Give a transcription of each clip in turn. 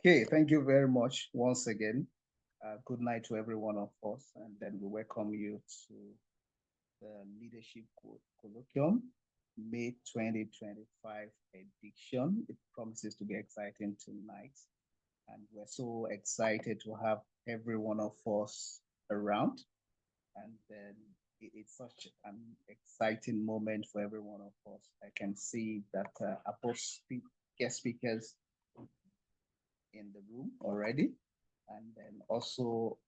Okay, thank you very much once again. Good night to every one of us, and then we welcome you to the Leadership Colloquium, May 2025 edition. It promises to be exciting tonight, and we're so excited to have every one of us around. And then it's such an exciting moment for every one of us. I can see that above guest speakers in the room already, and then also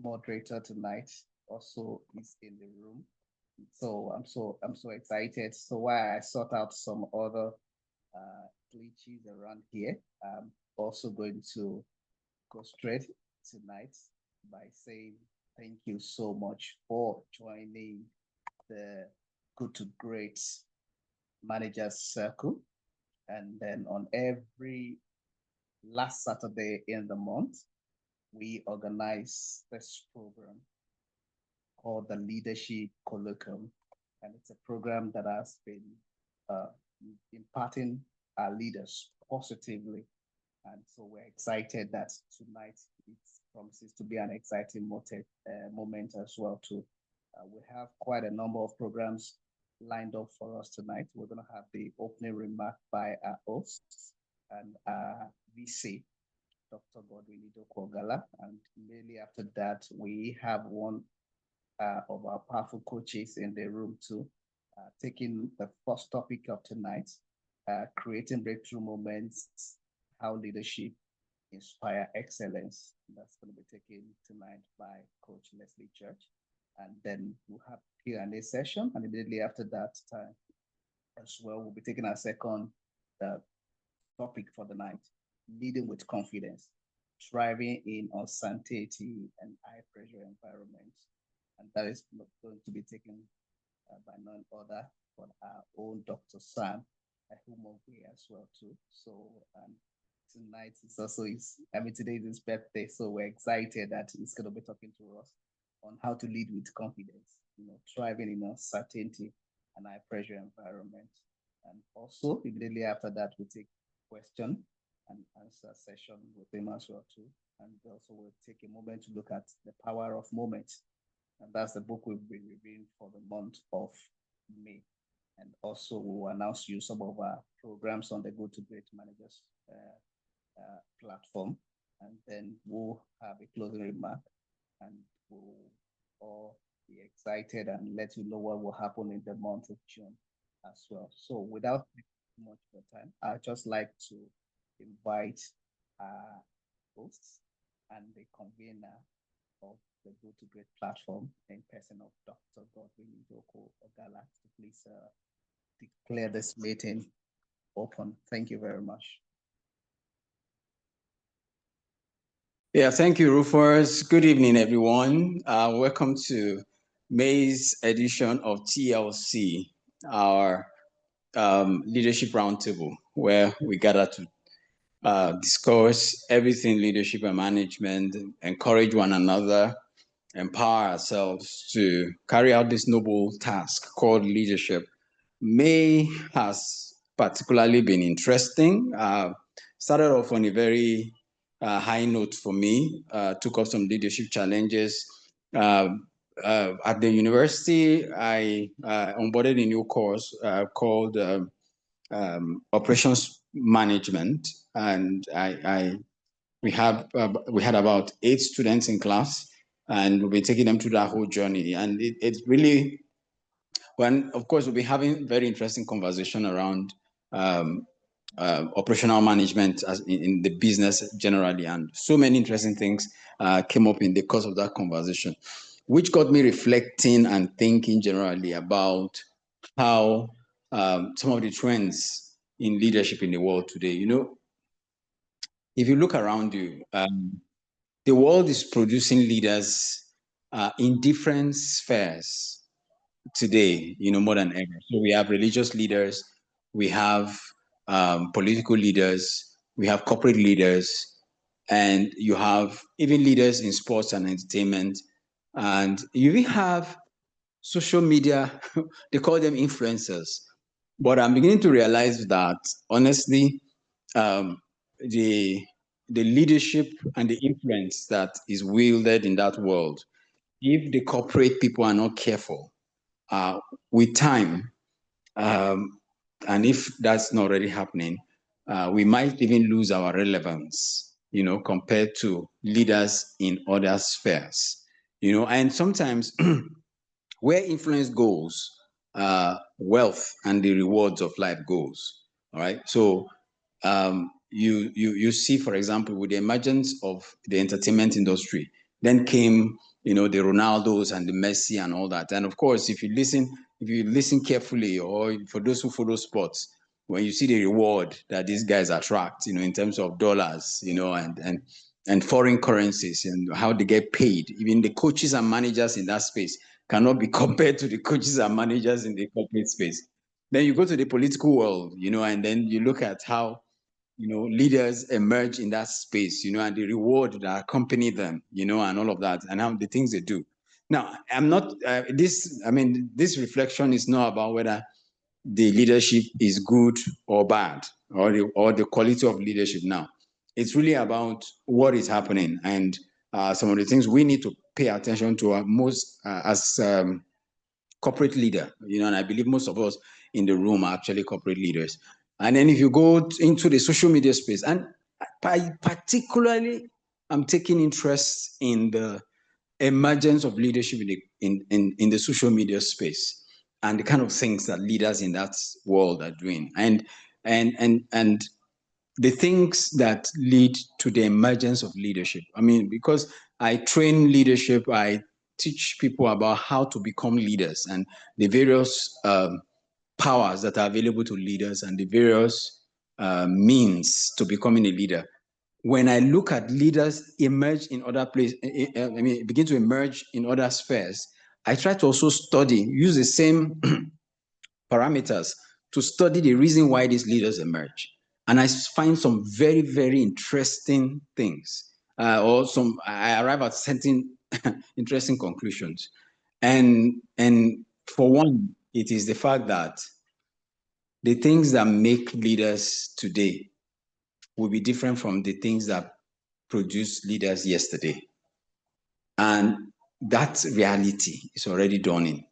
moderator tonight also is in the room. So I'm so excited. So while I sort out some other glitches around here, I'm also going to go straight tonight by saying thank you so much for joining the Good to Great Managers Circle. And then on every last Saturday in the month, we organize this program called the Leadership Colloquium. And it's a program that has been uh, imparting our leaders positively. And so we're excited that tonight it promises to be an exciting moment as well too. We have quite a number of programs lined up for us tonight. We're going to have the opening remark by our hosts and VC, Dr. Godwin Idokogala. And immediately after that, we have one of our powerful coaches in the room too, taking the first topic of tonight, creating breakthrough moments, how leadership inspire excellence. That's going to be taken tonight by Coach Leslie Church. And then we'll have Q&A session. And immediately after that time as well, we'll be taking our second topic for the night, leading with confidence, thriving in uncertainty and high pressure environments. And that is going to be taken by none other but our own Dr. Sam, whom we as well too. So tonight is also today is his birthday, so we're excited that he's going to be talking to us on how to lead with confidence, thriving in uncertainty and high pressure environment. And also immediately after that, we take question and answer session with him as well too. And also we'll take a moment to look at the power of moments. And that's the book we've been reviewing for the month of May. And also we'll announce you some of our programs on the Go to Great Managers platform. And then we'll have a closing remark and we'll all be excited and let you know what will happen in the month of June as well. So without too much of time, I'd just like to invite our hosts and the convener of the Go to Great platform in person of Dr. Godwin Idoko Ogala to please declare this meeting open. Thank you very much. Yeah, thank you, Rufus. Good evening, everyone. Welcome to May's edition of TLC, our leadership roundtable, where we gather to discuss everything leadership and management, encourage one another, empower ourselves to carry out this noble task called leadership. May has particularly been interesting. Started off on a very high note for me, took up some leadership challenges. At the university, I onboarded a new course called Operations Management, and we had about 8 students in class, and we'll be taking them through that whole journey. And it's really, when of course we'll be having very interesting conversation around operational management as in the business generally, and so many interesting things came up in the course of that conversation, which got me reflecting and thinking generally about how some of the trends in leadership in the world today. If you look around you, the world is producing leaders in different spheres today, more than ever. So we have religious leaders, we have political leaders, we have corporate leaders, and you have even leaders in sports and entertainment. And you even have social media, they call them influencers. But I'm beginning to realize that, honestly, the the leadership and the influence that is wielded in that world, if the corporate people are not careful, with time, um, and if that's not already happening, we might even lose our relevance, compared to leaders in other spheres, and sometimes where influence goes, wealth and the rewards of life goes. All right. So you see, for example, with the emergence of the entertainment industry, then came the Ronaldos and the Messi and all that. And of course, if you listen carefully, or for those who follow sports, when you see the reward that these guys attract, in terms of dollars, and foreign currencies and how they get paid, even the coaches and managers in that space cannot be compared to the coaches and managers in the corporate space. Then you go to the political world, and then you look at how leaders emerge in that space, and the reward that accompany them, and all of that, and how the things they do. Now, I'm not this reflection is not about whether the leadership is good or bad, or the quality of leadership. Now, it's really about what is happening, and some of the things we need to pay attention to are most as corporate leader, and I believe most of us in the room are actually corporate leaders. And then if you go into the social media space, and particularly, I'm taking interest in the emergence of leadership in the social media space, and the kind of things that leaders in that world are doing, and the things that lead to the emergence of leadership. I mean, because I train leadership, I teach people about how to become leaders and the various powers that are available to leaders and the various means to becoming a leader. When I look at leaders emerge in other places, begin to emerge in other spheres, I try to also use the same parameters to study the reason why these leaders emerge. And I find some very, very interesting things, I arrive at certain interesting conclusions. And for one, it is the fact that the things that make leaders today will be different from the things that produced leaders yesterday. And that reality is already dawning.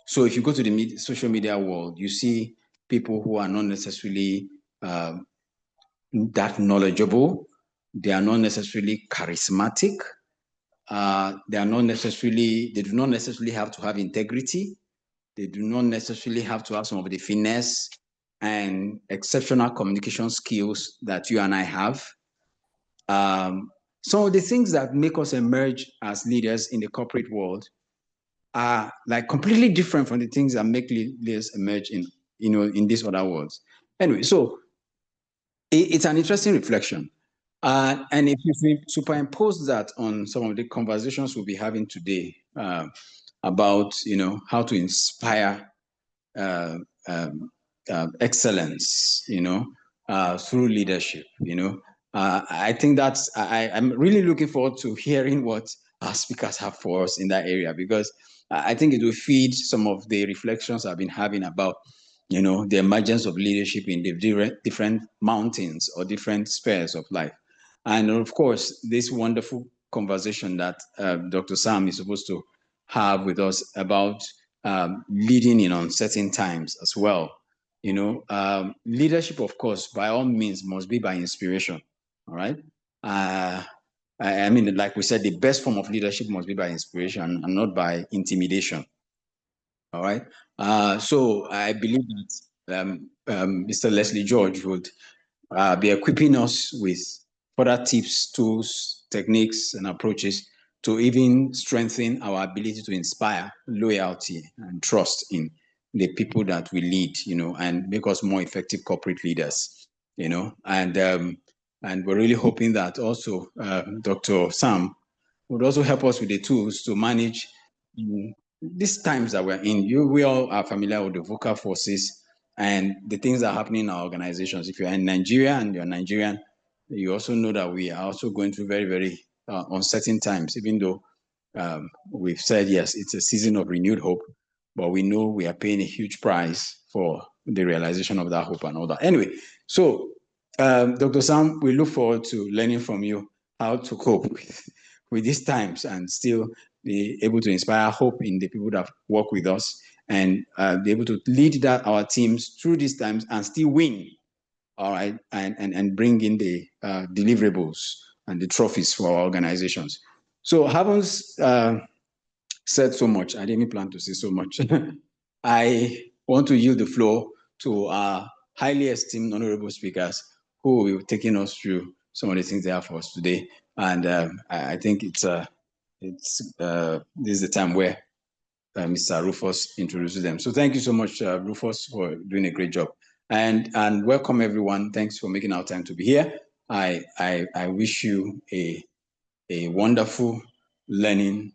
So if you go to the social media world, you see people who are not necessarily that knowledgeable. They are not necessarily charismatic. They do not necessarily have to have integrity. They do not necessarily have to have some of the finesse and exceptional communication skills that you and I have. Some of the things that make us emerge as leaders in the corporate world are like completely different from the things that make leaders emerge in these other worlds. Anyway, so it's an interesting reflection. And if you superimpose that on some of the conversations we'll be having today about, how to inspire uh, um, excellence, through leadership, I think I'm really looking forward to hearing what our speakers have for us in that area, because I think it will feed some of the reflections I've been having about, the emergence of leadership in the different mountains or different spheres of life. And of course, this wonderful conversation that Dr. Sam is supposed to have with us about leading in uncertain times as well. Leadership, of course, by all means, must be by inspiration. All right. I mean, like we said, the best form of leadership must be by inspiration and not by intimidation. All right. So I believe that Mr. Leslie George would be equipping us with further tips, tools, techniques, and approaches to even strengthen our ability to inspire loyalty and trust in the people that we lead, and make us more effective corporate leaders, and we're really hoping that also Dr. Sam would also help us with the tools to manage these times that we're in. We all are familiar with the vocal forces and the things that are happening in our organizations. If you're in Nigeria and you're Nigerian, you also know that we are also going through very, very uncertain times, even though we've said, yes, it's a season of renewed hope, but we know we are paying a huge price for the realization of that hope and all that. Anyway, so Dr. Sam, we look forward to learning from you how to cope with these times and still be able to inspire hope in the people that work with us and be able to lead our teams through these times and still win, all right, and bring in the deliverables and the trophies for our organizations. So, having said so much, I didn't plan to say so much. I want to yield the floor to our highly esteemed honorable speakers who will be taking us through some of the things they have for us today. And I think this is the time where Mr. Rufus introduces them. So thank you so much, Rufus, for doing a great job. And welcome everyone. Thanks for making our time to be here. I wish you a wonderful learning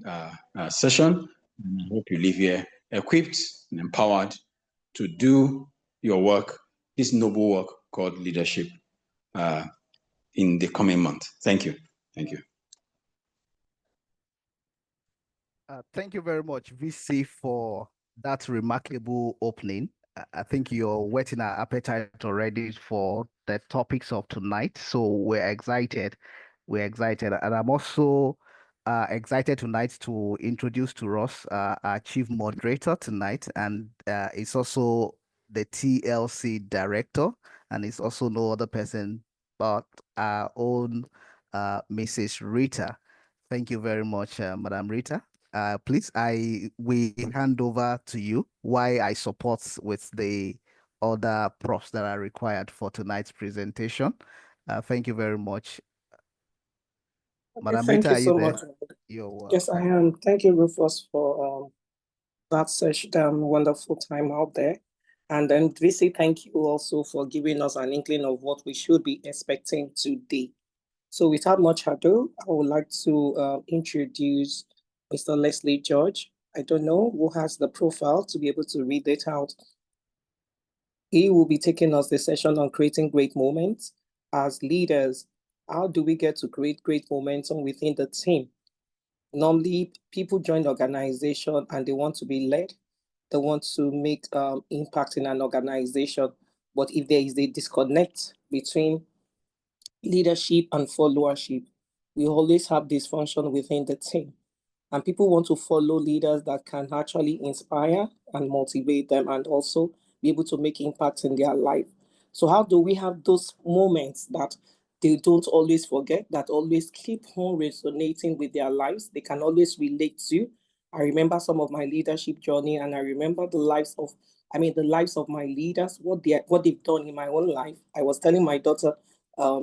session. And I hope you leave here equipped and empowered to do your work, this noble work called leadership, in the coming month. Thank you. Thank you. Thank you very much, VC, for that remarkable opening. I think you're whetting our appetite already for the topics of tonight. So we're excited. We're excited. And I'm also excited tonight to introduce to us our chief moderator tonight. And it's also the TLC director. And it's also no other person but our own Mrs. Rita. Thank you very much, Madam Rita. Please, we hand over to you why I support with the other props that are required for tonight's presentation. Thank you very much. Okay, Madam thank Rita, you are you so there? much. You're Yes, I welcome. am. Thank you, Rufus, for that such wonderful time out there. And then VC, thank you also for giving us an inkling of what we should be expecting today. So without much ado, I would like to introduce Mr. Leslie George. I don't know who has the profile to be able to read it out. He will be taking us the session on creating great moments. As leaders, how do we get to create great momentum within the team? Normally, people join the organization and they want to be led. They want to make impact in an organization. But if there is a disconnect between leadership and followership, we always have dysfunction within the team. And people want to follow leaders that can actually inspire and motivate them and also be able to make impact in their life. So how do we have those moments that they don't always forget, that always keep on resonating with their lives? They can always relate to. I remember some of my leadership journey, and I remember the lives of my leaders, what they've done in my own life. I was telling my daughter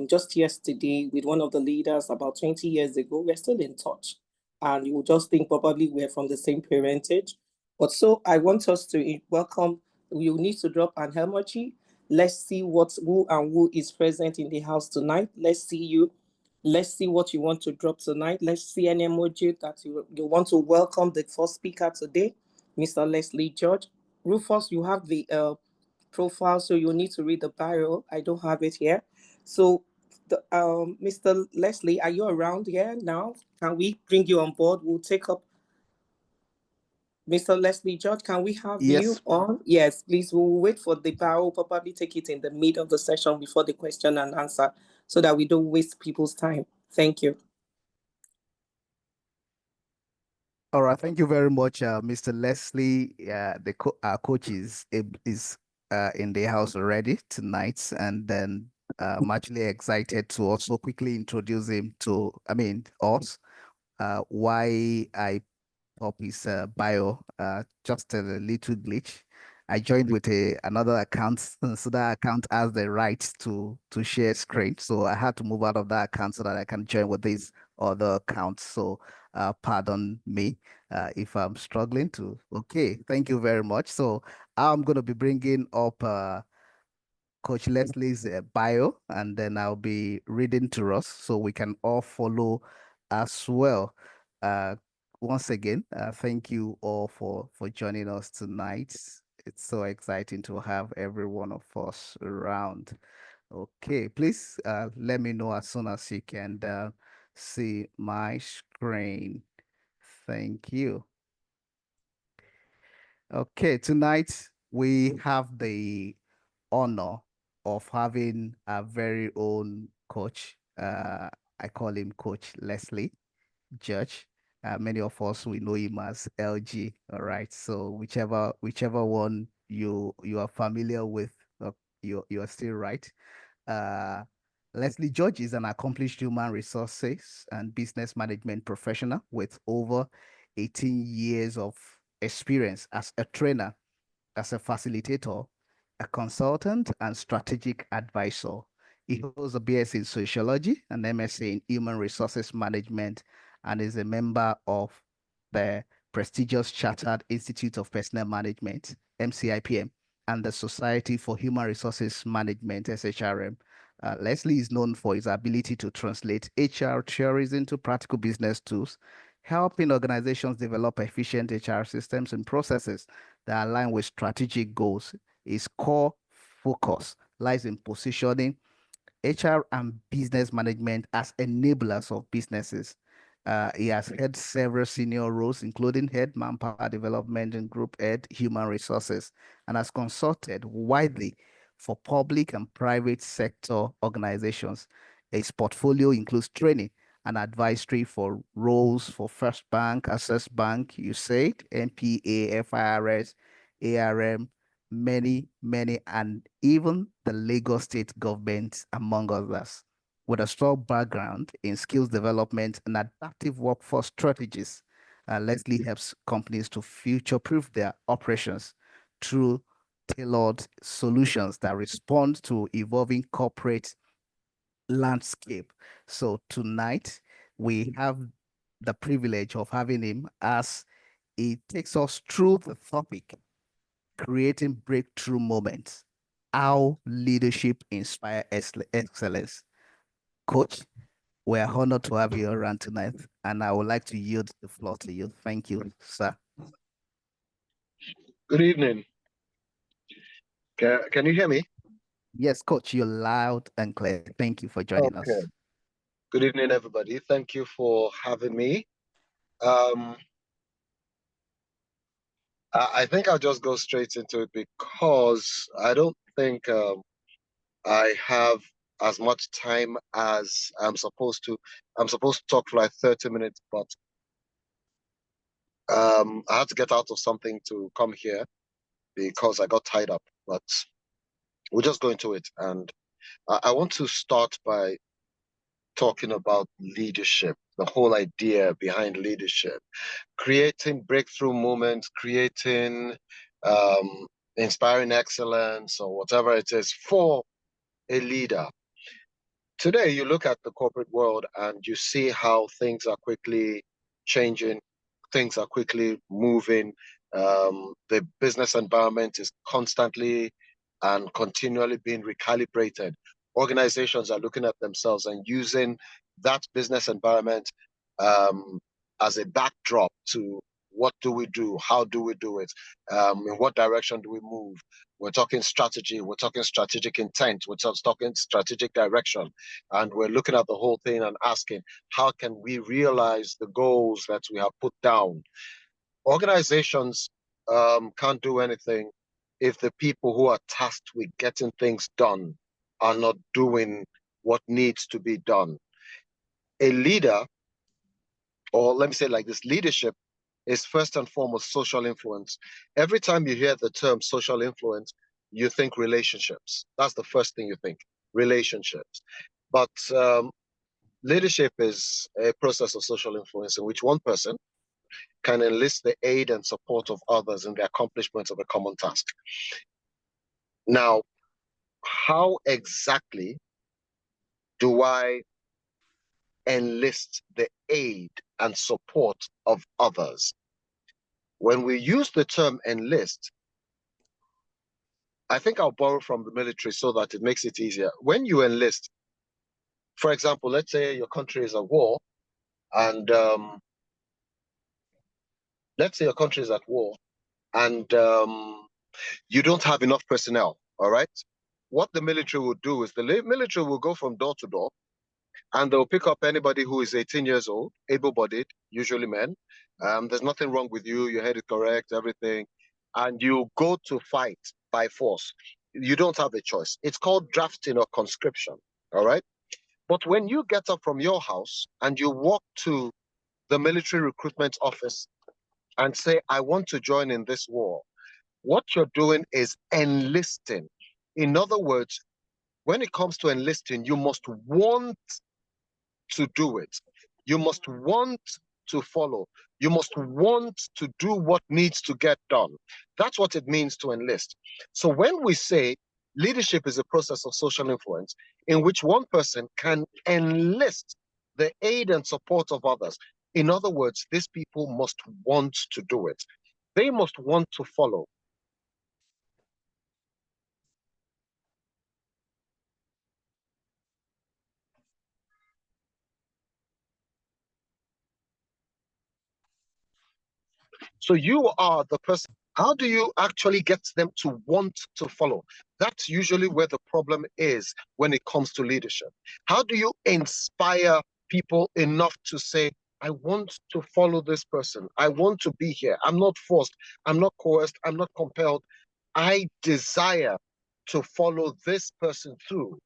just yesterday with one of the leaders about 20 years ago, we're still in touch, and you will just think probably we're from the same parentage. But so I want us to welcome, you need to drop an emoji. Let's see who is present in the house tonight. Let's see you. Let's see what you want to drop tonight. Let's see an emoji that you want to welcome the first speaker today, Mr. Leslie George. Rufus, you have the profile, so you need to read the bio. I don't have it here. So, Mr. Leslie, are you around here now? Can we bring you on board? We'll take up Mr. Leslie George. Can we have you Yes. on? Yes, please. We'll wait for the bio. We'll probably take it in the mid of the session before the question and answer so that we don't waste people's time. Thank you. All right. Thank you very much, Mr. Leslie. Our coach is in the house already tonight, and then I'm actually excited to also quickly introduce him to, us. Why I up his bio, just a little glitch. I joined with another account, so that account has the right to share screen. So I had to move out of that account so that I can join with this other account. So pardon me if I'm struggling to. Okay, thank you very much. So I'm going to be bringing up Coach Leslie's bio, and then I'll be reading to us so we can all follow as well. Uh, Once again, thank you all for joining us tonight. It's so exciting to have every one of us around. Okay, please let me know as soon as you can see my screen. Thank you. Okay, tonight we have the honor of having a very own coach. I call him Coach Leslie Judge. Many of us we know him as LG. All right. So whichever one you are familiar with, you are still right. Uh, Leslie George is an accomplished human resources and business management professional with over 18 years of experience as a trainer, as a facilitator, a consultant, and strategic advisor. He holds a BS in sociology and MSc in human resources management and is a member of the prestigious Chartered Institute of Personnel Management, MCIPM, and the Society for Human Resources Management, SHRM. Leslie is known for his ability to translate HR theories into practical business tools, helping organizations develop efficient HR systems and processes that align with strategic goals. His core focus lies in positioning HR and business management as enablers of businesses. He has held several senior roles, including head manpower development and group head human resources, and has consulted widely for public and private sector organizations. His portfolio includes training and advisory for roles for First Bank, Access Bank, USAID, NPA, FIRS, ARM, many, and even the Lagos state government, among others. With a strong background in skills development and adaptive workforce strategies, Leslie helps companies to future-proof their operations through tailored solutions that respond to evolving corporate landscape. So tonight we have the privilege of having him as he takes us through the topic creating breakthrough moments, how leadership inspire excellence. Coach, we are honored to have you around tonight, and I would like to yield the floor to you. Thank you, sir. Good evening. Can you hear me? Yes, Coach, you're loud and clear. Thank you for joining us. Good evening, everybody. Thank you for having me. I think I'll just go straight into it because I don't think I have as much time as I'm supposed to. I'm supposed to talk for like 30 minutes, but I had to get out of something to come here because I got tied up. But we'll just go into it. And I want to start by talking about leadership, the whole idea behind leadership, creating breakthrough moments, creating inspiring excellence or whatever it is for a leader. Today, you look at the corporate world and you see how things are quickly changing, things are quickly moving. The business environment is constantly and continually being recalibrated. Organizations are looking at themselves and using that business environment as a backdrop to what do we do? How do we do it? In what direction do we move? We're talking strategy, we're talking strategic intent, we're talking strategic direction. And we're looking at the whole thing and asking, how can we realize the goals that we have put down? Organizations can't do anything if the people who are tasked with getting things done are not doing what needs to be done. A leader, or let me say it like this, leadership is first and foremost social influence. Every time you hear the term social influence, you think relationships. That's the first thing you think, relationships. But leadership is a process of social influence in which one person can enlist the aid and support of others in the accomplishment of a common task. Now, how exactly do I enlist the aid and support of others? When we use the term enlist, I think I'll borrow from the military so that it makes it easier. When you enlist, for example, let's say your country is at war, and let's say your country is at war, and you don't have enough personnel, all right? What the military will do is the military will go from door to door, and they'll pick up anybody who is 18 years old, able-bodied, usually men. There's nothing wrong with you, your head is correct, everything. And you go to fight by force. you don't have a choice. It's called drafting or conscription. All right. But when you get up from your house and you walk to the military recruitment office and say, I want to join in this war, what you're doing is enlisting. In other words, when it comes to enlisting, you must want to do it. You must want to follow. You must want to do what needs to get done. That's what it means to enlist. So when we say leadership is a process of social influence in which one person can enlist the aid and support of others, in other words, these people must want to do it. They must want to follow. So you are the person. How do you actually get them to want to follow? That's usually where the problem is when it comes to leadership. How do you inspire people enough to say, I want to follow this person. I want to be here. I'm not forced. I'm not coerced. I'm not compelled. I desire to follow this person through.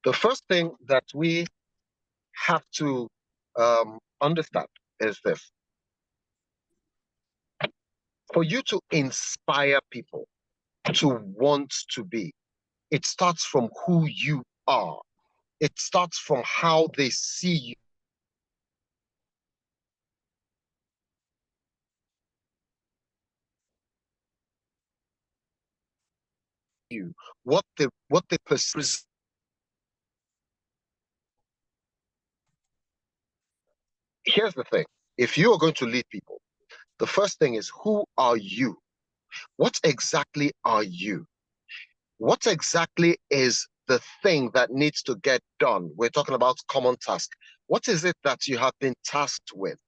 The first thing that we have to understand is this. For you to inspire people to want to be, it starts from who you are. It starts from how they see you, what they perceive. Here's the thing. If you are going to lead people, the first thing is, who are you? What exactly are you? What exactly is the thing that needs to get done? We're talking about common task. What is it that you have been tasked with?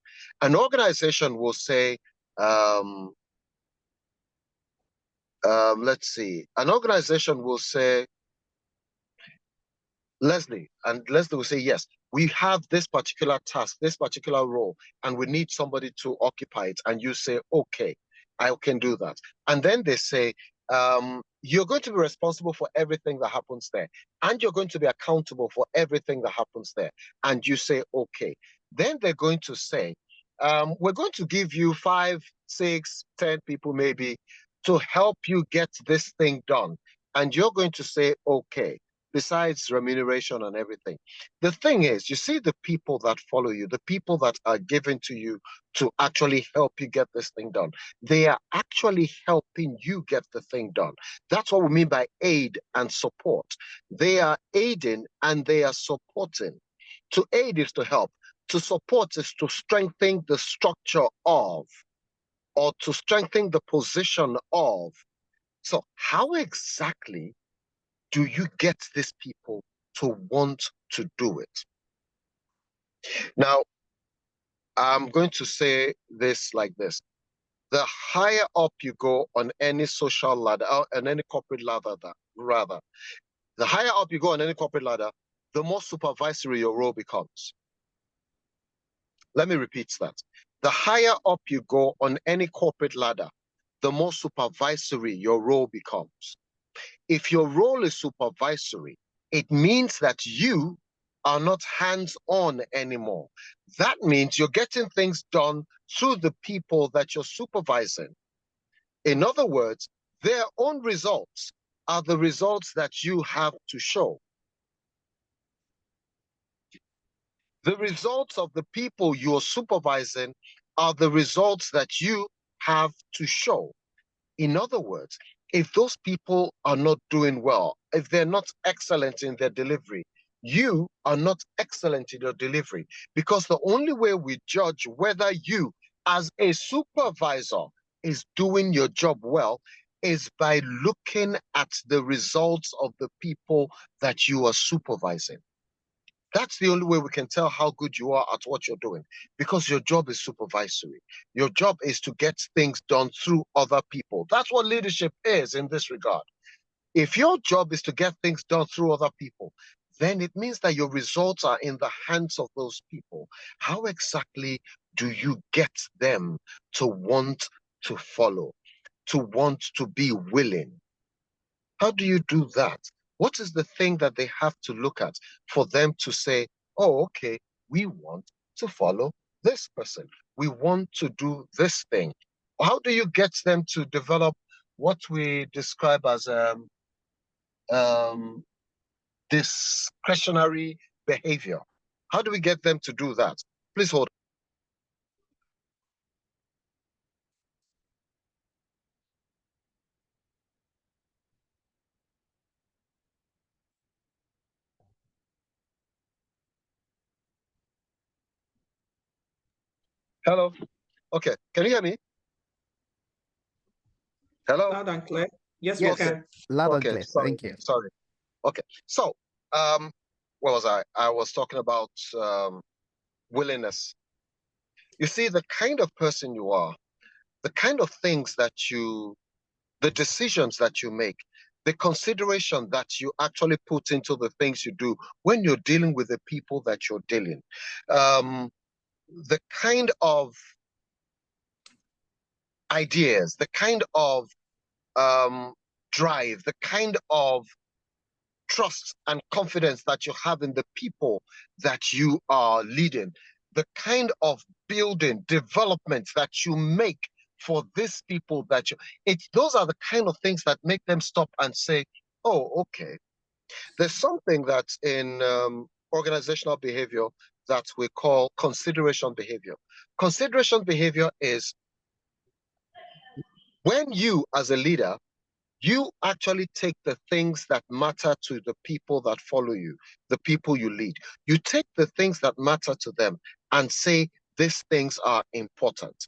An organization will say, let's see, an organization will say, Leslie, and Leslie will say, yes, we have this particular task, this particular role, and we need somebody to occupy it. And you say, okay, I can do that. And then they say, you're going to be responsible for everything that happens there, and you're going to be accountable for everything that happens there. And you say, okay. Then they're going to say, we're going to give you 5, 6, 10 people maybe to help you get this thing done. And you're going to say, okay, besides remuneration and everything. The thing is, you see the people that follow you, the people that are given to you to actually help you get this thing done. They are actually helping you get the thing done. That's what we mean by aid and support. They are aiding and they are supporting. To aid is to help. To support is to strengthen the structure of, or to strengthen the position of. So how exactly do you get these people to want to do it? Now, I'm going to say this like this. The higher up you go on any social ladder, on any corporate ladder, rather, the higher up you go on any corporate ladder, the more supervisory your role becomes. Let me repeat that. The higher up you go on any corporate ladder, the more supervisory your role becomes. If your role is supervisory, it means that you are not hands-on anymore. That means you're getting things done through the people that you're supervising. In other words, their own results are the results that you have to show. The results of the people you're supervising are the results that you have to show. In other words, if those people are not doing well, if they're not excellent in their delivery, you are not excellent in your delivery. Because the only way we judge whether you, as a supervisor, is doing your job well is by looking at the results of the people that you are supervising. That's the only way we can tell how good you are at what you're doing, because your job is supervisory. Your job is to get things done through other people. That's what leadership is in this regard. If your job is to get things done through other people, then it means that your results are in the hands of those people. How exactly do you get them to want to follow, to want to be willing? How do you do that? What is the thing that they have to look at for them to say, oh, okay, we want to follow this person. We want to do this thing. How do you get them to develop what we describe as um, discretionary behavior? How do we get them to do that? Please hold. Hello. Okay. Can you hear me? Hello. Loud and clear. Yes, Yes, we can. loud and Okay. clear. Sorry. Thank you. Sorry. Okay. So, what was I? I was talking about willingness. You see, the kind of person you are, the kind of things that the decisions that you make, the consideration that you actually put into the things you do when you're dealing with the people that you're dealing, the kind of ideas, the kind of drive, the kind of trust and confidence that you have in the people that you are leading, the kind of building development that you make for these people that those are the kind of things that make them stop and say, oh, okay. There's something that's in organizational behavior that we call consideration behavior. Consideration behavior is when you as a leader, you actually take the things that matter to the people that follow you, the people you lead. You take the things that matter to them and say, these things are important.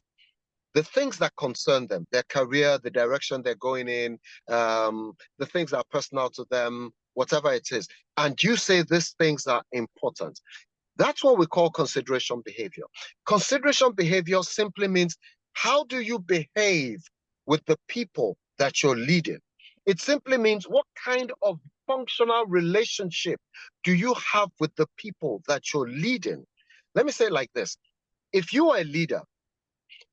The things that concern them, their career, the direction they're going in, the things that are personal to them, whatever it is. And you say these things are important. That's what we call consideration behavior. Consideration behavior simply means how do you behave with the people that you're leading? It simply means what kind of functional relationship do you have with the people that you're leading? Let me say it like this. If you are a leader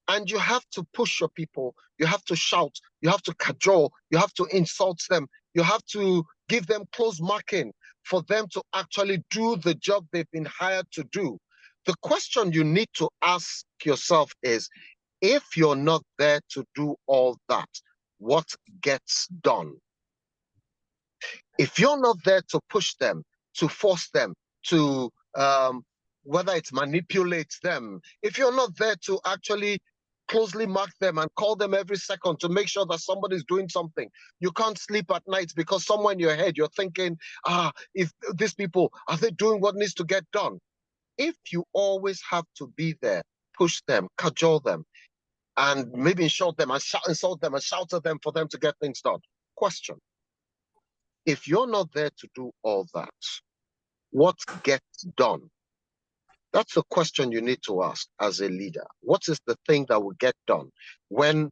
and you have to push your people, you have to shout, you have to cajole, you have to insult them, you have to give them close marking for them to actually do the job they've been hired to do. The question you need to ask yourself is, if you're not there to do all that, what gets done? If you're not there to push them, to force them, to whether it's manipulate them, if you're not there to actually closely mark them and call them every second to make sure that somebody's doing something, you can't sleep at night because somewhere in your head you're thinking, if these people, are they doing what needs to get done? If you always have to be there, push them, cajole them, and maybe insult them and insult them and shout at them for them to get things done. Question. If you're not there to do all that, what gets done? That's a question you need to ask as a leader. What is the thing that will get done when,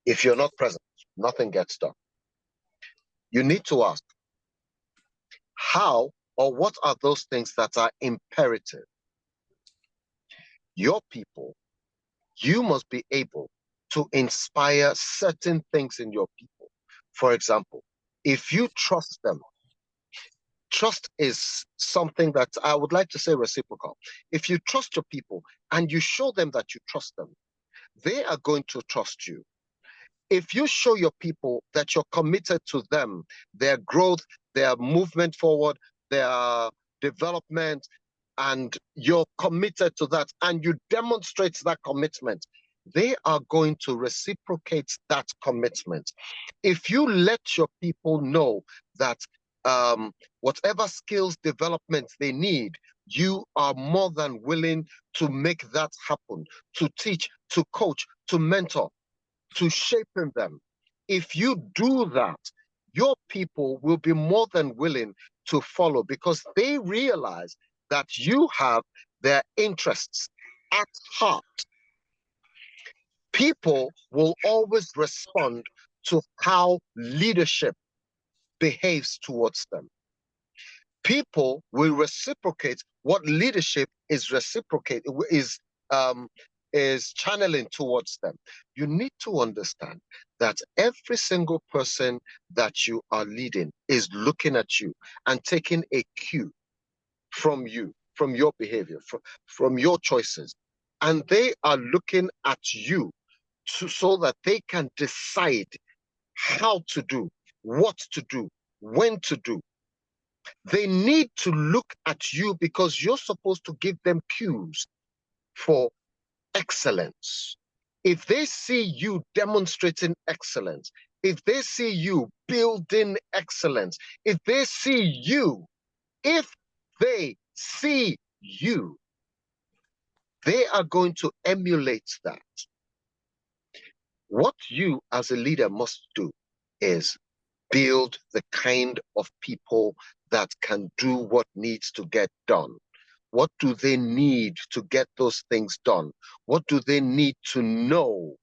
if you're not present, nothing gets done? You need to ask, how or what are those things that are imperative? Your people, you must be able to inspire certain things in your people. For example, if you trust them, trust is something that I would like to say reciprocal. If you trust your people and you show them that you trust them, they are going to trust you. If you show your people that you're committed to them, their growth, their movement forward, their development, and you're committed to that, and you demonstrate that commitment, they are going to reciprocate that commitment. If you let your people know that whatever skills development they need, you are more than willing to make that happen, to teach, to coach, to mentor, to shaping them. If you do that, your people will be more than willing to follow because they realize that you have their interests at heart. People will always respond to how leadership behaves towards them. People will reciprocate what leadership is channeling towards them. You need to understand that every single person that you are leading is looking at you and taking a cue from you, from your behavior, from your choices. And they are looking at you so that they can decide how to do, what to do, when to do. They need to look at you because you're supposed to give them cues for excellence. If they see you demonstrating excellence, if they see you building excellence, if they see you, they are going to emulate that. What you as a leader must do is build the kind of people that can do what needs to get done. What do they need to get those things done? What do they need to know?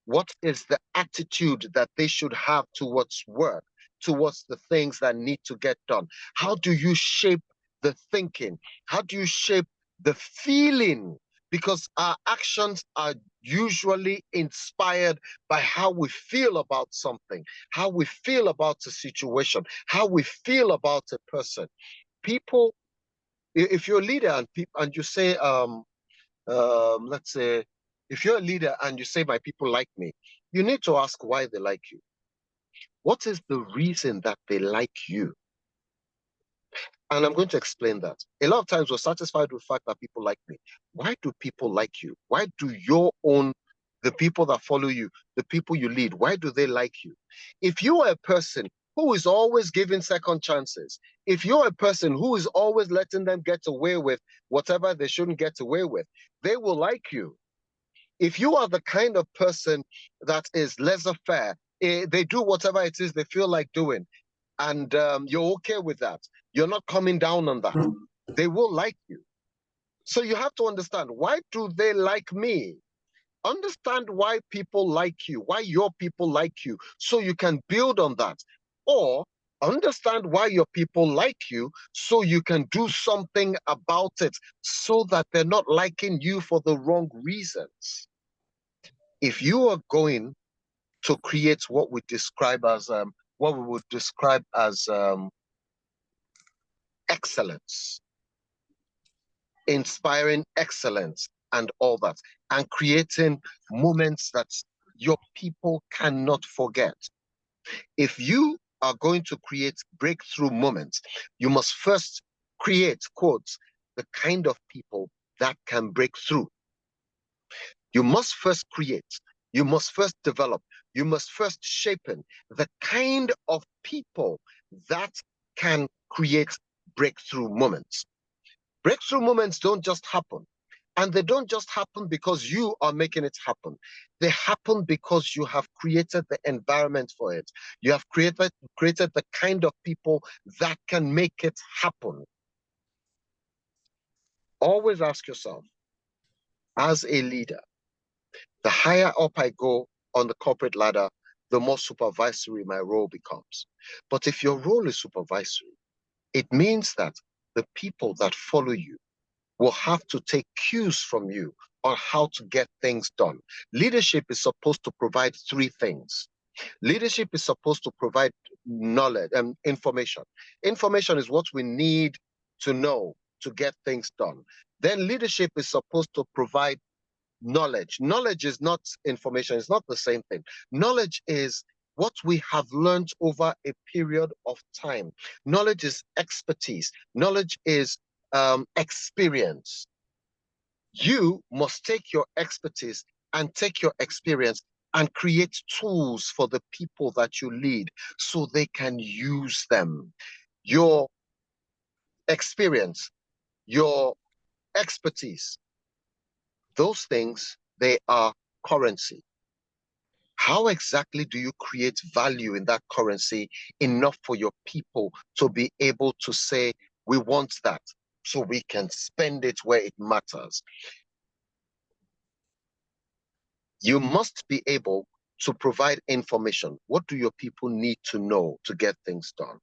What is the attitude that they should have towards work, towards the things that need to get done? How do you shape the thinking? How do you shape the feeling? Because our actions are usually inspired by how we feel about something, how we feel about a situation, how we feel about a person. People, if you're a leader and you say, let's say, if you're a leader and you say, my people like me, you need to ask why they like you. What is the reason that they like you? And I'm going to explain that. A lot of times we're satisfied with the fact that people like me. Why do people like you? Why do the people that follow you, the people you lead, why do they like you? If you are a person who is always giving second chances, if you're a person who is always letting them get away with whatever they shouldn't get away with, they will like you. If you are the kind of person that is laissez-faire, they do whatever it is they feel like doing, and you're okay with that, you're not coming down on that, they will like you. So you have to understand, why do they like me? Understand why people like you, why your people like you, so you can build on that. Or understand why your people like you, so you can do something about it, so that they're not liking you for the wrong reasons. If you are going to create what we describe as what we would describe as excellence, inspiring excellence and all that, and creating moments that your people cannot forget. If you are going to create breakthrough moments, you must first create, quotes, the kind of people that can break through. You must first create, you must first develop, you must first shape the kind of people that can create breakthrough moments. Breakthrough moments don't just happen. And they don't just happen because you are making it happen. They happen because you have created the environment for it. You have created the kind of people that can make it happen. Always ask yourself, as a leader, the higher up I go on the corporate ladder, the more supervisory my role becomes. But if your role is supervisory, it means that the people that follow you will have to take cues from you on how to get things done. Leadership is supposed to provide three things. Leadership is supposed to provide knowledge and information. Information is what we need to know to get things done. Then leadership is supposed to provide knowledge. Knowledge is not information, it's not the same thing. Knowledge is what we have learned over a period of time. Knowledge is expertise. Knowledge is experience. You must take your expertise and take your experience and create tools for the people that you lead so they can use them. Your experience, your expertise, those things, they are currency. How exactly do you create value in that currency enough for your people to be able to say, we want that, so we can spend it where it matters? You must be able to provide information. What do your people need to know to get things done?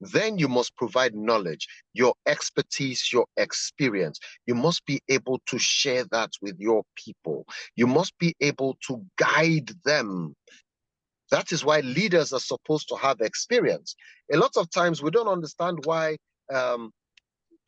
Then you must provide knowledge, your expertise, your experience. You must be able to share that with your people. You must be able to guide them That is why leaders are supposed to have experience. A lot of times we don't understand why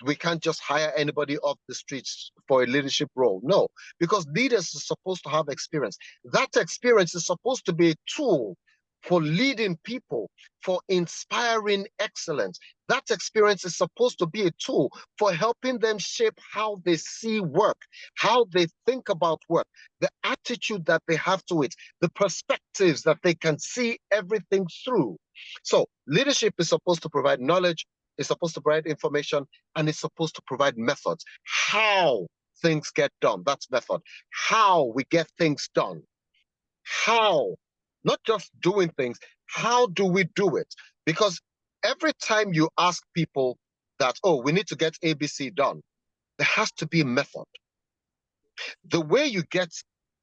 we can't just hire anybody off the streets for a leadership role. No, because leaders are supposed to have experience. That experience is supposed to be a tool for leading people, for inspiring excellence. That experience is supposed to be a tool for helping them shape how they see work, how they think about work, the attitude that they have to it, the perspectives that they can see everything through. So leadership is supposed to provide knowledge, it's supposed to provide information, and it's supposed to provide methods. How things get done, that's method. How we get things done. How, not just doing things, how do we do it? Because every time you ask people that, oh, we need to get ABC done, there has to be a method. The way you get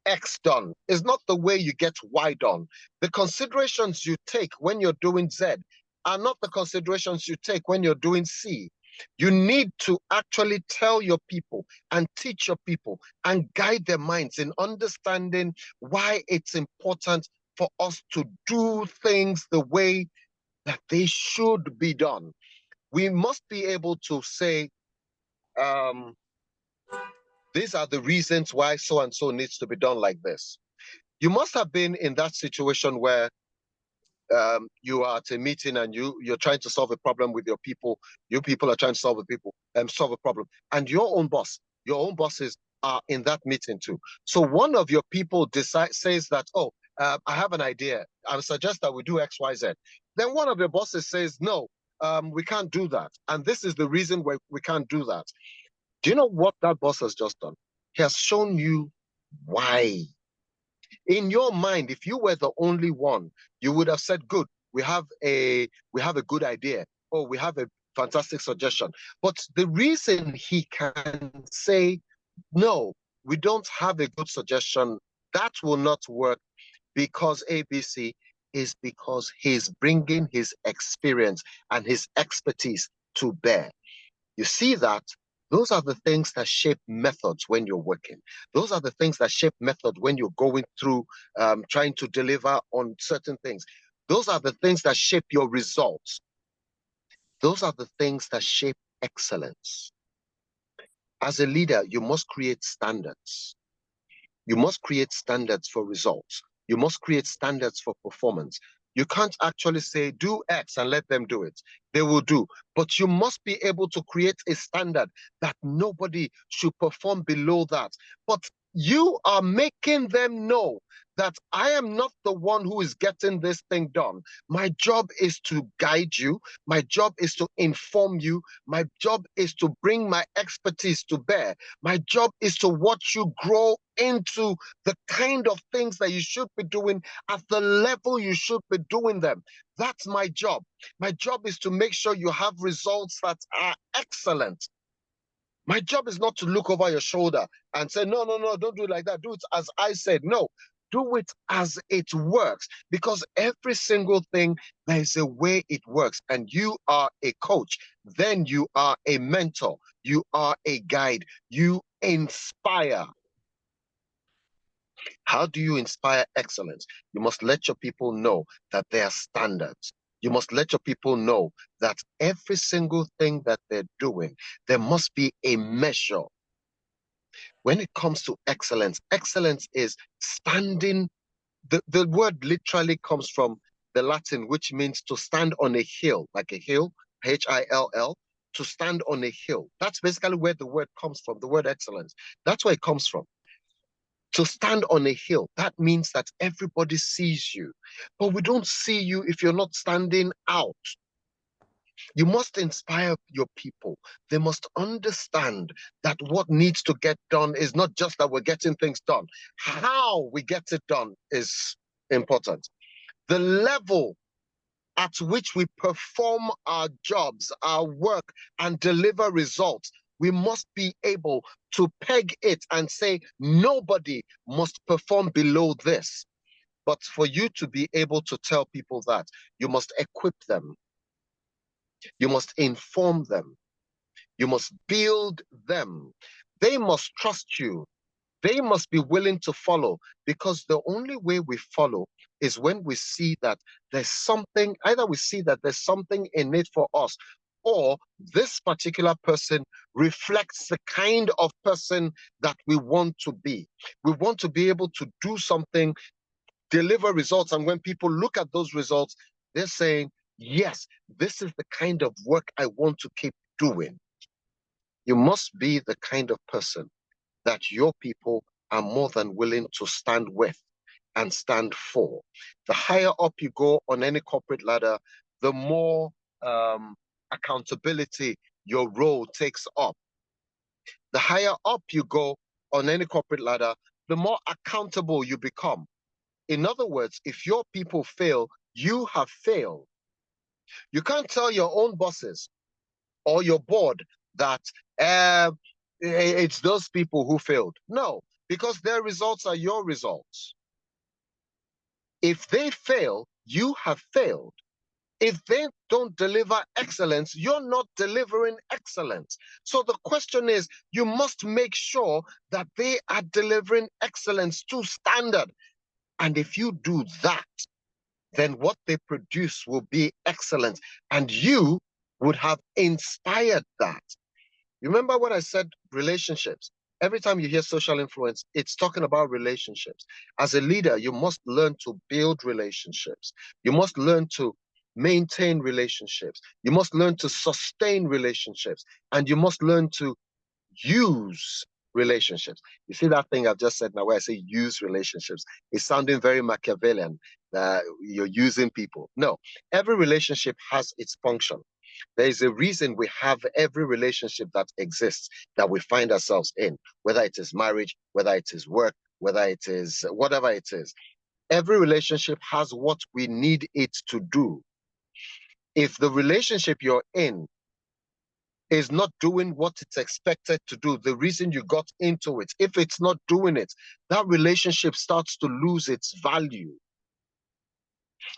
X done is not the way you get Y done. The considerations you take when you're doing Z are not the considerations you take when you're doing C. You need to actually tell your people and teach your people and guide their minds in understanding why it's important for us to do things the way that they should be done. We must be able to say, these are the reasons why so and so needs to be done like this. You must have been in that situation where you are at a meeting and you're trying to solve a problem with your people. Your people are trying to solve a problem, and your own bosses are in that meeting too. So one of your people says that, oh, I have an idea. I suggest that we do X, Y, Z. Then one of your bosses says, no, we can't do that, and this is the reason why we can't do that. Do you know what that boss has just done? He has shown you why. In your mind, if you were the only one, you would have said, good, we have a good idea, or we have a fantastic suggestion. But the reason he can say, no, we don't have a good suggestion, that will not work because ABC, is because he's bringing his experience and his expertise to bear. You see that? Those are the things that shape methods when you're working. Those are the things that shape method when you're going through trying to deliver on certain things. Those are the things that shape your results. Those are the things that shape excellence. As a leader, you must create standards. You must create standards for results. You must create standards for performance. You can't actually say, do X and let them do it. They will do. But you must be able to create a standard that nobody should perform below that. But you are making them know that I am not the one who is getting this thing done. My job is to guide you. My job is to inform you. My job is to bring my expertise to bear. My job is to watch you grow into the kind of things that you should be doing at the level you should be doing them. That's my job. My job is to make sure you have results that are excellent. My job is not to look over your shoulder and say, no, no, no, don't do it like that. Do it as I said. No, do it as it works, because every single thing, there is a way it works. And you are a coach. Then you are a mentor. You are a guide. You inspire. How do you inspire excellence? You must let your people know that there are standards. You must let your people know that every single thing that they're doing, there must be a measure. When it comes to excellence, excellence is standing. The word literally comes from the Latin, which means to stand on a hill, like a hill, Hill, to stand on a hill. That's basically where the word comes from, the word excellence. That's where it comes from. To stand on a hill, that means that everybody sees you. But we don't see you if you're not standing out. You must inspire your people. They must understand that what needs to get done is not just that we're getting things done. How we get it done is important. The level at which we perform our jobs, our work, and deliver results, we must be able to peg it and say, nobody must perform below this. But for you to be able to tell people that, you must equip them. You must inform them. You must build them. They must trust you. They must be willing to follow, because the only way we follow is when we see that there's something, either we see that there's something in it for us, or this particular person reflects the kind of person that we want to be. We want to be able to do something, deliver results, and when people look at those results, they're saying, yes, this is the kind of work I want to keep doing. You must be the kind of person that your people are more than willing to stand with and stand for. The higher up you go on any corporate ladder, the more accountability your role takes up. The higher up you go on any corporate ladder, the more accountable you become. In other words, if your people fail, you have failed. You can't tell your own bosses or your board that it's those people who failed. No, because their results are your results. If they fail, you have failed. If they don't deliver excellence, you're not delivering excellence. So the question is, you must make sure that they are delivering excellence to standard. And if you do that, then what they produce will be excellent. And you would have inspired that. You remember when I said relationships? Every time you hear social influence, it's talking about relationships. As a leader, you must learn to build relationships. You must learn to maintain relationships. You must learn to sustain relationships. And you must learn to use relationships. You see that thing I've just said now where I say use relationships? It's sounding very Machiavellian that you're using people. No, every relationship has its function. There is a reason we have every relationship that exists, that we find ourselves in, whether it is marriage, whether it is work, whether it is whatever it is. Every relationship has what we need it to do. If the relationship you're in is not doing what it's expected to do, the reason you got into it, if it's not doing it, that relationship starts to lose its value.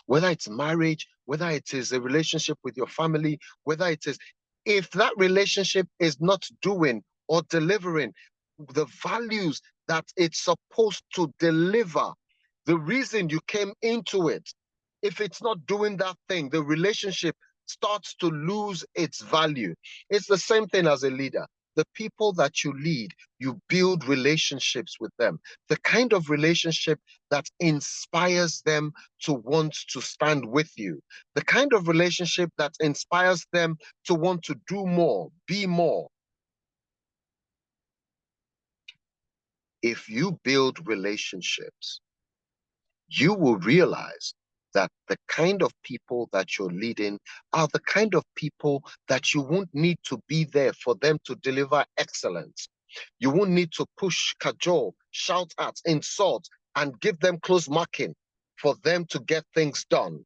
Whether it's marriage, whether it is a relationship with your family, whether it is, if that relationship is not doing or delivering the values that it's supposed to deliver, the reason you came into it, if it's not doing that thing, the relationship starts to lose its value. It's the same thing as a leader. The people that you lead, you build relationships with them. The kind of relationship that inspires them to want to stand with you. The kind of relationship that inspires them to want to do more, be more. If you build relationships, you will realize that the kind of people that you're leading are the kind of people that you won't need to be there for them to deliver excellence. You won't need to push, cajole, shout at, insult, and give them close marking for them to get things done.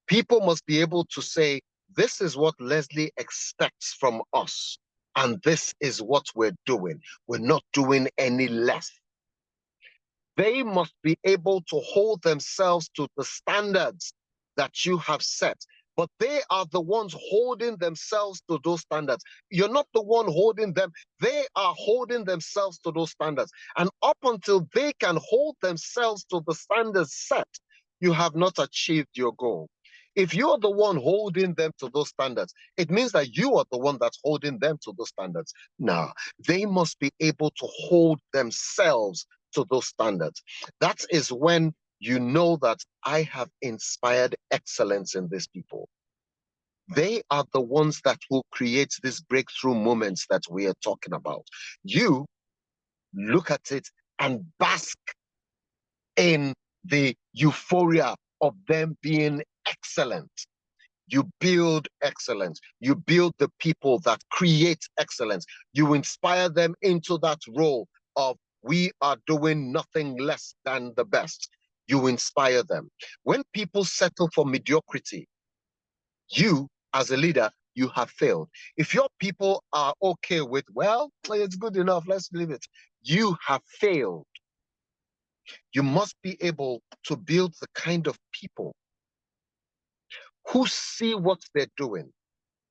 People must be able to say, this is what Leslie expects from us, and this is what we're doing. We're not doing any less. They must be able to hold themselves to the standards that you have set. But they are the ones holding themselves to those standards. You're not the one holding them. They are holding themselves to those standards. And up until they can hold themselves to the standards set, you have not achieved your goal. If you're the one holding them to those standards, it means that you are the one that's holding them to those standards. Now, they must be able to hold themselves to those standards. That is when you know that I have inspired excellence in these people. They are the ones that will create these breakthrough moments that we are talking about. You look at it and bask in the euphoria of them being excellent. You build excellence. You build the people that create excellence. You inspire them into that role of we are doing nothing less than the best. You inspire them. When people settle for mediocrity, you as a leader, you have failed. If your people are okay with, well, it's good enough, let's leave it, you have failed. You must be able to build the kind of people who see what they're doing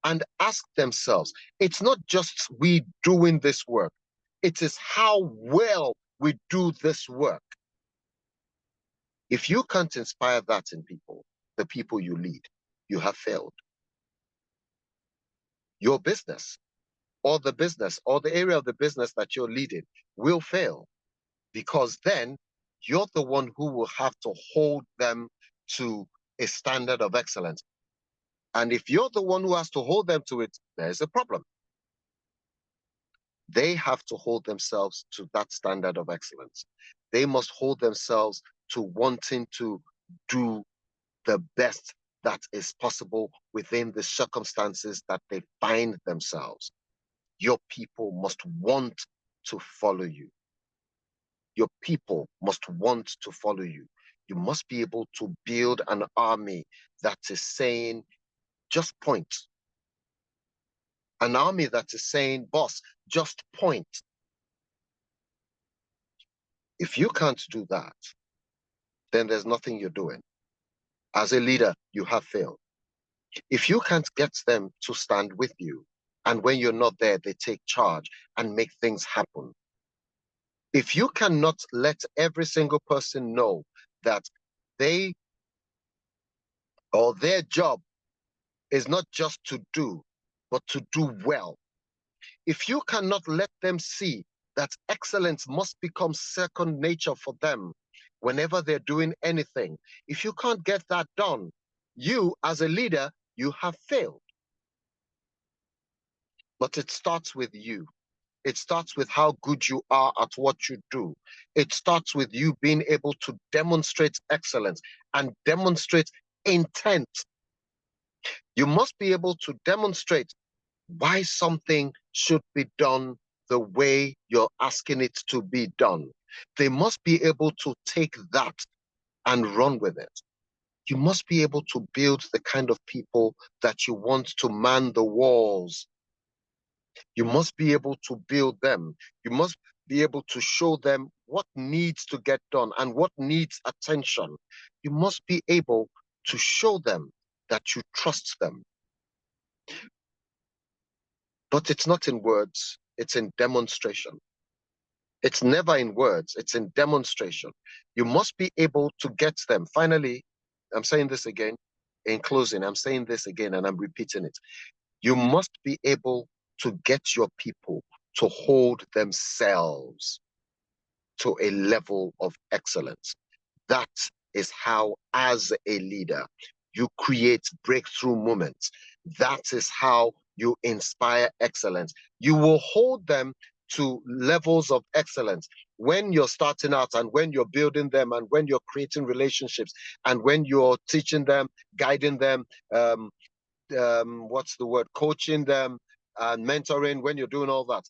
and ask themselves, it's not just we doing this work, it is how well we do this work. If you can't inspire that in people, the people you lead, you have failed. Your business or the area of the business that you're leading will fail, because then you're the one who will have to hold them to a standard of excellence. And if you're the one who has to hold them to it, there's a problem. They have to hold themselves to that standard of excellence. They must hold themselves to wanting to do the best that is possible within the circumstances that they find themselves. Your people must want to follow you. Your people must want to follow you. You must be able to build an army that is saying, just point. An army that is saying, boss, just point. If you can't do that, then there's nothing you're doing. As a leader, you have failed. If you can't get them to stand with you, and when you're not there, they take charge and make things happen. If you cannot let every single person know that they or their job is not just to do, but to do well. If you cannot let them see that excellence must become second nature for them whenever they're doing anything, if you can't get that done, you as a leader, you have failed. But it starts with you. It starts with how good you are at what you do. It starts with you being able to demonstrate excellence and demonstrate intent. You must be able to demonstrate why something should be done the way you're asking it to be done. They must be able to take that and run with it. You must be able to build the kind of people that you want to man the walls. You must be able to build them. You must be able to show them what needs to get done and what needs attention. You must be able to show them that you trust them. But it's not in words, it's in demonstration. It's never in words, it's in demonstration. You must be able to get them. Finally, I'm saying this again, in closing, I'm saying this again and I'm repeating it. You must be able to get your people to hold themselves to a level of excellence. That is how, as a leader, you create breakthrough moments. That is how you inspire excellence. You will hold them to levels of excellence when you're starting out and when you're building them and when you're creating relationships and when you're teaching them, guiding them, what's the word, coaching them and mentoring, when you're doing all that.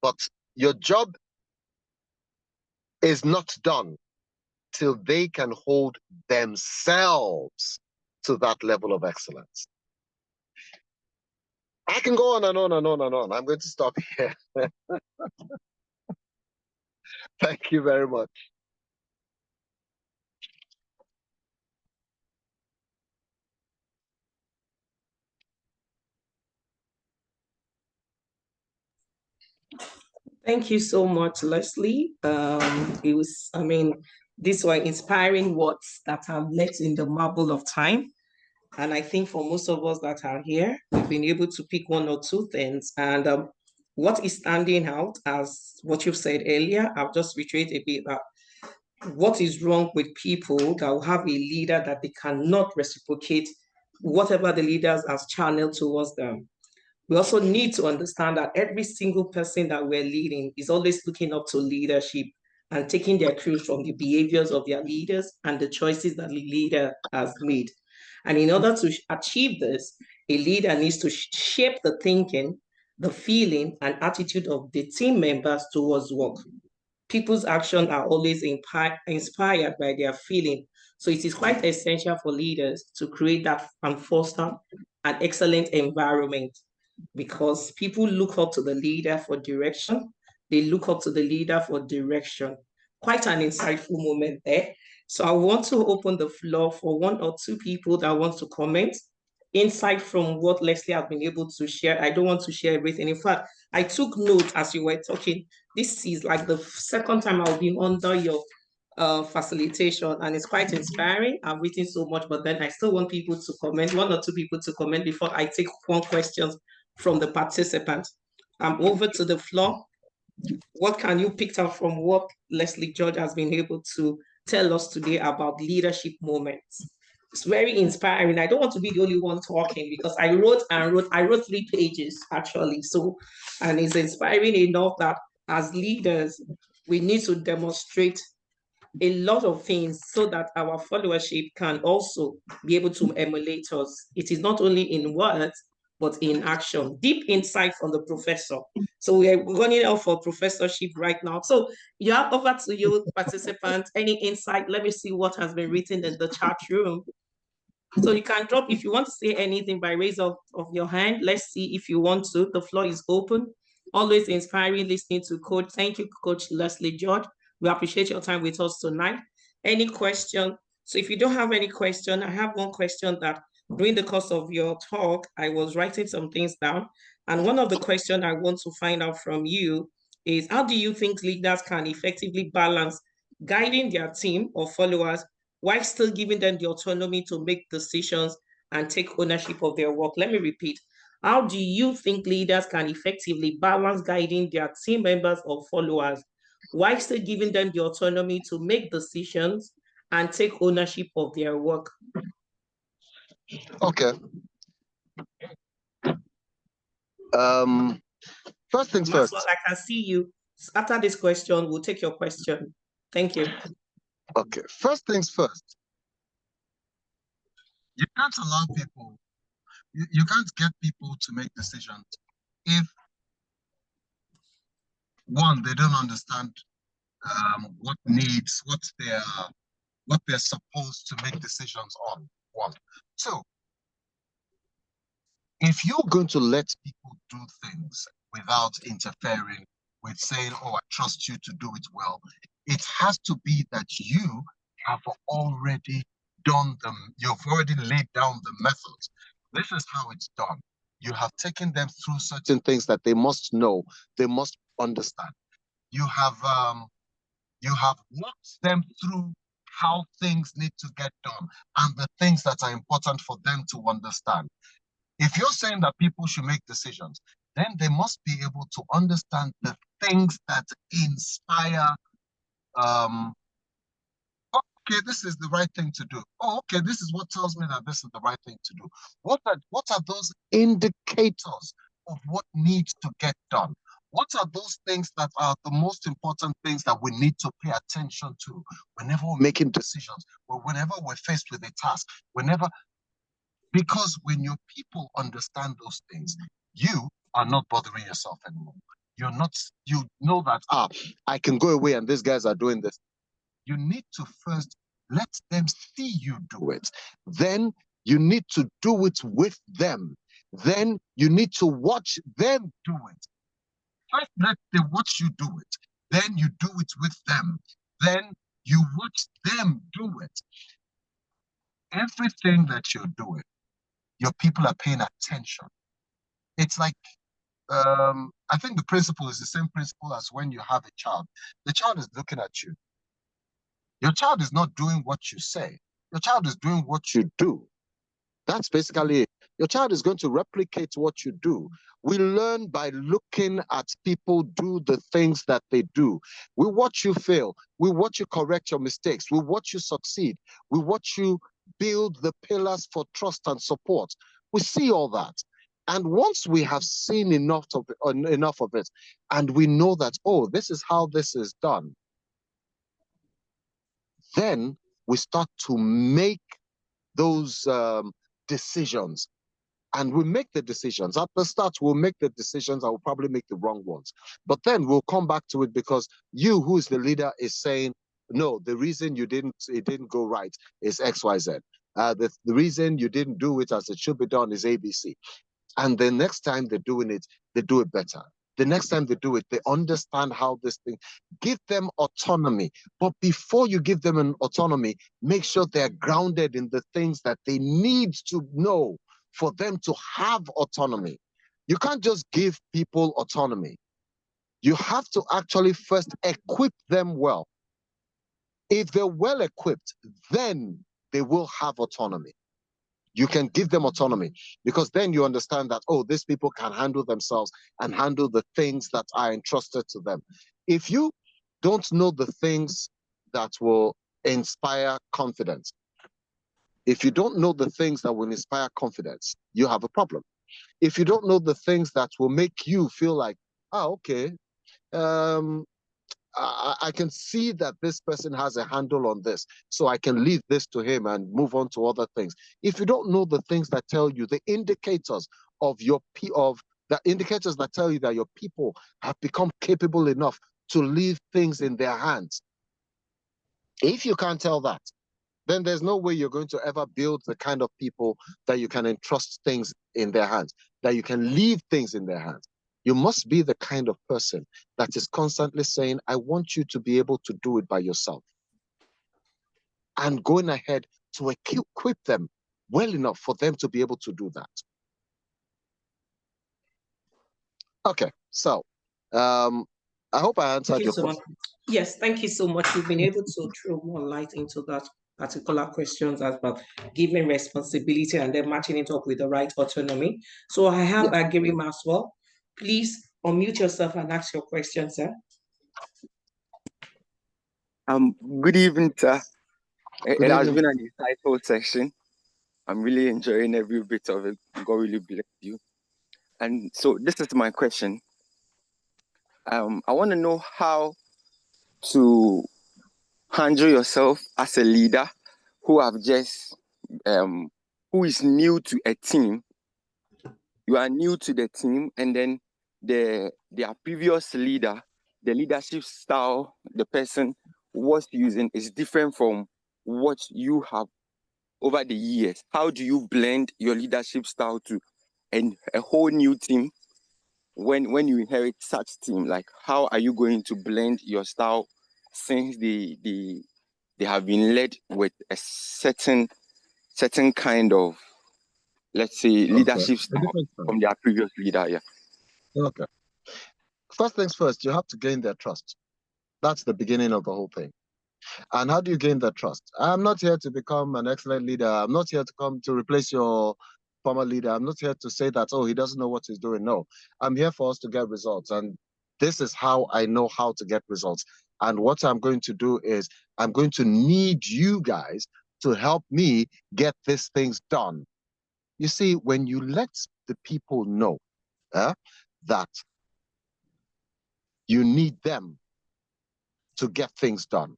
But your job is not done till they can hold themselves to that level of excellence. I can go on and on and on and on. I'm going to stop here. Thank you very much. Thank you so much, Leslie. It was, these were inspiring words that have left in the marble of time. And I think for most of us that are here, we've been able to pick one or two things. And what is standing out, as what you've said earlier, I'll just reiterate a bit that what is wrong with people that will have a leader that they cannot reciprocate whatever the leaders has channeled towards them. We also need to understand that every single person that we're leading is always looking up to leadership and taking their cues from the behaviors of their leaders and the choices that the leader has made. And in order to achieve this, a leader needs to shape the thinking, the feeling, and attitude of the team members towards work. People's actions are always inspired by their feeling. So it is quite essential for leaders to create that and foster an excellent environment, because people look up to the leader for direction. They look up to the leader for direction. Quite an insightful moment there. So I want to open the floor for one or two people that want to comment. Insight from what Leslie has been able to share. I don't want to share everything. In fact, I took note as you were talking. This is like the second time I've been under your facilitation, and it's quite inspiring. I've written so much, but then I still want people to comment, 1 or 2 people to comment before I take 1 question from the participants. I'm over to the floor. What can you pick up from what Leslie George has been able to tell us today about leadership moments? It's very inspiring. I don't want to be the only one talking because I wrote and wrote. I wrote 3 pages actually. So, and it's inspiring enough that as leaders, we need to demonstrate a lot of things so that our followership can also be able to emulate us. It is not only in words, but in action. Deep insight from the professor. So we are running out for professorship right now. So you have over to you, participants. Any insight? Let me see what has been written in the chat room. So you can drop if you want to say anything by raise of your hand. Let's see if you want to. The floor is open. Always inspiring listening to Coach. Thank you, Coach Leslie George. We appreciate your time with us tonight. Any question? So if you don't have any question, I have 1 question that during the course of your talk, I was writing some things down. And one of the questions I want to find out from you is, how do you think leaders can effectively balance guiding their team or followers while still giving them the autonomy to make decisions and take ownership of their work? Let me repeat. How do you think leaders can effectively balance guiding their team members or followers while still giving them the autonomy to make decisions and take ownership of their work? Okay. First things first. Maxwell, I can see you. After this question, we'll take your question. Thank you. Okay. First things first. You can't allow people, you can't get people to make decisions if, 1, they don't understand what they're supposed to make decisions on. 1. 2, if you're going to let people do things without interfering with saying, oh, I trust you to do it well, it has to be that you have already done them. You've already laid down the methods. This is how it's done. You have taken them through certain things that they must know, they must understand. You have walked them through how things need to get done and the things that are important for them to understand. If you're saying that people should make decisions, then they must be able to understand the things that inspire, okay, this is the right thing to do. Oh, okay, this is what tells me that this is the right thing to do. What are those indicators of what needs to get done? What are those things that are the most important things that we need to pay attention to whenever we're making decisions, or whenever we're faced with a task, because when your people understand those things, you are not bothering yourself anymore. You know that, I can go away and these guys are doing this. You need to first let them see you do it. Then you need to do it with them. Then you need to watch them do it. First, let them watch you do it. Then you do it with them. Then you watch them do it. Everything that you're doing, your people are paying attention. It's like, I think the principle is the same principle as when you have a child. The child is looking at you. Your child is not doing what you say. Your child is doing what you do. That's basically it. Your child is going to replicate what you do. We learn by looking at people do the things that they do. We watch you fail. We watch you correct your mistakes. We watch you succeed. We watch you build the pillars for trust and support. We see all that. And once we have seen enough of it, and we know that, oh, this is how this is done, then we start to make those decisions. And we make the decisions. At the start, we'll make the decisions and we'll probably make the wrong ones. But then we'll come back to it because you, who is the leader, is saying, no, the reason it didn't go right is X, Y, Z. The reason you didn't do it as it should be done is ABC. And the next time they're doing it, they do it better. The next time they do it, they understand how this thing, give them autonomy. But before you give them an autonomy, make sure they're grounded in the things that they need to know for them to have autonomy. You can't just give people autonomy. You have to actually first equip them well. If they're well equipped, then they will have autonomy. You can give them autonomy because then you understand that, oh, these people can handle themselves and handle the things that are entrusted to them. If you don't know the things that will inspire confidence, if you don't know the things that will inspire confidence, you have a problem. If you don't know the things that will make you feel like, okay, I can see that this person has a handle on this, so I can leave this to him and move on to other things. If you don't know the things that tell you, the indicators of your the indicators that tell you that your people have become capable enough to leave things in their hands, if you can't tell that, then there's no way you're going to ever build the kind of people that you can entrust things in their hands, that you can leave things in their hands. You must be the kind of person that is constantly saying, I want you to be able to do it by yourself. And going ahead to equip them well enough for them to be able to do that. Okay, so I hope I answered your question. Yes, thank you so much. You've been able to throw more light into that particular questions as well, giving responsibility and then matching it up with the right autonomy. So I have Agiri Maswell. Please unmute yourself and ask your question, sir. Good evening, sir. It has been an insightful session. I'm really enjoying every bit of it. God really bless you. And so this is my question. I want to know how to handle yourself as a leader who have just who is new to a team. You are new to the team, and then their previous leader, the leadership style the person was using is different from what you have over the years. How do you blend your leadership style to a whole new team when you inherit such team? Like, how are you going to blend your style since they have been led with a certain kind of, let's say, leadership style from their previous leader? Yeah. Okay. First things first, you have to gain their trust. That's the beginning of the whole thing. And how do you gain that trust? I'm not here to become an excellent leader. I'm not here to come to replace your former leader. I'm not here to say that, oh, he doesn't know what he's doing. No, I'm here for us to get results. And this is how I know how to get results. And what I'm going to do is I'm going to need you guys to help me get these things done. You see, when you let the people know that you need them to get things done,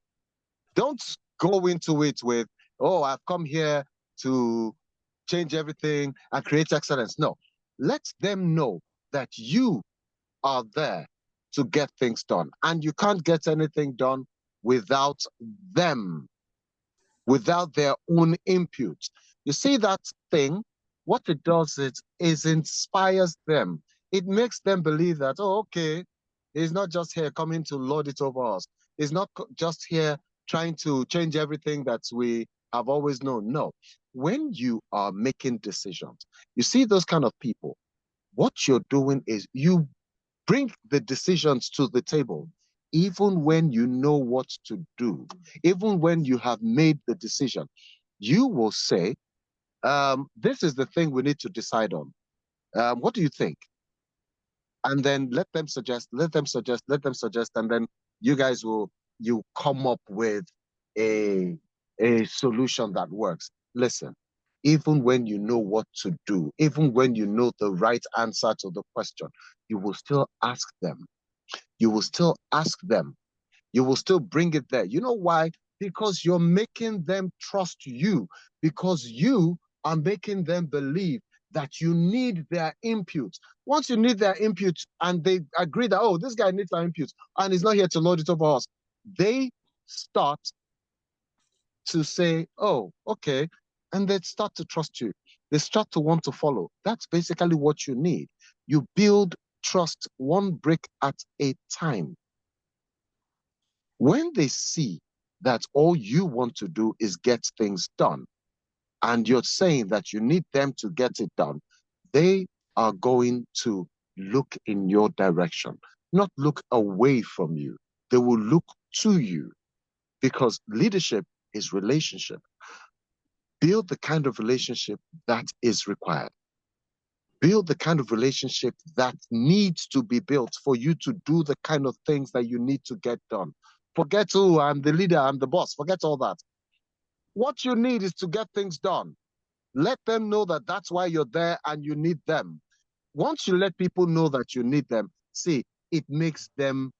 don't go into it with, oh, I've come here to change everything and create excellence. No, let them know that you are there to get things done. And you can't get anything done without them, without their own input. You see that thing? What it does is inspires them. It makes them believe that, oh, okay, he's not just here coming to lord it over us. He's not just here trying to change everything that we have always known. No. When you are making decisions, you see those kind of people, what you're doing is you bring the decisions to the table, even when you know what to do, even when you have made the decision. You will say, this is the thing we need to decide on. What do you think? And then let them suggest, and then you guys you come up with a solution that works. Listen, even when you know what to do, even when you know the right answer to the question, you will still ask them. You will still ask them. You will still bring it there. You know why? Because you're making them trust you, because you are making them believe that you need their input. Once you need their input and they agree that, oh, this guy needs our input and he's not here to load it over us, they start to say, oh, okay, and they start to trust you. They start to want to follow. That's basically what you need. You build trust one brick at a time. When they see that all you want to do is get things done, and you're saying that you need them to get it done, they are going to look in your direction, not look away from you. They will look to you. because leadership is relationship. Build the kind of relationship that is required. Build the kind of relationship that needs to be built for you to do the kind of things that you need to get done. Forget, oh, I'm the leader, I'm the boss. Forget all that. What you need is to get things done. Let them know that that's why you're there and you need them. Once you let people know that you need them, see, it makes them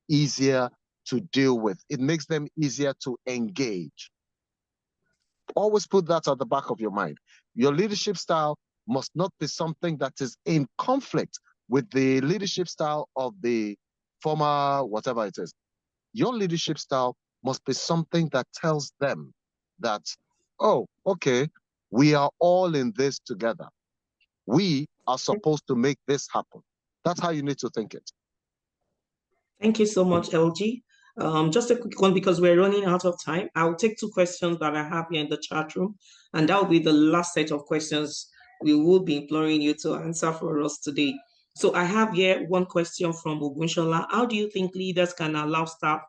easier to deal with. It makes them easier to engage. Always put that at the back of your mind. Your leadership style must not be something that is in conflict with the leadership style of the former whatever it is. Your leadership style must be something that tells them that, oh, okay, we are all in this together. We are supposed to make this happen. That's how you need to think it. Thank you so much, LG. Just a quick one because we're running out of time. I'll take 2 questions that I have here in the chat room, and that will be the last set of questions we will be imploring you to answer for us today. So I have here one question from Ogunshola. How do you think leaders can allow staff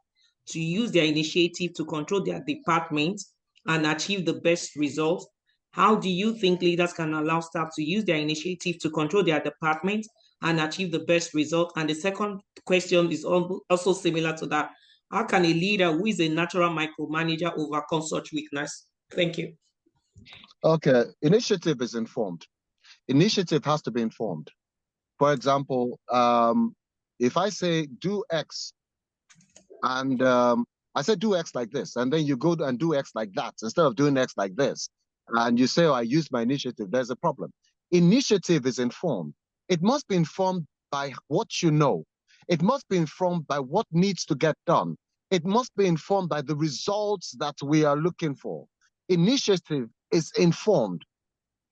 to use their initiative to control their department and achieve the best results? How do you think leaders can allow staff to use their initiative to control their department and achieve the best result? And the second question is also similar to that. How can a leader who is a natural micromanager overcome such weakness? Thank you. Okay, initiative is informed. Initiative has to be informed. For example, if I say do X, and I said do X like this, and then you go and do X like that instead of doing X like this, and you say, oh, I used my initiative, there's a problem. Initiative is informed. It must be informed by what you know. It must be informed by what needs to get done. It must be informed by the results that we are looking for. Initiative is informed.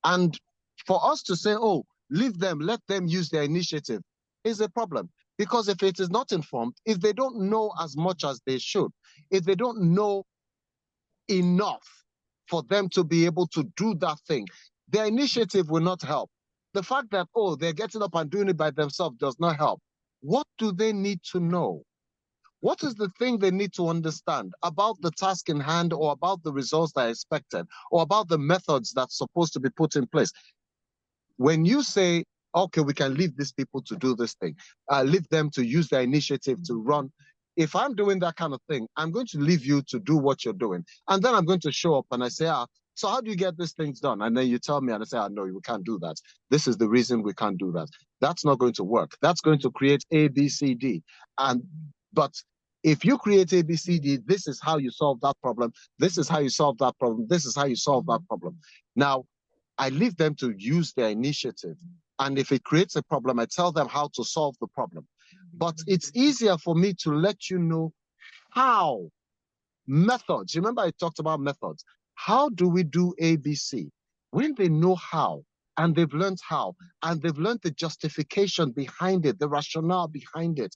And for us to say, oh, leave them, let them use their initiative, is a problem. Because if it is not informed, if they don't know as much as they should, if they don't know enough for them to be able to do that thing, their initiative will not help. The fact that, oh, they're getting up and doing it by themselves does not help. What do they need to know? What is the thing they need to understand about the task in hand, or about the results that are expected, or about the methods that's supposed to be put in place? When you say, okay, we can leave these people to do this thing, leave them to use their initiative to run. If I'm doing that kind of thing, I'm going to leave you to do what you're doing. And then I'm going to show up and I say, so how do you get these things done? And then you tell me and I say, no, we can't do that. This is the reason we can't do that. That's not going to work. That's going to create A, B, C, D. But if you create A, B, C, D, this is how you solve that problem. This is how you solve that problem. This is how you solve that problem. Now, I leave them to use their initiative. And if it creates a problem, I tell them how to solve the problem. But it's easier for me to let you know how. Methods. Remember I talked about methods. How do we do ABC? When they know how, and they've learned how, and they've learned the justification behind it, the rationale behind it,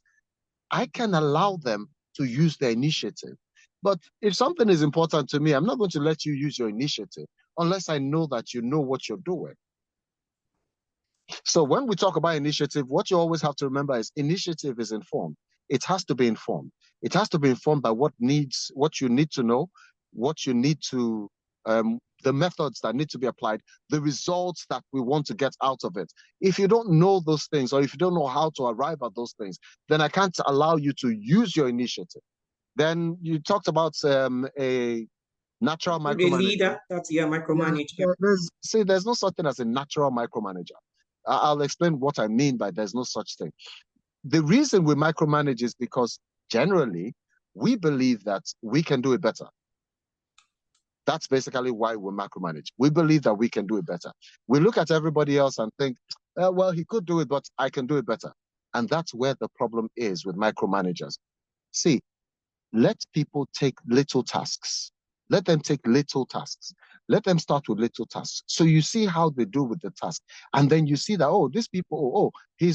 I can allow them to use their initiative. But if something is important to me, I'm not going to let you use your initiative unless I know that you know what you're doing. So when we talk about initiative, what you always have to remember is initiative is informed. It has to be informed. It has to be informed by what you need to know, what you need to, the methods that need to be applied, the results that we want to get out of it. If you don't know those things, or if you don't know how to arrive at those things, then I can't allow you to use your initiative. Then you talked about a natural micromanager. A leader, that's your micromanager. There's no such thing as a natural micromanager. I'll explain what I mean by there's no such thing. The reason we micromanage is because generally we believe that we can do it better. That's basically why we micromanage. We believe that we can do it better. We look at everybody else and think, well, he could do it, but I can do it better. And that's where the problem is with micromanagers. See, let people take little tasks. Let them take little tasks. Let them start with little tasks. So you see how they do with the task. And then you see that, oh, these people, he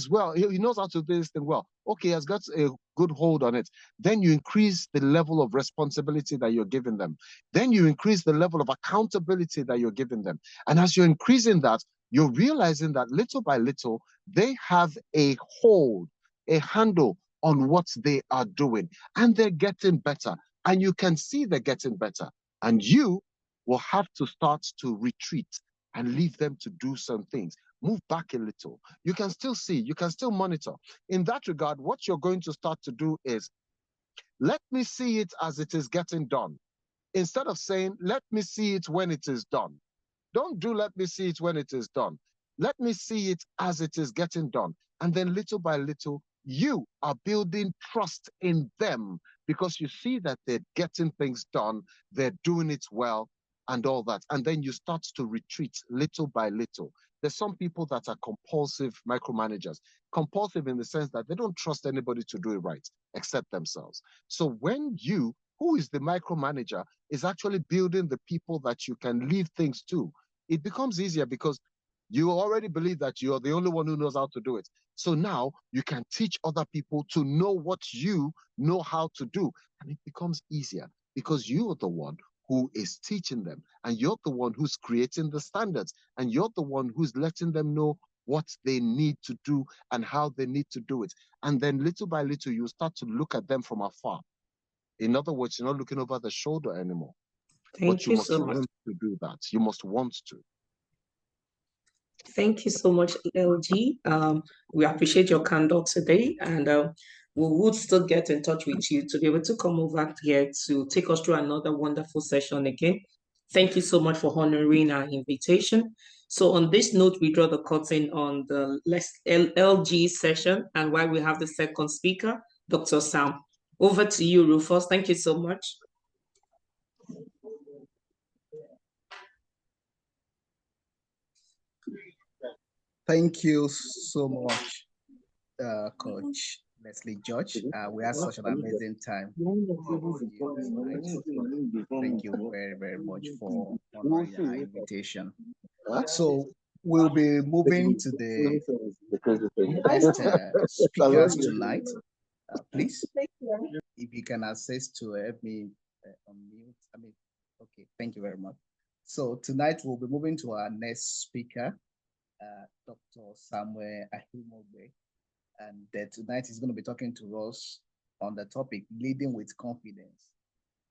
knows how to do this thing well. Okay, he has got a good hold on it. Then you increase the level of responsibility that you're giving them. Then you increase the level of accountability that you're giving them. And as you're increasing that, you're realizing that little by little, they have a hold, a handle on what they are doing. And they're getting better. and you can see they're getting better. And you will have to start to retreat and leave them to do some things. Move back a little. You can still see, you can still monitor. In that regard, what you're going to start to do is, let me see it as it is getting done. Instead of saying, let me see it when it is done. Don't do let me see it when it is done. Let me see it as it is getting done. And then little by little, you are building trust in them because you see that they're getting things done, they're doing it well, and all that. And then you start to retreat little by little. There's some people that are compulsive micromanagers, compulsive in the sense that they don't trust anybody to do it right except themselves. So when you, who is the micromanager, is actually building the people that you can leave things to, it becomes easier because you already believe that you're the only one who knows how to do it. So now you can teach other people to know what you know how to do. And it becomes easier because you are the one who is teaching them, and you're the one who's creating the standards, and you're the one who's letting them know what they need to do and how they need to do it. And then little by little, you start to look at them from afar. In other words, you're not looking over the shoulder anymore. But you must want to do that. You must want to. Thank you so much, LG. We appreciate your candor today, and we would still get in touch with you to be able to come over here to take us through another wonderful session again. Thank you so much for honoring our invitation. So on this note, we draw the curtain on the LG session, and while we have the second speaker, Dr. Sam. Over to you, Rufus. Thank you so much. Thank you so much, Coach Leslie George. We had such an amazing time tonight. Thank you very, very much for honoring our invitation. So we'll be moving to the next speakers tonight. Please, if you can access to help me unmute. Okay, thank you very much. So tonight we'll be moving to our next speaker, Dr. Samuel Ahimogbe. And tonight he's going to be talking to us on the topic, leading with confidence,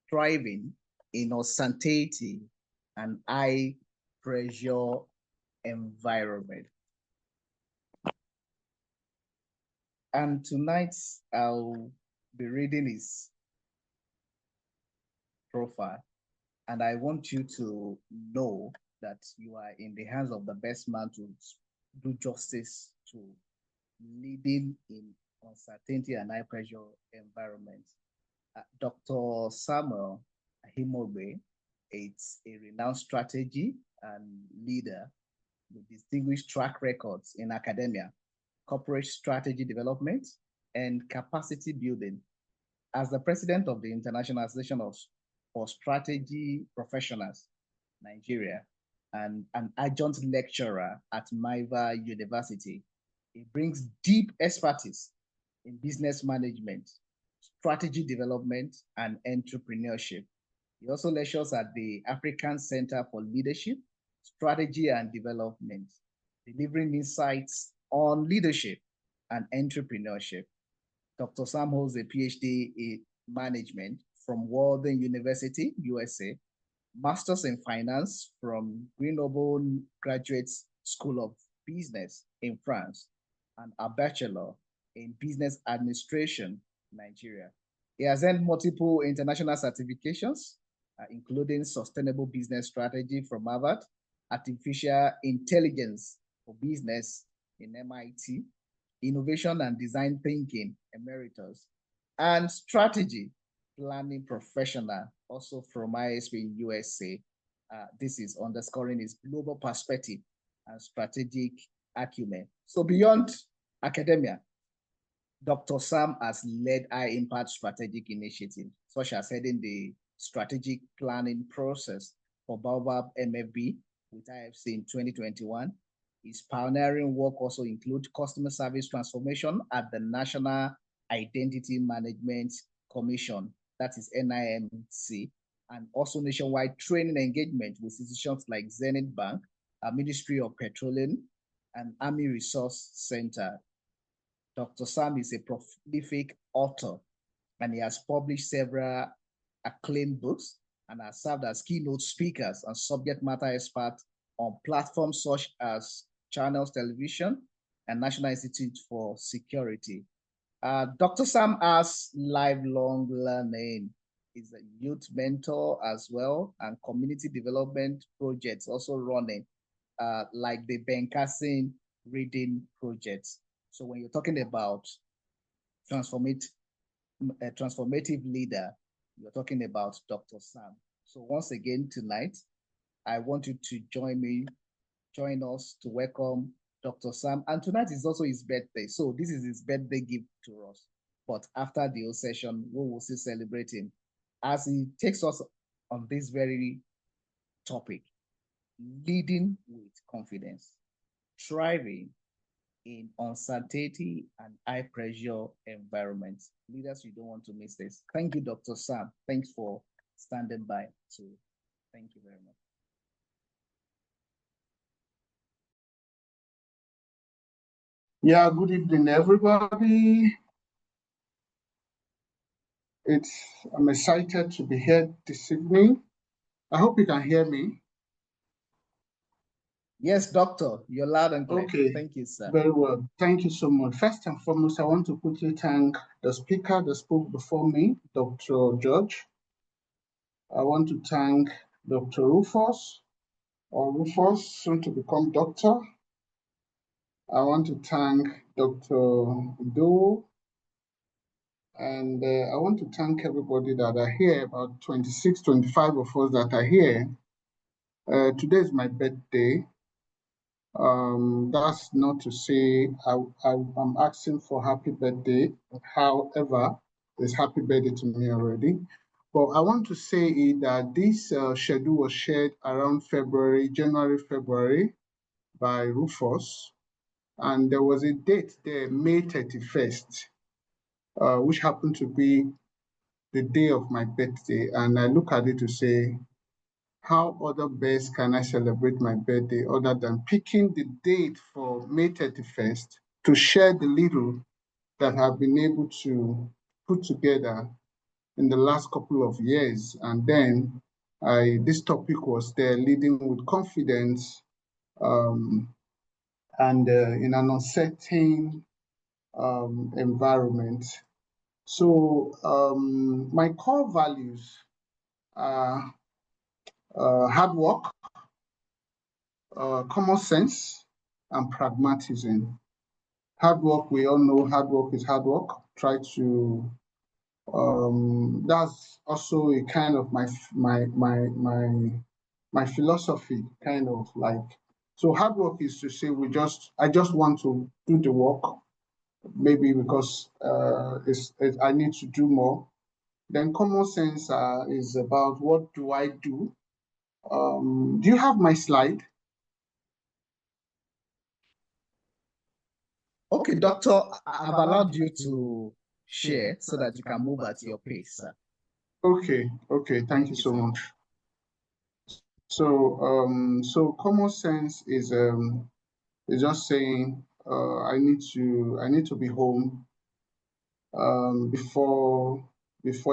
thriving in uncertainty and high pressure environment. And tonight I'll be reading his profile. And I want you to know that you are in the hands of the best man to do justice to leading in uncertainty and high pressure environments. Dr. Samuel Ahimogbe is a renowned strategy and leader with distinguished track records in academia, corporate strategy development, and capacity building. As the president of the International Association for Strategy Professionals, Nigeria, and an adjunct lecturer at Maiva University, he brings deep expertise in business management, strategy development, and entrepreneurship. He also lectures at the African Center for Leadership, Strategy and Development, delivering insights on leadership and entrepreneurship. Dr. Sam holds a PhD in management from Walden University, USA, Masters in Finance from Grenoble Graduate School of Business in France, and a Bachelor in Business Administration, Nigeria. He has earned multiple international certifications, including Sustainable Business Strategy from Harvard, Artificial Intelligence for Business in MIT, Innovation and Design Thinking Emeritus, and Strategy Planning Professional, also from ISP in USA. This is underscoring his global perspective and strategic acumen. So beyond academia, Dr. Sam has led high-impact strategic initiatives, such as heading the strategic planning process for Baobab MFB with IFC in 2021. His pioneering work also includes customer service transformation at the National Identity Management Commission, that is NIMC, and also nationwide training engagement with institutions like Zenith Bank, Ministry of Petroleum, and Army Resource Center. Dr. Sam is a prolific author, and he has published several acclaimed books and has served as keynote speakers and subject matter experts on platforms such as Channels Television and National Institute for Security. Dr. Sam has lifelong learning. He's a youth mentor as well, and community development projects also running, like the Ben Carson Reading Project. So when you're talking about transformative leader, you're talking about Dr. Sam. So once again tonight, I want you to join us to welcome Dr. Sam. And tonight is also his birthday. So this is his birthday gift to us. But after the whole session, we will still celebrate him as he takes us on this very topic, leading with confidence, thriving in uncertainty and high pressure environments. Leaders, you don't want to miss this. Thank you, Dr. Sam. Thanks for standing by too. Thank you very much. Yeah, good evening, everybody. I'm excited to be here this evening. I hope you can hear me. Yes, doctor, you're loud and clear. Okay. Thank you, sir. Very well. Thank you so much. First and foremost, I want to quickly thank the speaker that spoke before me, Dr. George. I want to thank Dr. Rufus, soon to become doctor. I want to thank Dr. Do. And I want to thank everybody that are here, about 26, 25 of us that are here. Today is my birthday. That's not to say I'm asking for happy birthday. However, it's happy birthday to me already. But I want to say that this schedule was shared around January, February by Rufus. And there was a date there, May 31st, which happened to be the day of my birthday. And I look at it to say, how other best can I celebrate my birthday other than picking the date for May 31st to share the little that I've been able to put together in the last couple of years. And then this topic was there, leading with confidence and in an uncertain environment. So my core values are hard work, common sense, and pragmatism. Hard work, we all know hard work is hard work. That's also a kind of my philosophy, kind of like. So hard work is to say I just want to do the work, maybe because I need to do more. Then common sense is about what do I do? Do you have my slide? Okay, doctor, I've allowed you to share so that you can move at your pace, sir. Okay, thank you so much. So common sense is just saying I need to be home before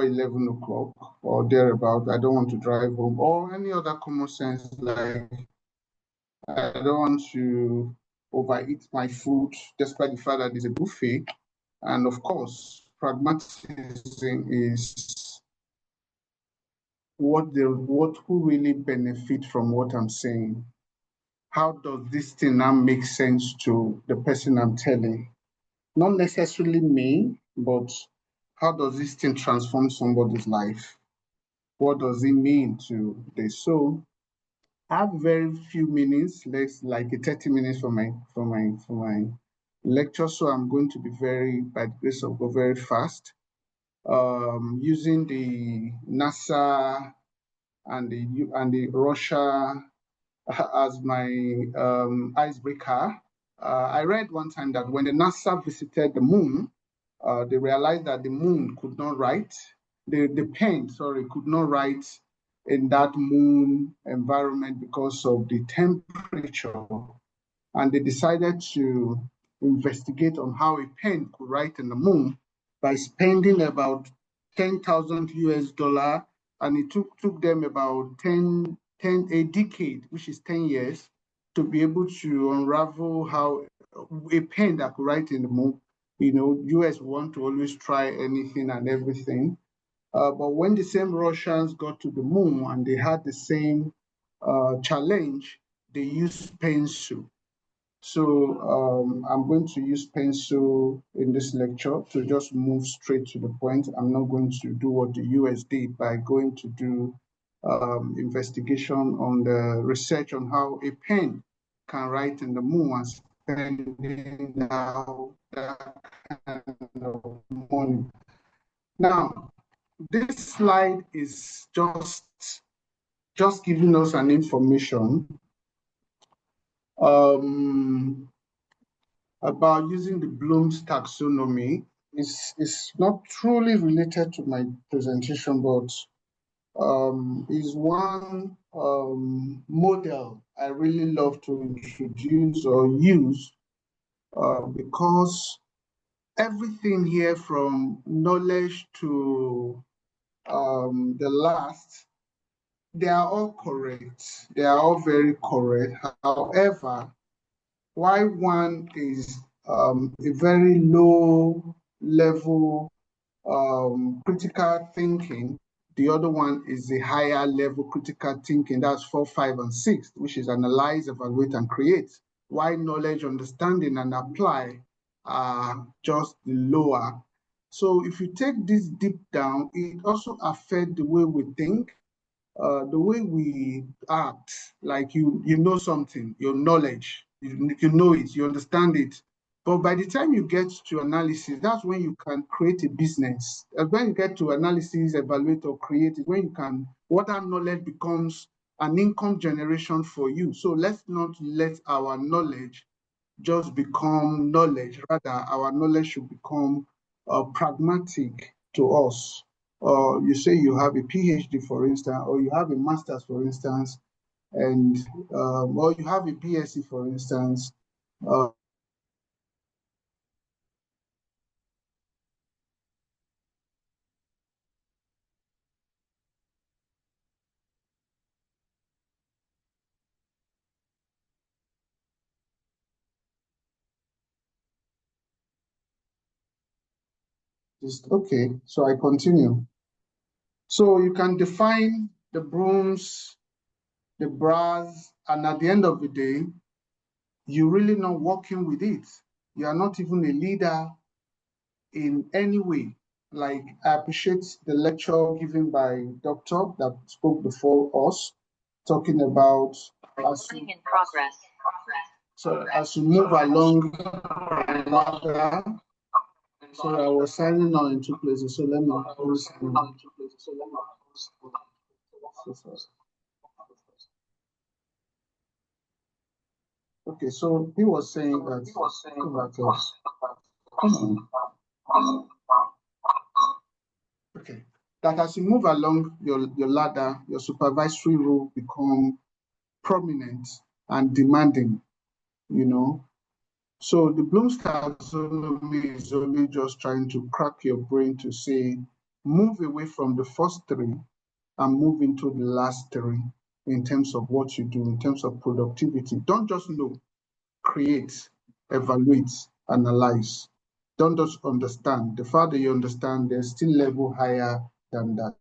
11 o'clock or thereabout. I don't want to drive home, or any other common sense, like I don't want to overeat my food despite the fact that it's a buffet. And of course, pragmatism is who really benefit from what I'm saying. How does this thing now make sense to the person I'm telling? Not necessarily me, but how does this thing transform somebody's life? What does it mean to this? So I have very few minutes, like 30 minutes for my lecture. So I'm going to be by the grace of God, very fast. Using the NASA and the Russia as my icebreaker. I read one time that when the NASA visited the moon, they realized that the moon could not write, the pen, could not write in that moon environment because of the temperature. And they decided to investigate on how a pen could write in the moon by spending about $10,000 US and it took them about a decade, which is 10 years, to be able to unravel how a pen that could write in the moon. US want to always try anything and everything. But when the same Russians got to the moon and they had the same challenge, they used pencil. So I'm going to use pencil in this lecture to just move straight to the point. I'm not going to do what the US did by going to do investigation on the research on how a pen can write in the moon and spending now that kind of money. Now, this slide is just giving us an information about using the Bloom's taxonomy. It's not truly related to my presentation, but is one model I really love to introduce or use because everything here from knowledge to the last, they are all correct. They are all very correct. However, why one is a very low level critical thinking, the other one is a higher level critical thinking, that's 4, 5, and 6, which is analyze, evaluate, and create. Why knowledge, understanding, and apply are just the lower. So if you take this deep down, it also affects the way we think, the way we act. Like you know something, your knowledge, you know it, you understand it. But by the time you get to analysis, that's when you can create a business. When you get to analysis, evaluate, or create, is when you can, what that knowledge becomes an income generation for you. So let's not let our knowledge just become knowledge. Rather, our knowledge should become pragmatic to us. You say you have a PhD, for instance, or you have a master's, for instance, and or you have a BSc, for instance. Okay, so I continue. So you can define the brooms, the bras, and at the end of the day, you're really not working with it. You are not even a leader in any way. Like, I appreciate the lecture given by Doctor that spoke before us, talking about recording in progress. So as you move along, so I was signing on in 2 places. So let me Okay, so he was saying that. Come on. Okay, that as you move along your ladder, your supervisory role become prominent and demanding, So the Bloom's taxonomy is only just trying to crack your brain to say, move away from the first 3 and move into the last 3 in terms of what you do, in terms of productivity. Don't just know, create, evaluate, analyze. Don't just understand. The farther you understand, there's still level higher than that.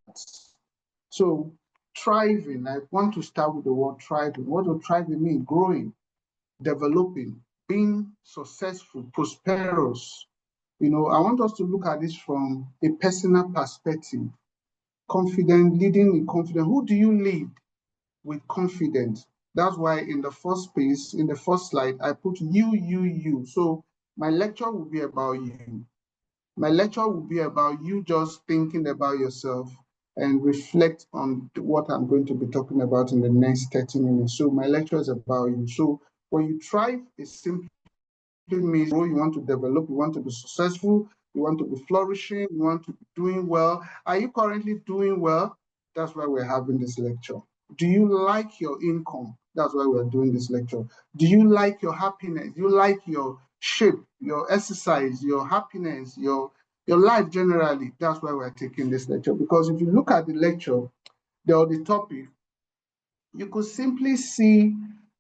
So thriving, I want to start with the word thriving. What does thriving mean? Growing, developing, being successful, prosperous. I want us to look at this from a personal perspective. Confident, leading in confidence. Who do you lead with confidence? That's why in the first space, in the first slide, I put you. So my lecture will be about you. My lecture will be about you just thinking about yourself and reflect on what I'm going to be talking about in the next 30 minutes. So my lecture is about you. So when you thrive, it simply means you want to develop, you want to be successful, you want to be flourishing, you want to be doing well. Are you currently doing well? That's why we're having this lecture. Do you like your income? That's why we're doing this lecture. Do you like your happiness? Do you like your shape, your exercise, your happiness, your life generally? That's why we're taking this lecture. Because if you look at the lecture, the topic, you could simply see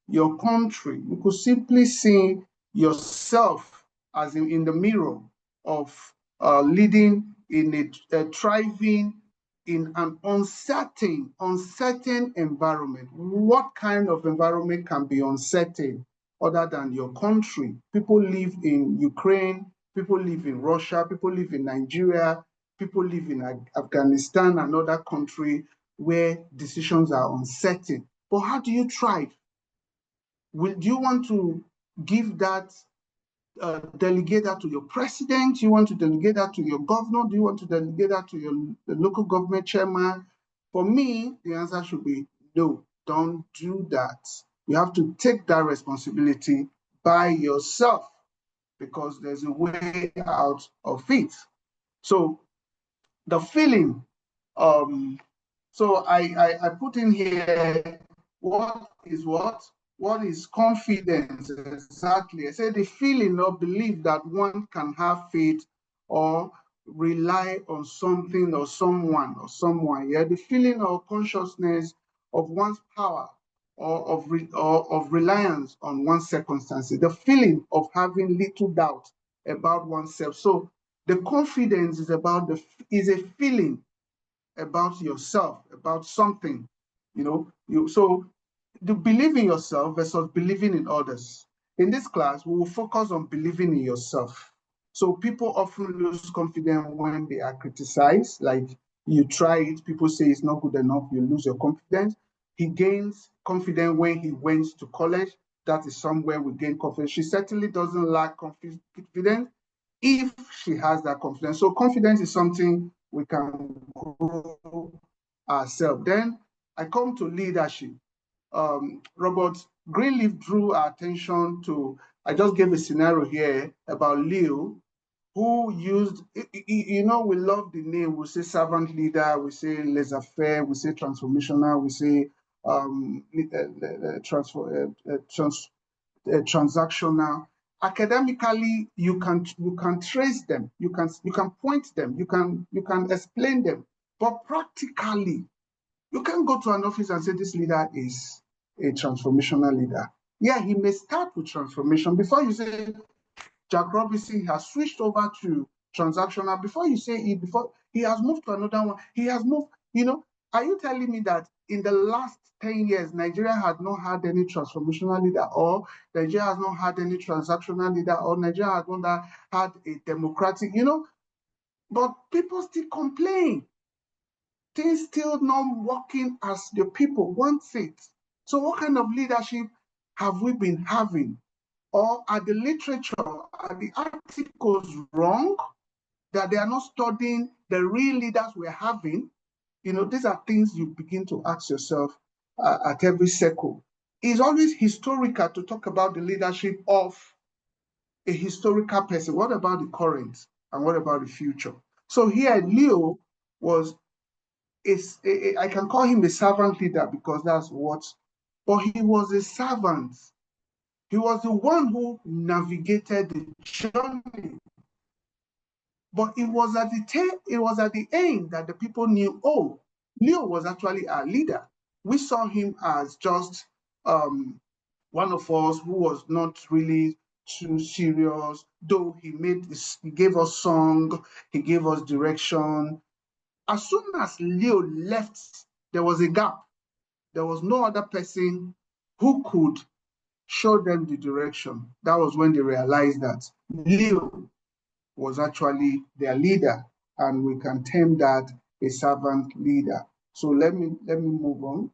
your country, you could simply see yourself as in the mirror of leading in a thriving in an uncertain environment. What kind of environment can be uncertain other than your country? People live in Ukraine, people live in Russia, people live in Nigeria, people live in Afghanistan, another country where decisions are uncertain. But how do you thrive? Do you want to give that, delegate that to your president? Do you want to delegate that to your governor? Do you want to delegate that to the local government chairman? For me, the answer should be no, don't do that. You have to take that responsibility by yourself because there's a way out of it. So the feeling, so I put in here, what is confidence exactly? I said the feeling or belief that one can have faith or rely on something or someone. Yeah, the feeling or consciousness of one's power or of reliance on one's circumstances. The feeling of having little doubt about oneself. So the confidence is is a feeling about yourself, about something, so the believe in yourself versus believing in others. In this class, we will focus on believing in yourself. So people often lose confidence when they are criticized, like you try it, people say it's not good enough, you lose your confidence. He gains confidence when he went to college. That is somewhere we gain confidence. She certainly doesn't lack confidence if she has that confidence. So confidence is something we can grow ourselves. Then I come to leadership. Robert Greenleaf drew our attention to, I just gave a scenario here about Leo, who used, we love the name, we say servant leader, we say laissez-faire, we say transformational, we say transactional. Academically, you can trace them, you can point them, you can explain them, but practically, you can't go to an office and say this leader is a transformational leader. Yeah, he may start with transformation before you say Jack Robinson has switched over to transactional. Before you say it, before he has moved to another one, he has moved. Are you telling me that in the last 10 years, Nigeria had not had any transformational leader, or Nigeria has not had any transactional leader, or Nigeria has not had a democratic, but people still complain. Things still not working as the people want it. So what kind of leadership have we been having? Or are the literature, are the articles wrong, that they are not studying the real leaders we're having? These are things you begin to ask yourself at every circle. It's always historical to talk about the leadership of a historical person. What about the current and what about the future? So here, Leo was, I can call him a servant leader because that's what, but he was a servant. He was the one who navigated the journey. But it was at the end that the people knew, oh, Leo was actually our leader. We saw him as just one of us who was not really too serious, though he gave us song, he gave us direction. As soon as Leo left, there was a gap. There was no other person who could show them the direction. That was when they realized that Leo was actually their leader, and we can term that a servant leader. So let me move on.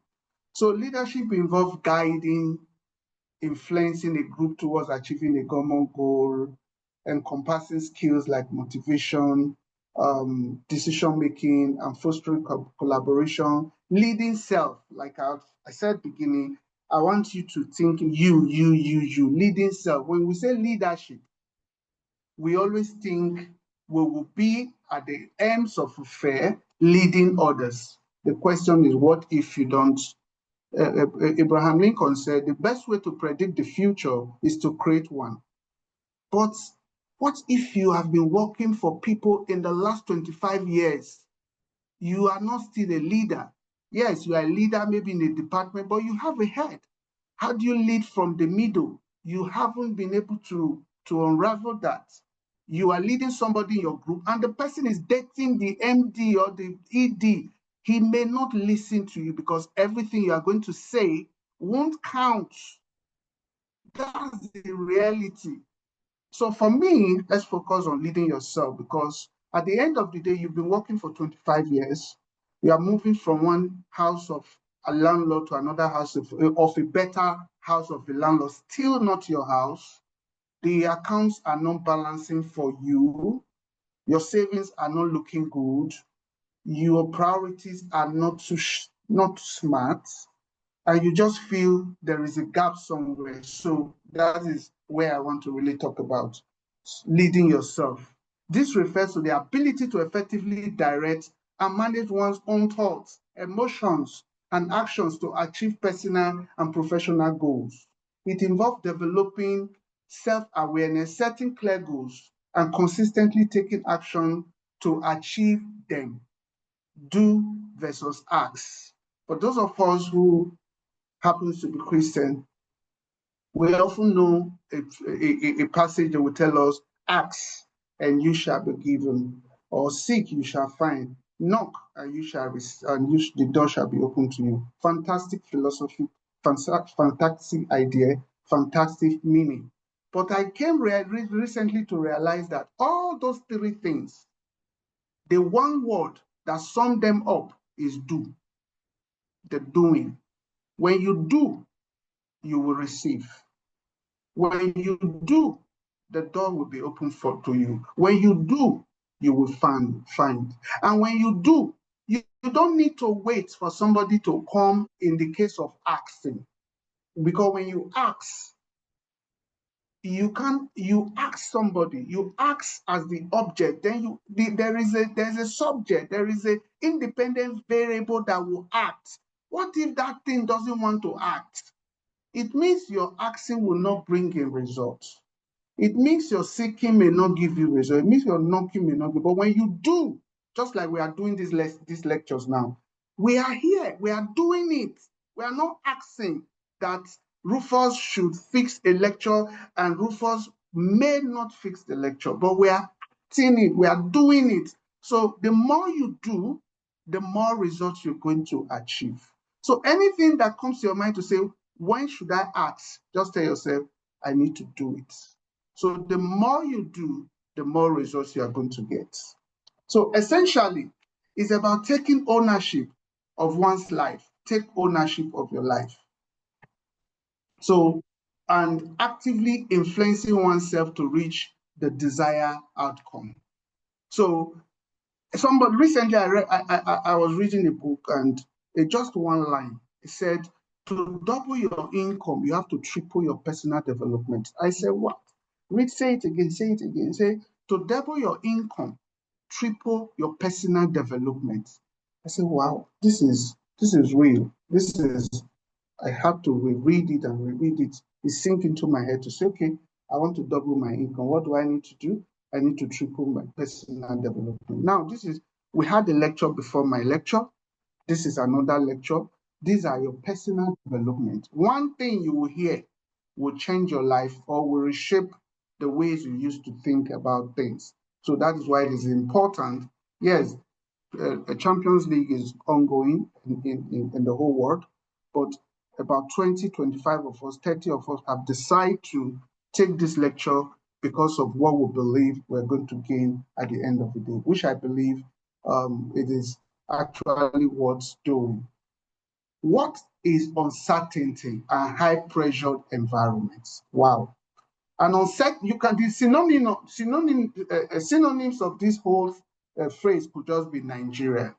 So leadership involves guiding, influencing a group towards achieving a common goal, encompassing skills like motivation, decision-making, and fostering collaboration, leading self. Like I said beginning, I want you to think you, leading self. When we say leadership, we always think we will be at the ends of affair leading others. The question is, what if you don't? Abraham Lincoln said, the best way to predict the future is to create one. But what if you have been working for people in the last 25 years? You are not still a leader. Yes, you are a leader maybe in a department, but you have a head. How do you lead from the middle? You haven't been able to unravel that. You are leading somebody in your group, and the person is dating the MD or the ED. He may not listen to you because everything you are going to say won't count. That's the reality. So for me, let's focus on leading yourself, because at the end of the day, you've been working for 25 years. You are moving from one house of a landlord to another house of a better house of a landlord, still not your house. The accounts are not balancing for you. Your savings are not looking good. Your priorities are not smart, and you just feel there is a gap somewhere. So that is where I want to really talk about leading yourself. This refers to the ability to effectively direct and manage one's own thoughts, emotions, and actions to achieve personal and professional goals. It involves developing self-awareness, setting clear goals, and consistently taking action to achieve them. Do versus ask. For those of us who happens to be Christian, we often know a passage that will tell us, ask and you shall be given, or seek you shall find, knock and you shall the door shall be opened to you. Fantastic philosophy, fantastic idea, fantastic meaning. But I came recently to realize that all those three things, the one word that sums them up is do, the doing. When you do, you will receive. When you do, the door will be open to you. When you do, you will find. And when you do, you don't need to wait for somebody to come in the case of asking. Because when you ask, you ask somebody, you ask as the object, then there's a subject, there is an independent variable that will act. What if that thing doesn't want to act? It means your asking will not bring a result. It means your seeking may not give you result. It means your knocking may not give. But when you do, just like we are doing these lectures now, we are here, we are doing it. We are not asking that Rufus should fix a lecture and Rufus may not fix the lecture, but we are acting it, we are doing it. So the more you do, the more results you're going to achieve. So anything that comes to your mind to say, when should I ask? Just tell yourself, I need to do it. So the more you do, the more results you are going to get. So essentially, it's about taking ownership of one's life. Take ownership of your life. So, and actively influencing oneself to reach the desired outcome. So, somebody recently I was reading a book, and just one line. It said, to double your income, you have to triple your personal development. I said, what? Say it again, say it again. Say, to double your income, triple your personal development. I said, wow, this is real. This is, I had to reread it and reread it. It sank into my head to say, okay, I want to double my income. What do I need to do? I need to triple my personal development. Now, we had a lecture before my lecture. This is another lecture. These are your personal development. One thing you will hear will change your life or will reshape the ways you used to think about things. So that is why it is important. Yes, a Champions League is ongoing in the whole world, but about 20, 25 of us, 30 of us have decided to take this lecture because of what we believe we're going to gain at the end of the day, which I believe it is actually worth doing. What is uncertainty and high-pressured environments? Wow. And you can the synonyms of this whole phrase could just be Nigeria.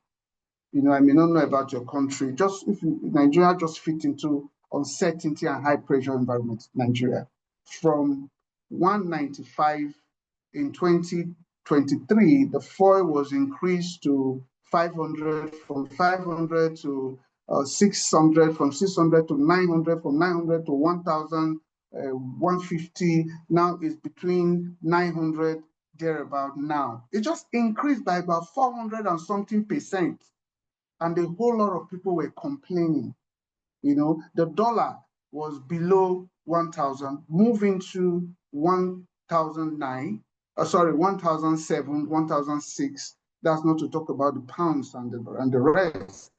I may not know about your country. Just Nigeria just fit into uncertainty and high pressure environment. Nigeria, from 195 in 2023, the foil was increased to 500, from 500 to 600, from 600 to 900, from 900 to 1,000, 150. Now it's between 900 thereabout now. It just increased by about 400 and something %. and a whole lot of people were complaining. You know, the dollar was below 1,000, moving to 1,009, 1,007, 1,006. That's not to talk about the pounds and the rest.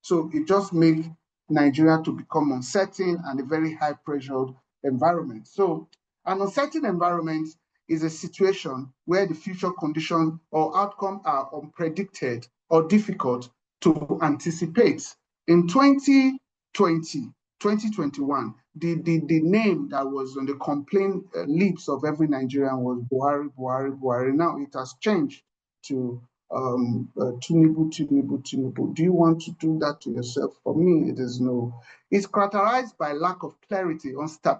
So it just made Nigeria to become uncertain and a very high pressured environment. So an uncertain environment is a situation where the future condition or outcome are unpredicted or difficult to anticipate. In 2021, the name that was on the complaint lips of every Nigerian was Buhari, Buhari, Buhari. Now it has changed to Tinubu, Tinubu, Tinubu. Do you want to do that to yourself? For me, it is no. It's characterized by lack of clarity,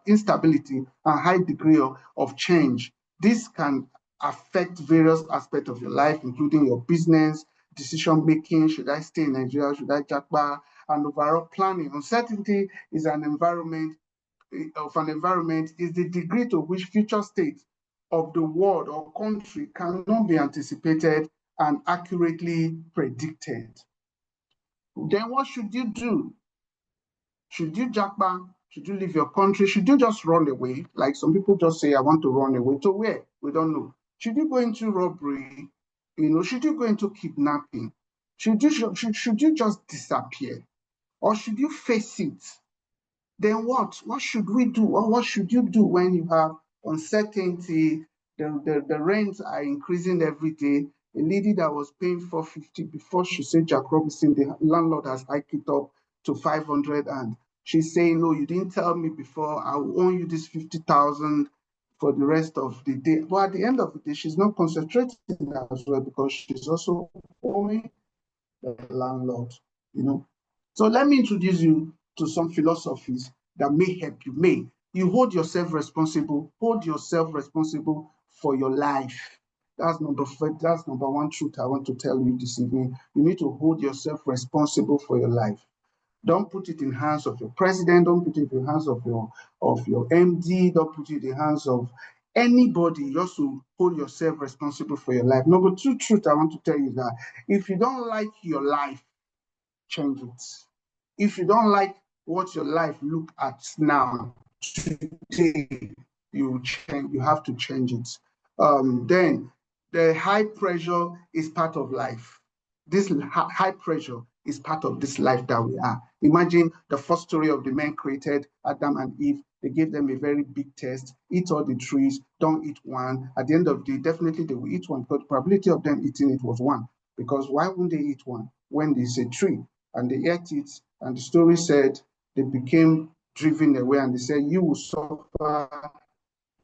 instability, and high degree of change. This can affect various aspects of your life, including your business, decision making. Should I stay in Nigeria? Should I japa? And overall planning. Uncertainty is an environment is the degree to which future states of the world or country cannot be anticipated and accurately predicted. Then what should you do? Should you japa? Should you leave your country? Should you just run away? Like some people just say, I want to run away. To where? We don't know. Should you go into robbery? You know, should you go into kidnapping? Should you just disappear? Or should you face it? Then what? What should we do? Or what should you do when you have uncertainty? The rents are increasing every day. A lady that was paying $450 before, she said Jack Robinson, the landlord has hiked it up to 500, and she's saying, no, you didn't tell me before. I will owe you this 50,000 for the rest of the day. But at the end of the day, she's not concentrating as well because she's also owing the landlord, you know. So let me introduce you to some philosophies that may help you. You hold yourself responsible. Hold yourself responsible for your life. That's number one truth I want to tell you this evening. You need to hold yourself responsible for your life. Don't put it in hands of your president. Don't put it in hands of your MD. Don't put it in hands of anybody. Just to hold yourself responsible for your life. Number two truth I want to tell you is that if you don't like your life, change it. If you don't like what your life look at now, today, you have to change it. Then the high pressure is part of life. This high pressure is part of this life that we are. Imagine the first story of the men created, Adam and Eve. They gave them a very big test. Eat all the trees, don't eat one. At the end of the day, definitely they will eat one, but the probability of them eating it was 1. Because why wouldn't they eat one when there's a tree? And they ate it, and the story said they became driven away, and they said, you will suffer,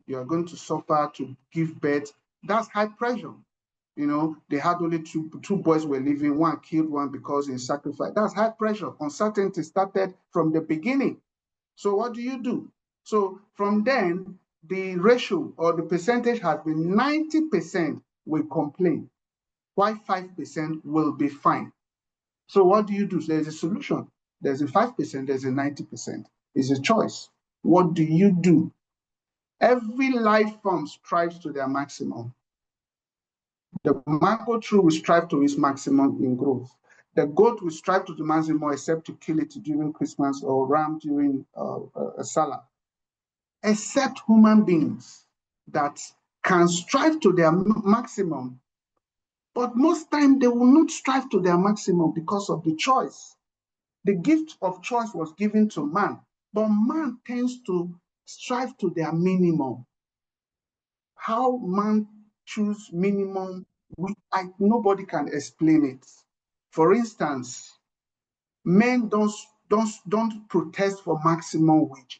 you are going to suffer to give birth. That's high pressure. You know, they had only two boys were living, one killed one because he sacrificed. That's high pressure. Uncertainty started from the beginning. So what do? So from then, the ratio or the percentage has been 90% will complain, while 5% will be fine. So what do? There's a solution. There's a 5%, there's a 90%. It's a choice. What do you do? Every life form strives to their maximum. The mango tree will strive to its maximum in growth. The goat will strive to the maximum except to kill it during Christmas or ram during a Salah. Except human beings that can strive to their maximum, but most time they will not strive to their maximum because of the choice. The gift of choice was given to man, but man tends to strive to their minimum. How man choose minimum, nobody can explain it. For instance, men don't protest for maximum wages.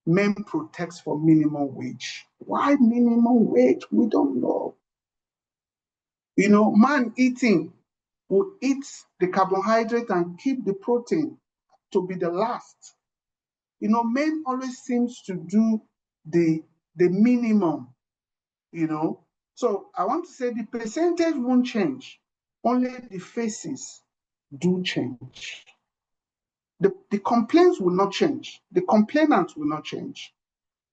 Men protest for minimum wage. Why minimum wage? We don't know. You know, man eating will eat the carbohydrate and keep the protein to be the last. You know, men always seems to do the minimum, you know. So I want to say the percentage won't change. Only the faces do change. The complaints will not change. The complainants will not change.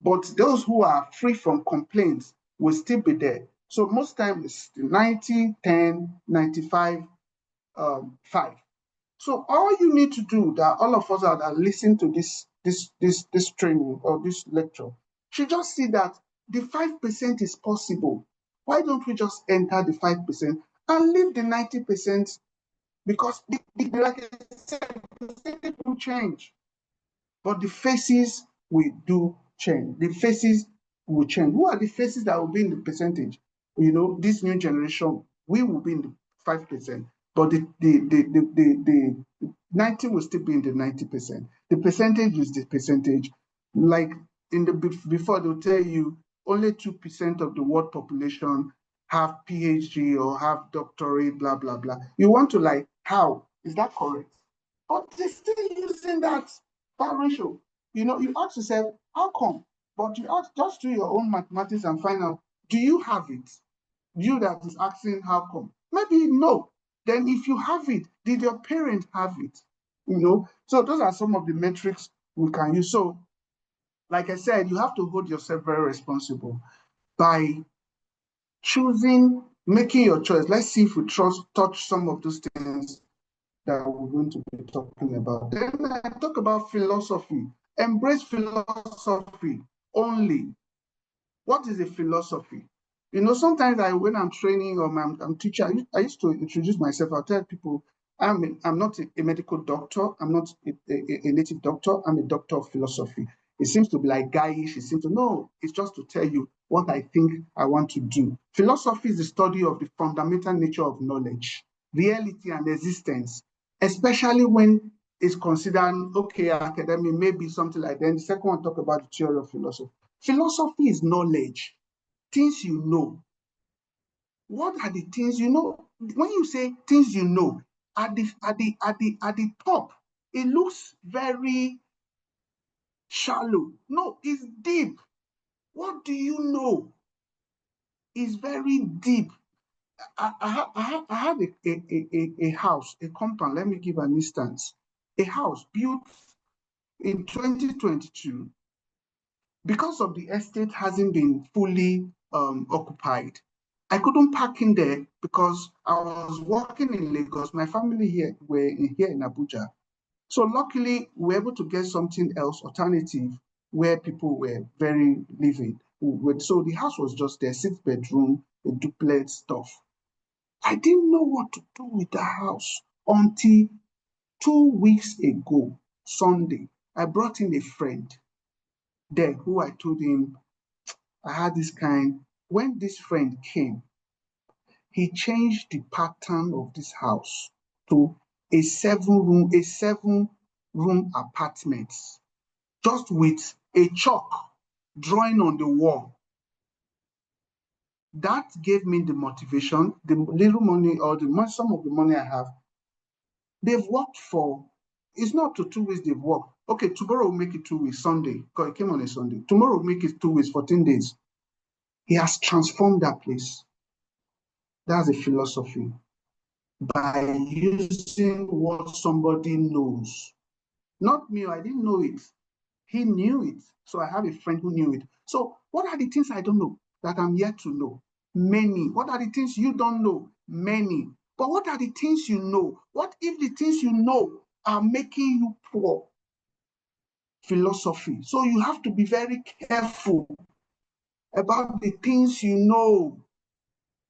But those who are free from complaints will still be there. So most times it's 90, 10, 95, 5. So all you need to do, that all of us that are listening to this training or this lecture, should just see that the 5% is possible. Why don't we just enter the 5% and leave the 90%? Because like I said, the will change, but the faces will do change. The faces will change. Who are the faces that will be in the percentage? You know, this new generation, we will be in the 5%, but the 90 will still be in the 90%. The percentage is the percentage. Like in the before, they'll tell you only 2% of the world population have PhD or have doctorate, blah, blah, blah. You want to like, how? Is that correct? But they're still using that ratio. You know, you ask yourself, how come? But you ask, just do your own mathematics and find out, do you have it? You that is asking how come? Maybe no. Then if you have it, did your parent have it? You know, so those are some of the metrics we can use. So, like I said, you have to hold yourself very responsible by choosing, making your choice. Let's see if we touch some of those things that we're going to be talking about. Then I talk about philosophy. Embrace philosophy only. What is a philosophy? You know, sometimes when I'm training or I'm teaching, I used to introduce myself. I'll tell people, I'm not a medical doctor. I'm not a native doctor. I'm a doctor of philosophy. It seems to be like guyish. It seems to, no, it's just to tell you what I think I want to do. Philosophy is the study of the fundamental nature of knowledge, reality, and existence, especially when it's considered, okay, academic, maybe something like that. And the second one, talk about the theory of philosophy. Philosophy is knowledge, things you know. What are the things you know? When you say things you know, at the top, it looks very shallow. No, it's deep. What do you know? It's very deep. I had a house, a compound. Let me give an instance. A house built in 2022. Because of the estate hasn't been fully occupied, I couldn't park in there because I was working in Lagos. My family here were here in Abuja. So luckily, we were able to get something else, alternative, where people were very living. So the house was just there, 6-bedroom, a duplex stuff. I didn't know what to do with the house until 2 weeks ago, Sunday. I brought in a friend there who I told him I had this kind. When this friend came, he changed the pattern of this house to a 7-room apartment, just with a chalk drawing on the wall. That gave me the motivation, the little money or some of the money I have. They've worked for, it's not up to 2 weeks they've worked. Okay, tomorrow we'll make it 2 weeks, Sunday, because it came on a Sunday. Tomorrow we'll make it 2 weeks, 14 days. He has transformed that place. That's a philosophy. By using what somebody knows. Not me, I didn't know it. He knew it. So I have a friend who knew it. So what are the things I don't know that I'm yet to know? Many. What are the things you don't know? Many. But what are the things you know? What if the things you know are making you poor? Philosophy. So you have to be very careful about the things you know.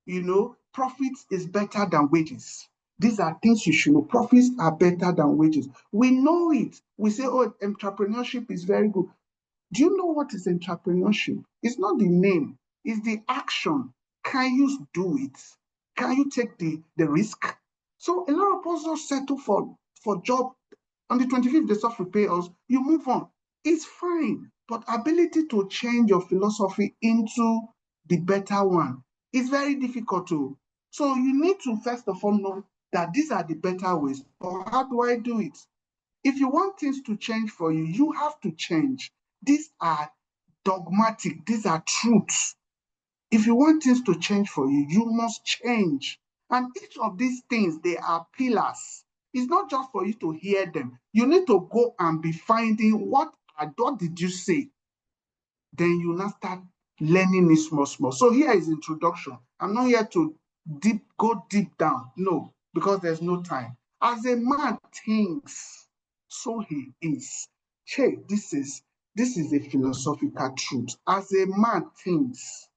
You know, profit is better than wages. These are things you should know. Profits are better than wages. We know it. We say, oh, entrepreneurship is very good. Do you know what is entrepreneurship? It's not the name, it's the action. Can you do it? Can you take the risk? So a lot of us just settle for job. On the 25th, they start to pay us. You move on. It's fine. But ability to change your philosophy into the better one is very difficult to. So you need to first of all know that these are the better ways. But how do I do it? If you want things to change for you, you have to change. These are dogmatic. These are truths. If you want things to change for you, you must change. And each of these things, they are pillars. It's not just for you to hear them. You need to go and be finding what did you say? Then you now start learning it small. So here is introduction. I'm not here to go deep down. No, because there's no time. As a man thinks, so he is. Hey, this is a philosophical truth. As a man thinks,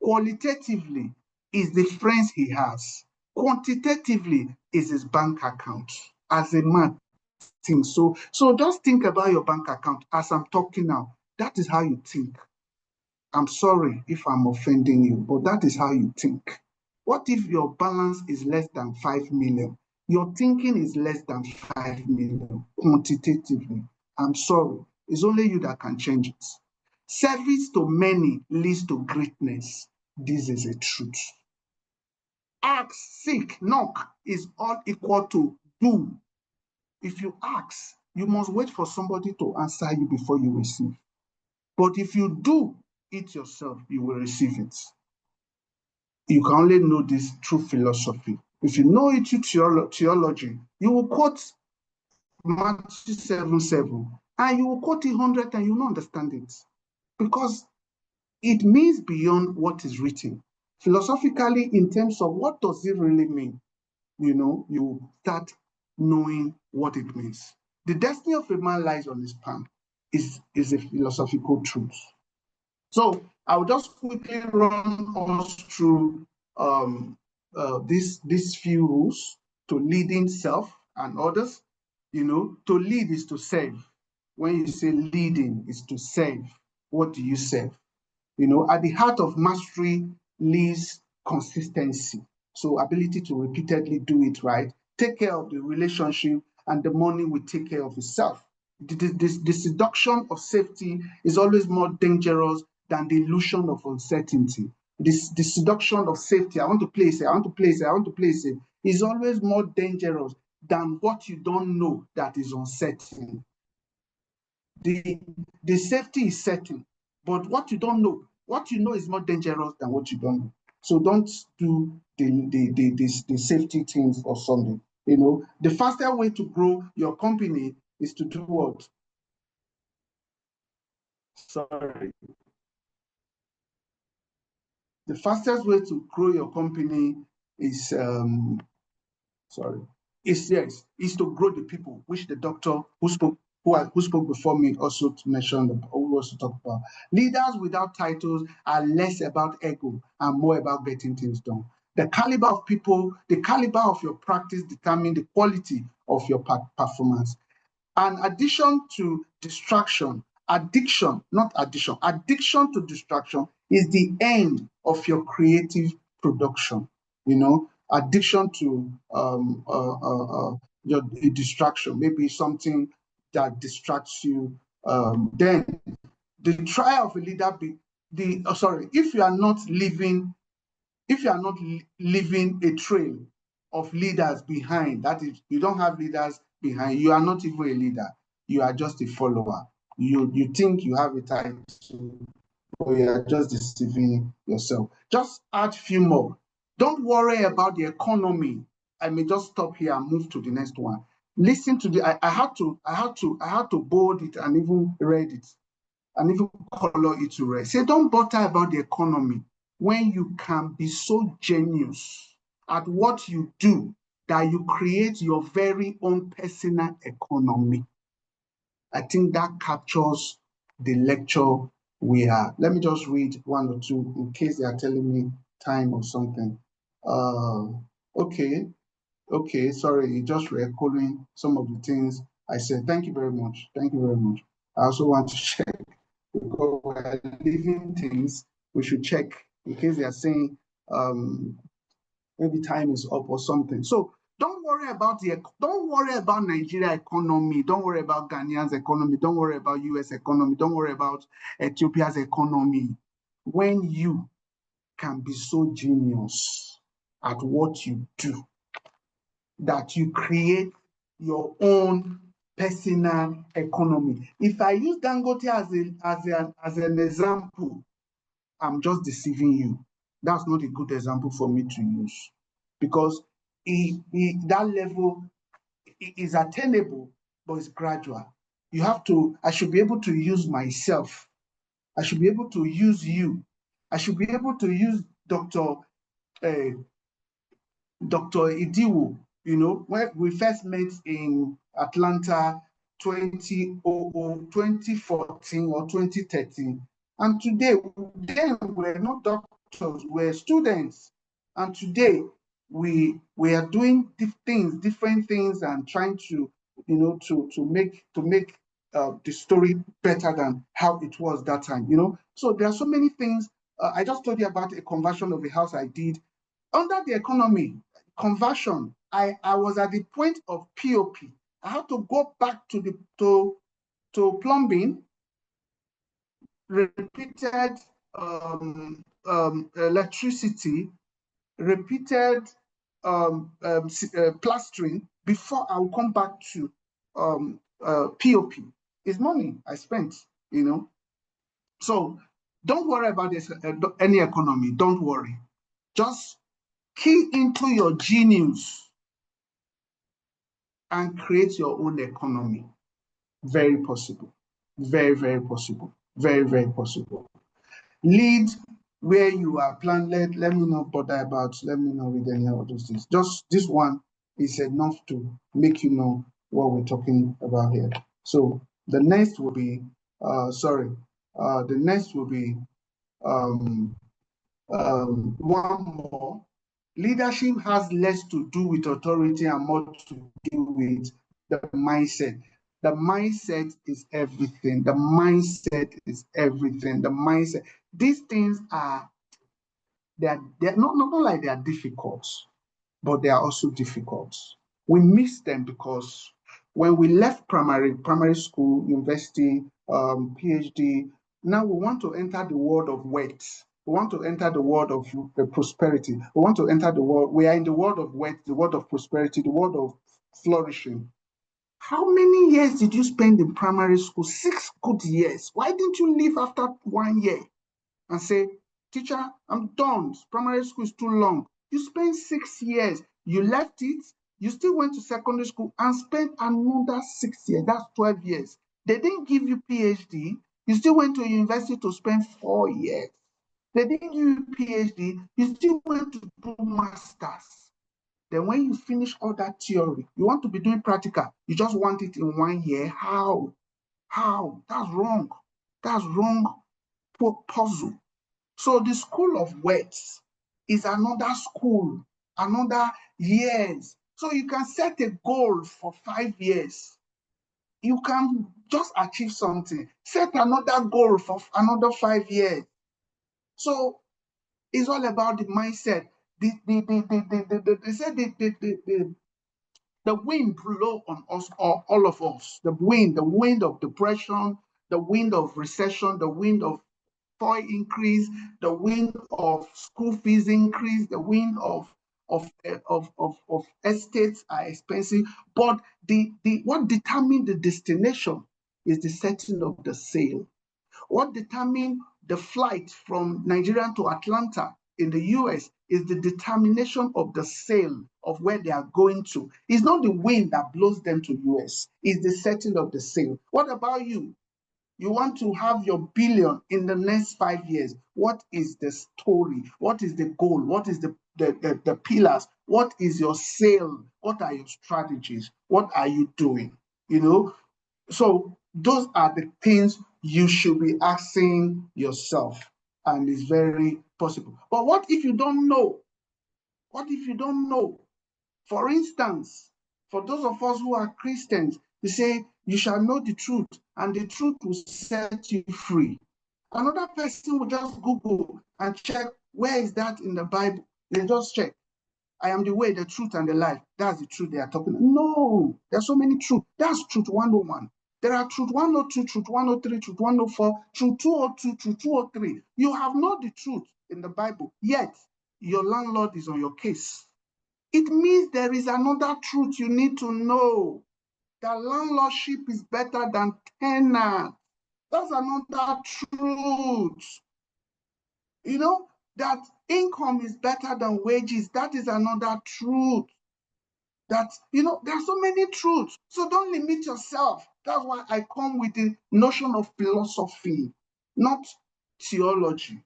qualitatively is the friends he has. Quantitatively is his bank account. As a man thinks. So just think about your bank account as I'm talking now. That is how you think. I'm sorry if I'm offending you, but that is how you think. What if your balance is less than 5 million? Your thinking is less than 5 million quantitatively. I'm sorry. It's only you that can change it. Service to many leads to greatness. This is a truth. Ask, seek, knock is all equal to do. If you ask, you must wait for somebody to answer you before you receive. But if you do it yourself, you will receive it. You can only know this through philosophy. If you know it through theology, you will quote Matthew 7:7, and you will quote it 100 and you will not understand it. Because it means beyond what is written. Philosophically, in terms of what does it really mean, you start knowing what it means. The destiny of a man lies on his palm is a philosophical truth. So I'll just quickly run us through these few rules to leading self and others. To lead is to serve. When you say leading is to serve, what do you serve? At the heart of mastery lies consistency. So ability to repeatedly do it right, take care of the relationship, and the money will take care of itself. The seduction of safety is always more dangerous than the illusion of uncertainty. The seduction of safety, I want to place it, I want to place it, I want to place it, is always more dangerous than what you don't know that is uncertain. The safety is certain, but what you don't know, what you know is more dangerous than what you don't know. So don't do the safety things or something. The faster way to grow your company is to do what? Sorry. The fastest way to grow your company is is to grow the people, which the doctor who spoke before me also mentioned, who also talked about. Leaders without titles are less about ego and more about getting things done. The caliber of people, the caliber of your practice determine the quality of your performance. And addiction to distraction, addiction to distraction is the end of your creative production. Addiction to your distraction, maybe something that distracts you. Then the trial of a leader if you are not leaving a trail of leaders behind, that is, you don't have leaders behind, you are not even a leader, you are just a follower. You think you have a title, but you are just deceiving yourself. Just add a few more. Don't worry about the economy. I may just stop here and move to the next one. Listen to I had to bold it and even read it and even color it to red. Say, don't bother about the economy when you can be so genius at what you do that you create your very own personal economy. I think that captures the lecture we are. Let me just read one or two in case they are telling me time or something. Okay, sorry, just recalling some of the things I said. Thank you very much. Thank you very much. I also want to check, because we're living things, we should check in case they are saying maybe time is up or something. So don't worry about Nigeria economy. Don't worry about Ghanaian's economy. Don't worry about US economy. Don't worry about Ethiopia's economy. When you can be so genius at what you do that you create your own personal economy. If I use Dangote as an example, I'm just deceiving you. That's not a good example for me to use, because that level is attainable, but it's gradual. I should be able to use myself. I should be able to use you. I should be able to use Dr. Dr. Idiwu, when we first met in Atlanta 2014 or 2013. And today, then we're not doctors, we're students. And today, we are doing different things and trying to, to make the story better than how it was that time, So there are so many things. I just told you about a conversion of a house I did. Under the economy, conversion, I was at the point of POP. I had to go back to plumbing, repeated electricity, repeated plastering before I will come back to POP. It's money I spent, So don't worry about this, any economy. Don't worry. Just key into your genius and create your own economy. Very possible. Very, very possible. Very, very possible. Lead where you are planned. Let me not bother about, let me not read any of those things. Just this one is enough to make you know what we're talking about here. So the next will be, the next will be one more. Leadership has less to do with authority and more to do with the mindset. The mindset is everything. The mindset is everything. The mindset. These things are, they're not like they are difficult, but they are also difficult. We miss them because when we left primary school, university, PhD, now we want to enter the world of wealth. We want to enter the world of prosperity. We want to enter the world. We are in the world of wealth, the world of prosperity, the world of flourishing. How many years did you spend in primary school? 6 good years. Why didn't you leave after 1 year and say, teacher, I'm done. Primary school is too long. You spent 6 years. You left it. You still went to secondary school and spent another 6 years. That's 12 years. They didn't give you PhD. You still went to university to spend 4 years. They didn't give you PhD. You still went to do masters. Then when you finish all that theory, you want to be doing practical. You just want it in 1 year. How? That's wrong. That's wrong puzzle. So the school of words is another school, another years. So you can set a goal for 5 years. You can just achieve something. Set another goal for another 5 years. So it's all about the mindset. They say the wind blow on us, all of us. The wind of depression, the wind of recession, the wind of FOI increase, the wind of school fees increase, the wind of estates are expensive. But what determines the destination is the setting of the sail. What determines the flight from Nigeria to Atlanta in the US is the determination of the sail of where they are going to. It's not the wind that blows them to US, it's the setting of the sail. What about you? You want to have your billion in the next 5 years. What is the story? What is the goal? What is the pillars? What is your sail? What are your strategies? What are you doing? So those are the things you should be asking yourself, and it's very possible. But what if you don't know? What if you don't know? For instance, for those of us who are Christians, we say, you shall know the truth, and the truth will set you free. Another person will just Google and check, where is that in the Bible? They just check. I am the way, the truth, and the life. That's the truth they are talking about. No, there's so many truths. That's truth 101. There are truth 102, truth 103, truth 104, truth 202, truth 203. You have not the truth in the Bible, yet your landlord is on your case. It means there is another truth you need to know. That landlordship is better than tenant. That's another truth. That income is better than wages. That is another truth. That, there are so many truths. So don't limit yourself. That's why I come with the notion of philosophy, not theology,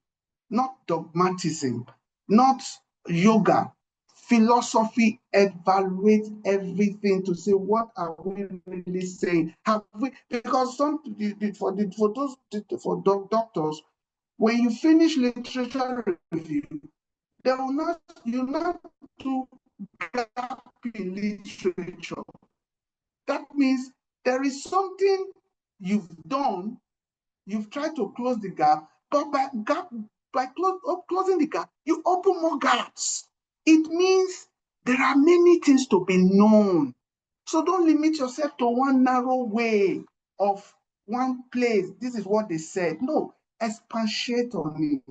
not dogmatism, not yoga. philosophy evaluates everything to say, what are we really saying? Have we, because for doctors, when you finish literature review, they will not, you not do gap in literature. That means there is something you've done, you've tried to close the gap, but by closing the gap, you open more gaps. It means there are many things to be known. So don't limit yourself to one narrow way of one place. This is what they said. No, expatiate on it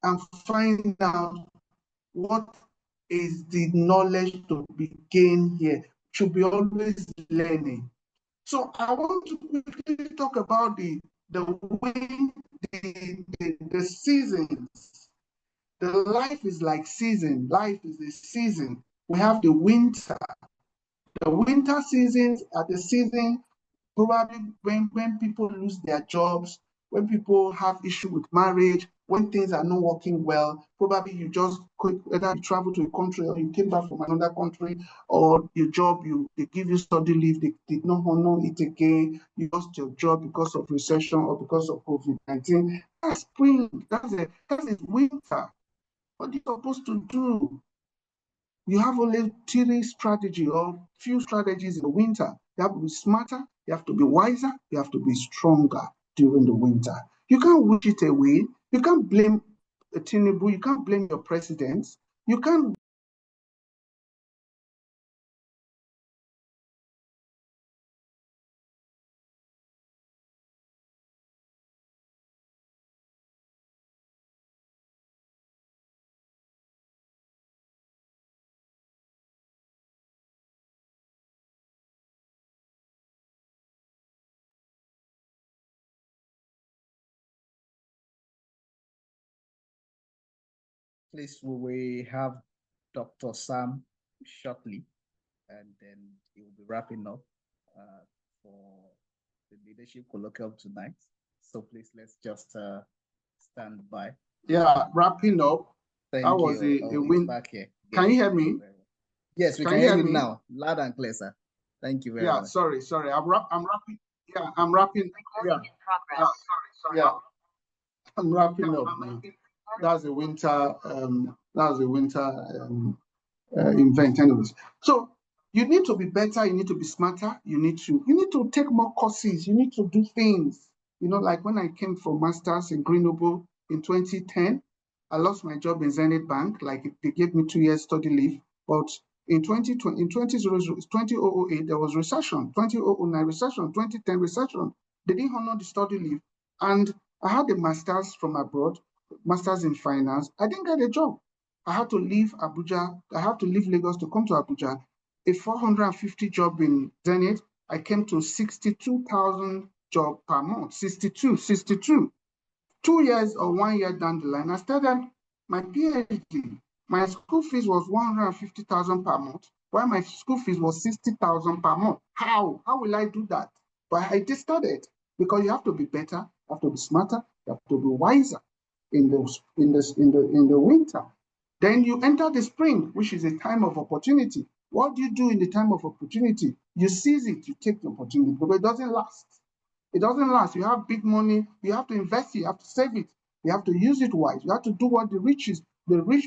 and find out what is the knowledge to be gained here. Should be always learning. So I want to quickly talk about the seasons. The life is like season. Life is a season. We have the winter. The winter seasons are the season probably when people lose their jobs, when people have issue with marriage, when things are not working well. Probably you just quit, whether you travel to a country or you came back from another country, or your job, they give you study leave, they did not honor it again, you lost your job because of recession or because of COVID-19. That's spring, that is winter. What are you supposed to do? You have only 3 strategies or few strategies in the winter. You have to be smarter, you have to be wiser, you have to be stronger during the winter. You can't wish it away. You can't blame Tinubu, you can't blame your presidents. You can't. Please, we will have Dr. Sam shortly, and then he will be wrapping up for the leadership colloquium tonight. So please, let's just stand by. Yeah, wrapping up. Thank that was you. a win. Back here. Can you hear me? Yes, we can hear you now, loud and clear, sir. Thank you very much. Sorry. I'm wrapping. Yeah, I'm wrapping. Yeah. Yeah. I'm wrapping up now. That's a winter. Event, anyways. So you need to be better. You need to be smarter. You need to take more courses. You need to do things. Like when I came for masters in Grenoble in 2010, I lost my job in Zenith Bank. Like they gave me 2 years study leave, but in 2008 there was recession, 2009 recession, 2010 recession. They didn't honor the study leave, and I had a master's from abroad, master's in finance. I didn't get a job. I had to leave Abuja. I had to leave Lagos to come to Abuja. A 450 job in Zenith, I came to 62,000 job per month. 62. 2 years or 1 year down the line, I started my PhD. My school fees was 150,000 per month, while my school fees was 60,000 per month. How will I do that? But I just started, because you have to be better, you have to be smarter, you have to be wiser in the winter. Then you enter the spring, which is a time of opportunity. What do you do in the time of opportunity? You seize it, you take the opportunity, because it doesn't last. It doesn't last. You have big money, you have to invest it, you have to save it, you have to use it wise. You have to do what the rich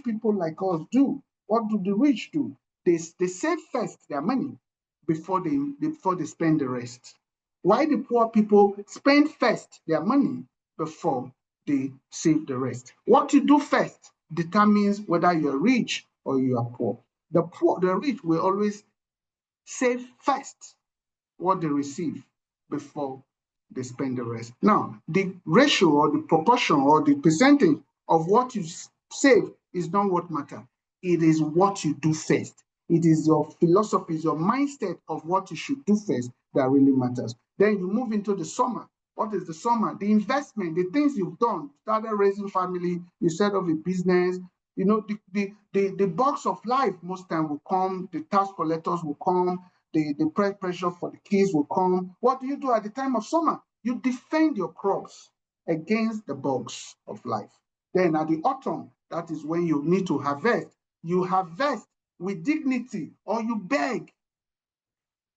people like us do. What do the rich do? They save first their money before they spend the rest. Why the poor people spend first their money before they save the rest? What you do first determines whether you're rich or you are poor. The rich will always save first what they receive before they spend the rest. Now, the ratio or the proportion or the percentage of what you save is not what matters. It is what you do first. It is your philosophy, your mindset of what you should do first that really matters. Then you move into the summer. What is the summer? The investment, the things you've done. Started raising family, you set up a business. The box of life most time will come, the tax collectors will come, the pressure for the kids will come. What do you do at the time of summer? You defend your crops against the bugs of life. Then at the autumn, that is when you need to harvest. you harvest with dignity, or you beg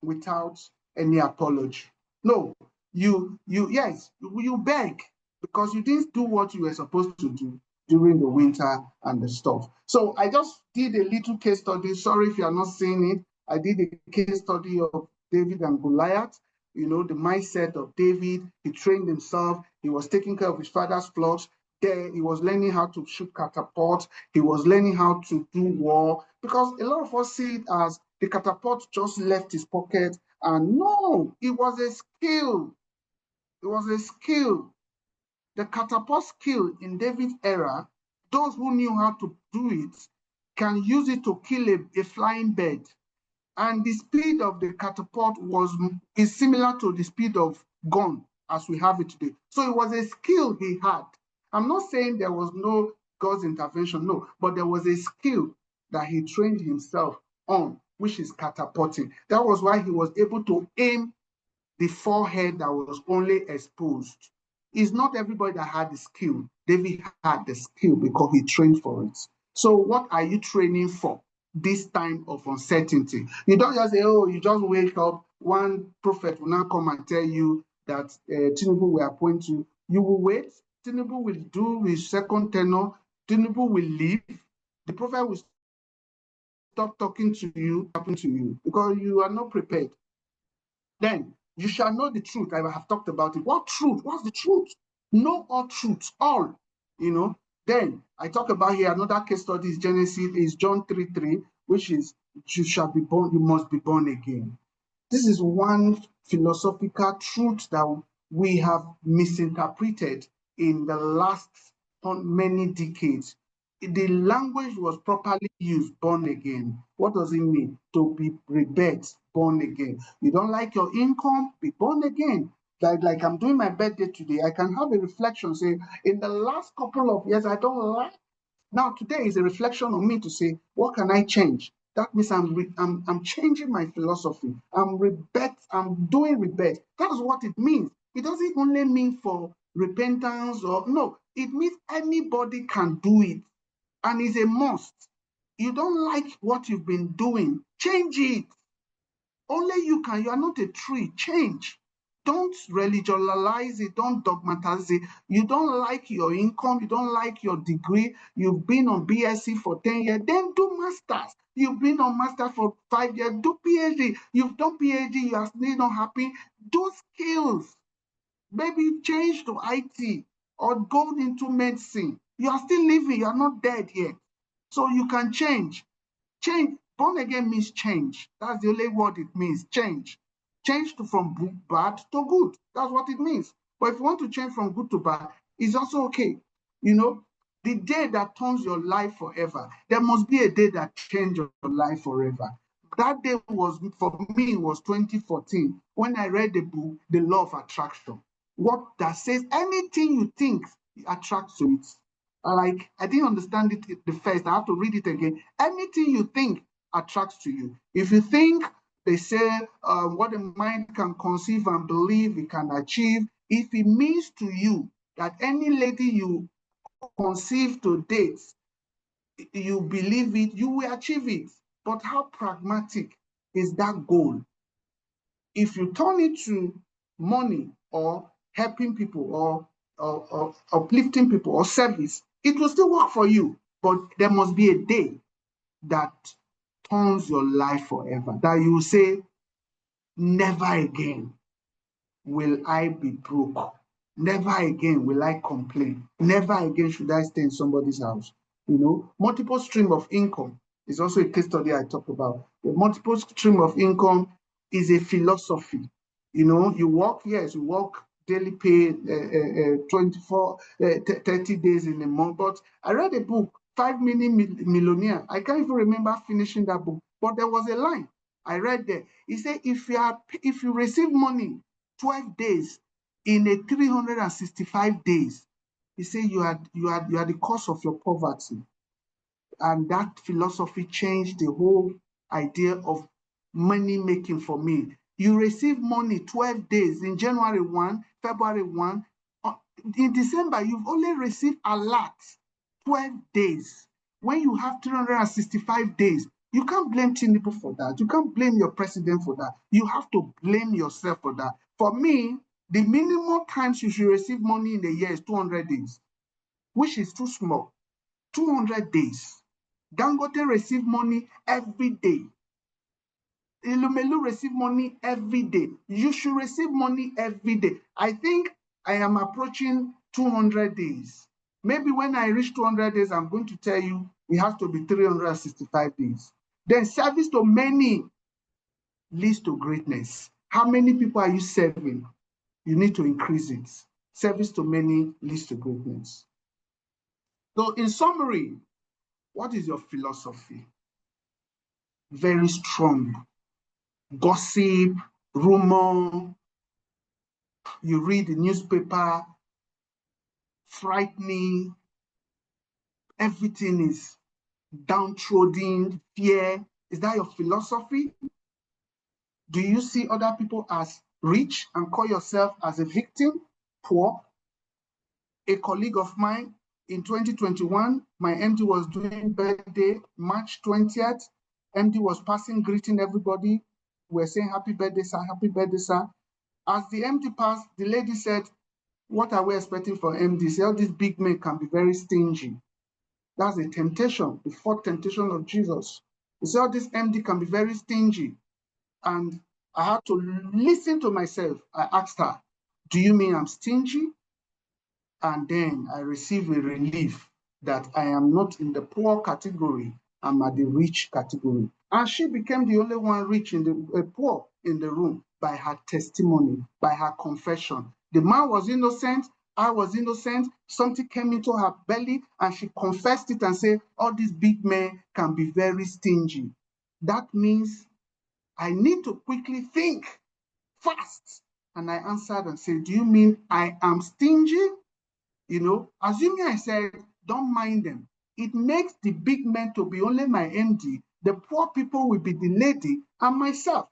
without any apology. No, you beg because you didn't do what you were supposed to do during the winter and the stuff. So I just did a little case study. Sorry if you are not seeing it. I did a case study of David and Goliath. You know, the mindset of David. He trained himself. He was taking care of his father's flocks. There, he was learning how to shoot catapult. He was learning how to do war. Because a lot of us see it as the catapult just left his pocket. And no, it was a skill. It was a skill. The catapult skill in David's era, those who knew how to do it can use it to kill a flying bird. And the speed of the catapult is similar to the speed of gun as we have it today. So it was a skill he had. I'm not saying there was no God's intervention, no, but there was a skill that he trained himself on, which is catapulting. That was why he was able to aim the forehead that was only exposed. It's not everybody that had the skill. David had the skill because he trained for it. So what are you training for this time of uncertainty? You don't just say, oh, you just wake up, one prophet will now come and tell you that Tinubu will appoint you. You will wait. Tinubu will do his second tenure. Tinubu will leave. The prophet will stop talking to you, because you are not prepared. Then you shall know the truth. I have talked about it. What truth? What's the truth? Know all truths, all, you know. Then I talk about here another case study is Genesis, is John 3:3, which is you shall be born, you must be born again. This is one philosophical truth that we have misinterpreted in the last many decades. The language was properly used, born again. What does it mean? To be rebirthed, born again. You don't like your income, be born again. Like I'm doing my birthday today, I can have a reflection, say, in the last couple of years, I don't like. Now today is a reflection on me to say, what can I change? That means I'm changing my philosophy. I'm doing rebirth. That's what it means. It doesn't only mean for repentance or no, it means anybody can do it. And it's a must. You don't like what you've been doing, change it. Only you can. You are not a tree. Change. Don't religionize it. Don't dogmatize it. You don't like your income. You don't like your degree. You've been on BSc for 10 years. Then do masters. You've been on master for 5 years. Do PhD. You've done PhD. You are still not happy. Do skills. Maybe change to IT or go into medicine. You are still living. You are not dead yet. So you can change. Change. Born again means change. That's the only word it means, change. Change from bad to good. That's what it means. But if you want to change from good to bad, it's also okay. You know, the day that turns your life forever, there must be a day that changes your life forever. That day was, for me, was 2014 when I read the book, The Law of Attraction. What that says, anything you think attracts to it. Like, I didn't understand it the first. I have to read it again. Anything you think attracts to you. If you think, they say, what the mind can conceive and believe it can achieve, if it means to you that any lady you conceive to date, you believe it, you will achieve it. But how pragmatic is that goal? If you turn it to money or helping people or uplifting people or service, it will still work for you. But there must be a day that turns your life forever, that you say, never again will I be broke. Never again will I complain. Never again should I stay in somebody's house. You know, multiple stream of income is also a case study I talk about. The multiple stream of income is a philosophy. You know, you work, yes, you work daily pay 24, 30 days in a month. But I read a book, 5 Minute Millionaire. I can't even remember finishing that book, but there was a line I read there. He said, if you receive money 12 days in a 365 days, he said you are the cause of your poverty. And that philosophy changed the whole idea of money making for me. You receive money 12 days in January 1, February 1. In December, you've only received a lot 12 days. When you have 365 days, you can't blame Tinubu for that. You can't blame your president for that. You have to blame yourself for that. For me, the minimum times you should receive money in a year is 200 days, which is too small. 200 days. Dangote receive money every day. Ilumelu receive money every day. You should receive money every day. I think I am approaching 200 days. Maybe when I reach 200 days, I'm going to tell you it has to be 365 days. Then service to many leads to greatness. How many people are you serving? You need to increase it. Service to many leads to greatness. So in summary, what is your philosophy? Very strong. Gossip, rumor, you read the newspaper, frightening, everything is downtrodden, fear. Is that your philosophy? Do you see other people as rich and call yourself as a victim, poor? A colleague of mine in 2021, my MD was doing birthday, March 20th. MD was passing, greeting everybody. We're saying happy birthday, sir, happy birthday, sir. As the MD passed, the lady said, what are we expecting for MD? Say, all these big men can be very stingy. That's a temptation, the fourth temptation of Jesus. He said, all this MD can be very stingy. And I had to listen to myself. I asked her, do you mean I'm stingy? And then I received a relief that I am not in the poor category, I'm at the rich category. And she became the only one rich in the poor in the room by her testimony, by her confession. The man was innocent, I was innocent, something came into her belly and she confessed it and said, all these big men can be very stingy. That means I need to quickly think fast. And I answered and said, do you mean I am stingy? You know, assuming I said, don't mind them, it makes the big men to be only my MD, the poor people will be the lady and myself.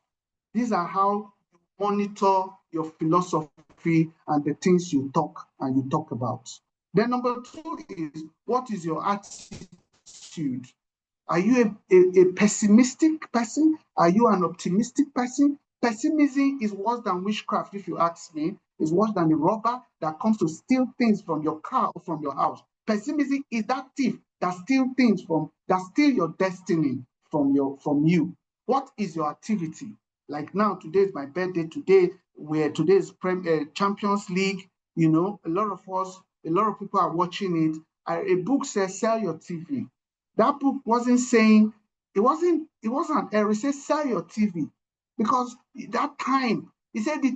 These are how you monitor your philosophy and the things you talk and you talk about. Then number two is, what is your attitude? Are you a pessimistic person? Are you an optimistic person? Pessimism is worse than witchcraft, if you ask me. It's worse than a robber that comes to steal things from your car or from your house. Pessimism is that thief that steals things that steal your destiny from you. What is your activity? Like now, today is my birthday. Today is Champions League. You know, a lot of people are watching it. A book says, sell your TV. That book wasn't saying, it wasn't an error. It said, sell your TV. Because that time, he said the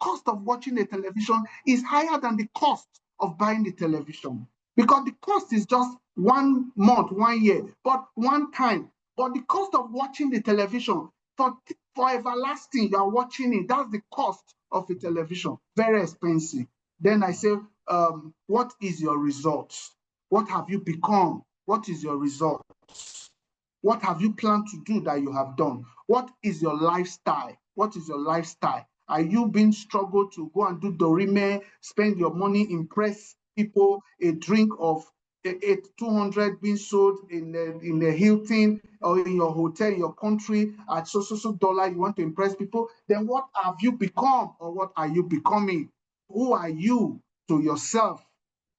cost of watching the television is higher than the cost of buying the television. Because the cost is just 1 month, 1 year, but one time. But the cost of watching the television, for everlasting, you are watching it. That's the cost of a television. Very expensive. Then I say, what is your result? What have you become? What is your result? What have you planned to do that you have done? What is your lifestyle? What is your lifestyle? Are you being struggled to go and do dorime, spend your money, impress people, a drink of 200 being sold in the Hilton or in your hotel, in your country at so dollar, you want to impress people? Then what have you become, or what are you becoming? Who are you to yourself?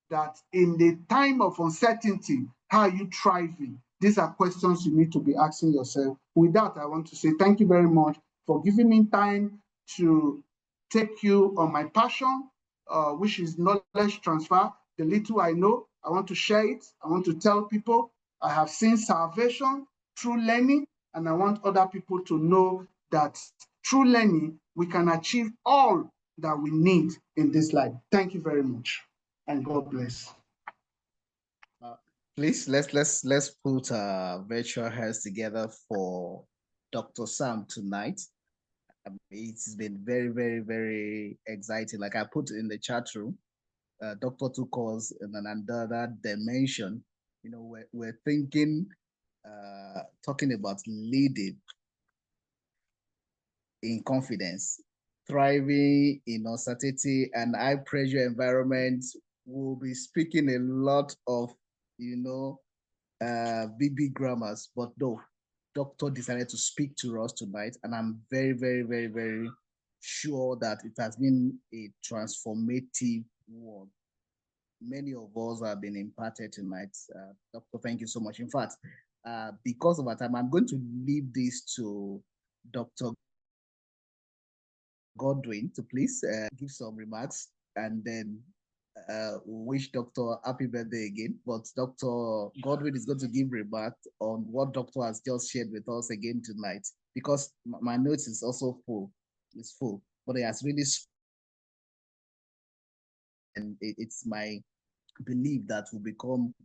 That in the time of uncertainty, how are you thriving? These are questions you need to be asking yourself. With that, I want to say thank you very much for giving me time to take you on my passion, which is knowledge transfer. The little I know, I want to share it. I want to tell people I have seen salvation through learning, and I want other people to know that through learning, we can achieve all that we need in this life. Thank you very much, and God bless. Please let's put virtual hands together for Dr. Sam tonight. It's been very, very, very exciting. Like I put in the chat room, Dr. took us in another dimension. You know, we're thinking, talking about leading in confidence, thriving in uncertainty and high pressure environments. We'll be speaking a lot of big grammars, but no, doctor decided to speak to us tonight, and I'm very, very, very, very sure that it has been a transformative one. Many of us have been imparted tonight. Doctor, thank you so much. In fact, because of our time, I'm going to leave this to Dr. Godwin to please give some remarks, and then wish Doctor happy birthday again. But Dr. Godwin is going to give remarks on what Doctor has just shared with us again tonight, because my notes is also full. It's full, but it has really, and it's my belief that we'll become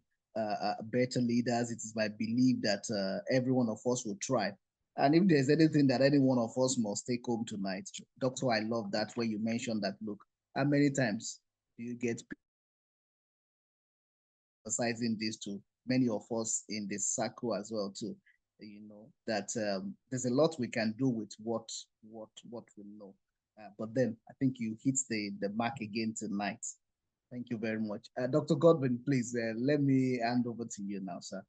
better leaders. It is my belief that every one of us will try. And if there's anything that any one of us must take home tonight, Doctor, I love that when you mentioned that, look, how many times do you get emphasizing this to many of us in this circle as well too? That there's a lot we can do with what we know. But then I think you hit the mark again tonight. Thank you very much. Dr. Godwin, please, let me hand over to you now, sir.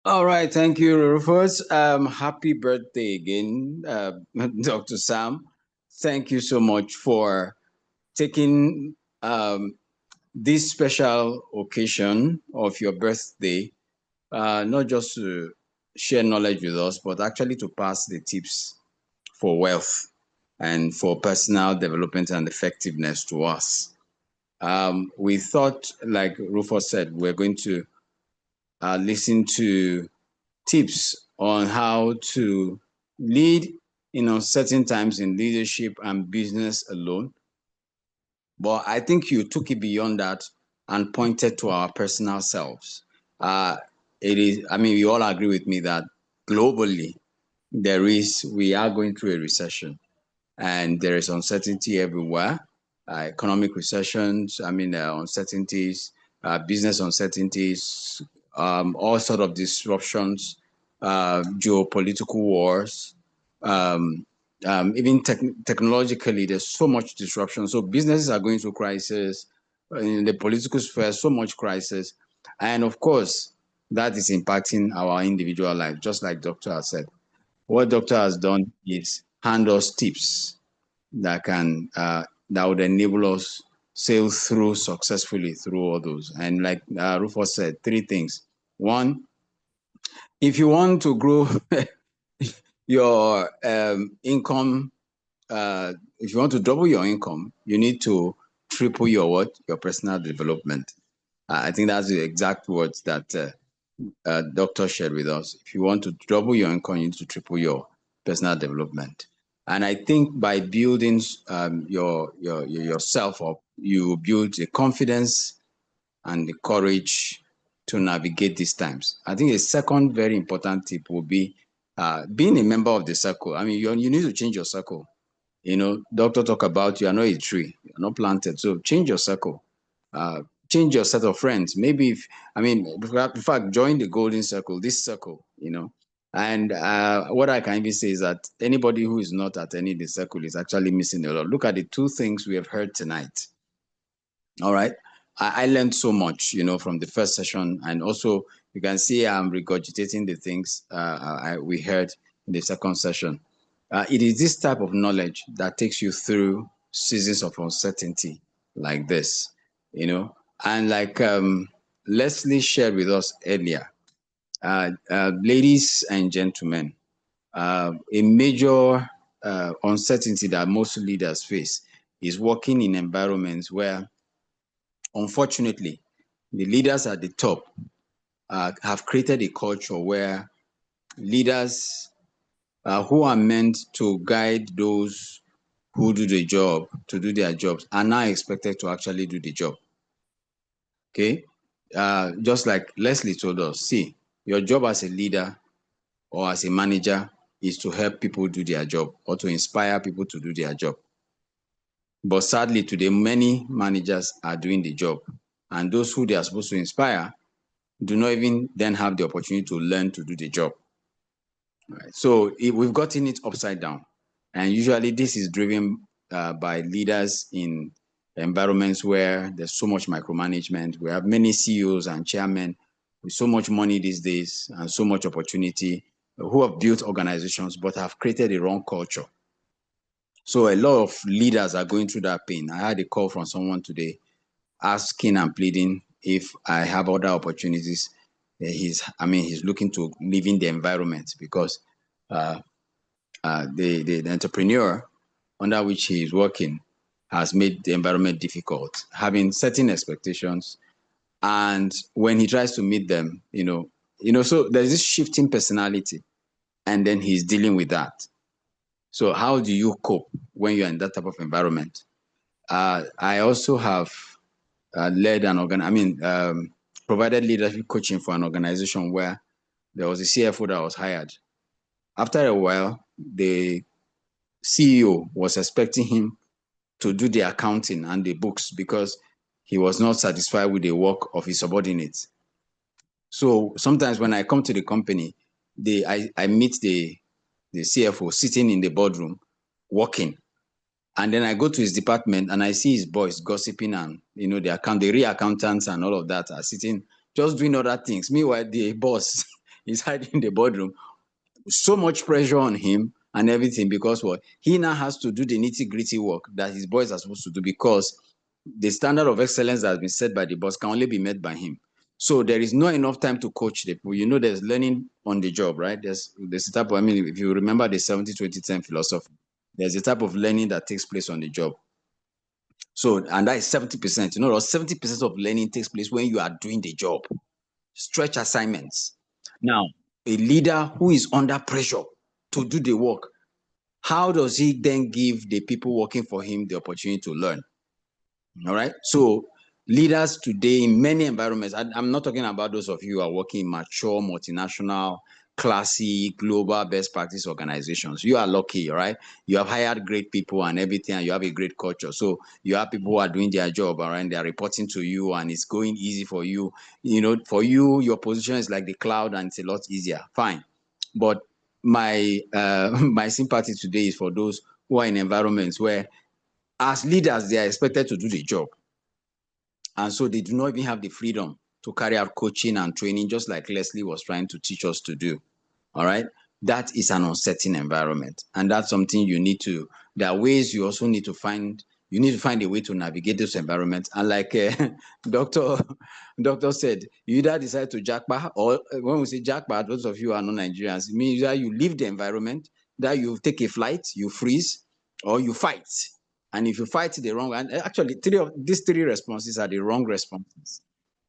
All right, thank you, Rufus. Happy birthday again, Dr. Sam. Thank you so much for taking this special occasion of your birthday, not just to share knowledge with us, but actually to pass the tips for wealth and for personal development and effectiveness to us. We thought, like Rufus said, we're going to listen to tips on how to lead in uncertain times in leadership and business alone. But I think you took it beyond that and pointed to our personal selves. You all agree with me that globally, we are going through a recession and there is uncertainty everywhere. Economic recessions, uncertainties, business uncertainties, all sort of disruptions, geopolitical wars, even technologically, there's so much disruption. So businesses are going through crisis. In the political sphere, so much crisis. And of course, that is impacting our individual life, just like Doctor has said. What Doctor has done is hand us tips that would enable us sail through successfully through all those. And like Rufus said, 3 things. 1, if you want to grow your income, if you want to double your income, you need to triple your personal development. I think that's the exact words that Doctor shared with us. If you want to double your income, you need to triple your personal development. And I think by building yourself up, you build the confidence and the courage to navigate these times. I think a second very important tip will be being a member of the circle. I mean, you need to change your circle. Doctor talk about you are not a tree, you're not planted. So change your circle. Change your set of friends. Maybe in fact, join the golden circle, this circle, And what I can even say is that anybody who is not at any of the circle is actually missing a lot. Look at the 2 things we have heard tonight. All right. I learned so much, from the first session. And also, you can see I'm regurgitating the things we heard in the second session. It is this type of knowledge that takes you through seasons of uncertainty like this, And like Leslie shared with us earlier, ladies and gentlemen, a major uncertainty that most leaders face is working in environments where, unfortunately, the leaders at the top have created a culture where leaders who are meant to guide those who do the job to do their jobs are now expected to actually do the job. Okay? Just like Leslie told us, see, your job as a leader or as a manager is to help people do their job or to inspire people to do their job. But sadly, today, many managers are doing the job. And those who they are supposed to inspire do not even then have the opportunity to learn to do the job. Right. So we've gotten it upside down. And usually this is driven by leaders in environments where there's so much micromanagement. We have many CEOs and chairmen with so much money these days and so much opportunity who have built organizations but have created a wrong culture. So a lot of leaders are going through that pain. I had a call from someone today asking and pleading if I have other opportunities. He's looking to live in the environment because the entrepreneur under which he is working has made the environment difficult, having certain expectations. And when he tries to meet them, so there's this shifting personality, and then he's dealing with that. So how do you cope when you're in that type of environment? I also have provided leadership coaching for an organization where there was a CFO that was hired. After a while, the CEO was expecting him to do the accounting and the books because he was not satisfied with the work of his subordinates. So sometimes when I come to the company, I meet the CFO sitting in the boardroom working. And then I go to his department and I see his boys gossiping and, the real accountants and all of that are sitting just doing other things. Meanwhile, the boss is hiding in the boardroom. So much pressure on him and everything because what? He now has to do the nitty-gritty work that his boys are supposed to do because the standard of excellence that has been set by the boss can only be met by him. So there is not enough time to coach the people. There's learning on the job, right? There's a type of, if you remember the 70-20-10 philosophy, there's a type of learning that takes place on the job. So, and that is 70%. 70% of learning takes place when you are doing the job. Stretch assignments. Now, a leader who is under pressure to do the work, how does he then give the people working for him the opportunity to learn? All right. So leaders today in many environments, I'm not talking about those of you who are working in mature, multinational, classy, global best practice organizations. You are lucky, right? You have hired great people and everything, and you have a great culture. So you have people who are doing their job, all right? They are reporting to you and it's going easy for you. For you, your position is like the cloud and it's a lot easier. Fine. But my my sympathy today is for those who are in environments where as leaders, they are expected to do the job. And so they do not even have the freedom to carry out coaching and training, just like Leslie was trying to teach us to do. All right. That is an uncertain environment. And that's something there are ways you also need to find a way to navigate this environment. And like Doctor said, you either decide to jackpot, or when we say jackpot, those of you who are non-Nigerians, it means that you leave the environment, that you take a flight, you freeze, or you fight. And if you fight the wrong, and actually these three responses are the wrong responses.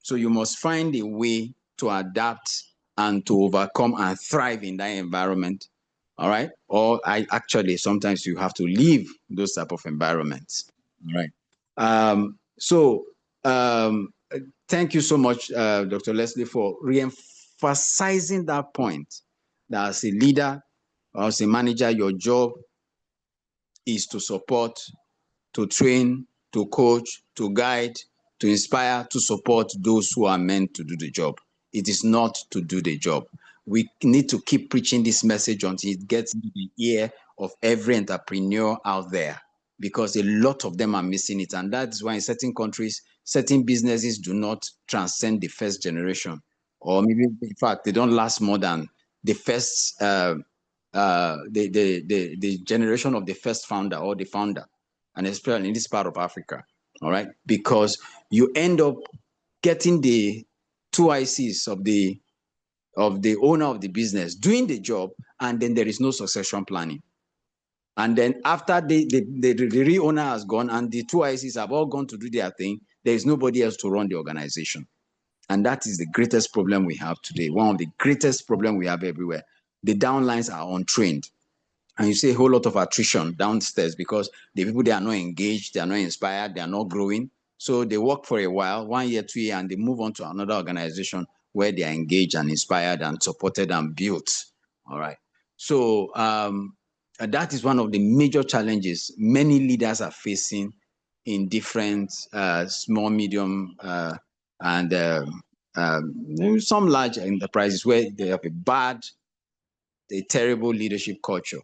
So you must find a way to adapt and to overcome and thrive in that environment. All right. Or sometimes you have to leave those type of environments. All right. Thank you so much, Dr. Leslie, for re-emphasizing that point, that as a leader or as a manager, your job is to support, to train, to coach, to guide, to inspire, to support those who are meant to do the job. It is not to do the job. We need to keep preaching this message until it gets into the ear of every entrepreneur out there, because a lot of them are missing it. And that's why in certain countries, certain businesses do not transcend the first generation, or maybe in fact, they don't last more than the first, the generation of the first founder or the founder, and especially in this part of Africa. All right, because you end up getting the two ICs of the owner of the business doing the job, and then there is no succession planning. And then after the real owner has gone and the two ICs have all gone to do their thing, there is nobody else to run the organization. And that is the greatest problem we have today. One of the greatest problems we have everywhere. The downlines are untrained. And you see a whole lot of attrition downstairs because the people, they are not engaged, they are not inspired, they are not growing. So they work for a while, 1 year, 2 years, and they move on to another organization where they are engaged and inspired and supported and built. All right. So that is one of the major challenges many leaders are facing in different small, medium, and some large enterprises where they have a terrible leadership culture.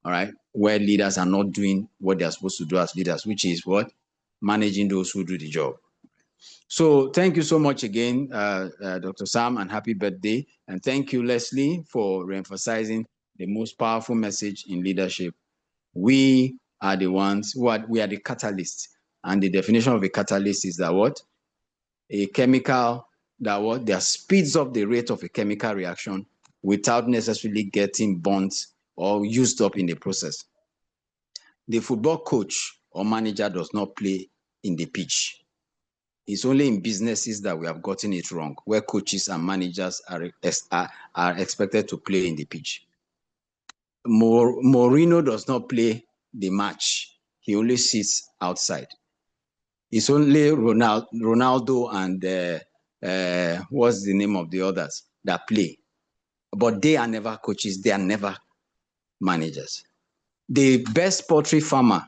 All right, where leaders are not doing what they're supposed to do as leaders, which is what? managing those who do the job. So thank you so much again, Dr. Sam, and happy birthday. And thank you, Leslie, for reemphasizing the most powerful message in leadership. We are the ones we are the catalyst. And the definition of a catalyst is that what? A chemical that speeds up the rate of a chemical reaction without necessarily getting burnt or used up in the process. The football coach or manager does not play in the pitch. It's only in businesses that we have gotten it wrong, where coaches and managers are expected to play in the pitch. Mourinho does not play the match. He only sits outside. It's only Ronaldo and what's the name of the others that play. But they are never coaches. They are never managers. The best poultry farmer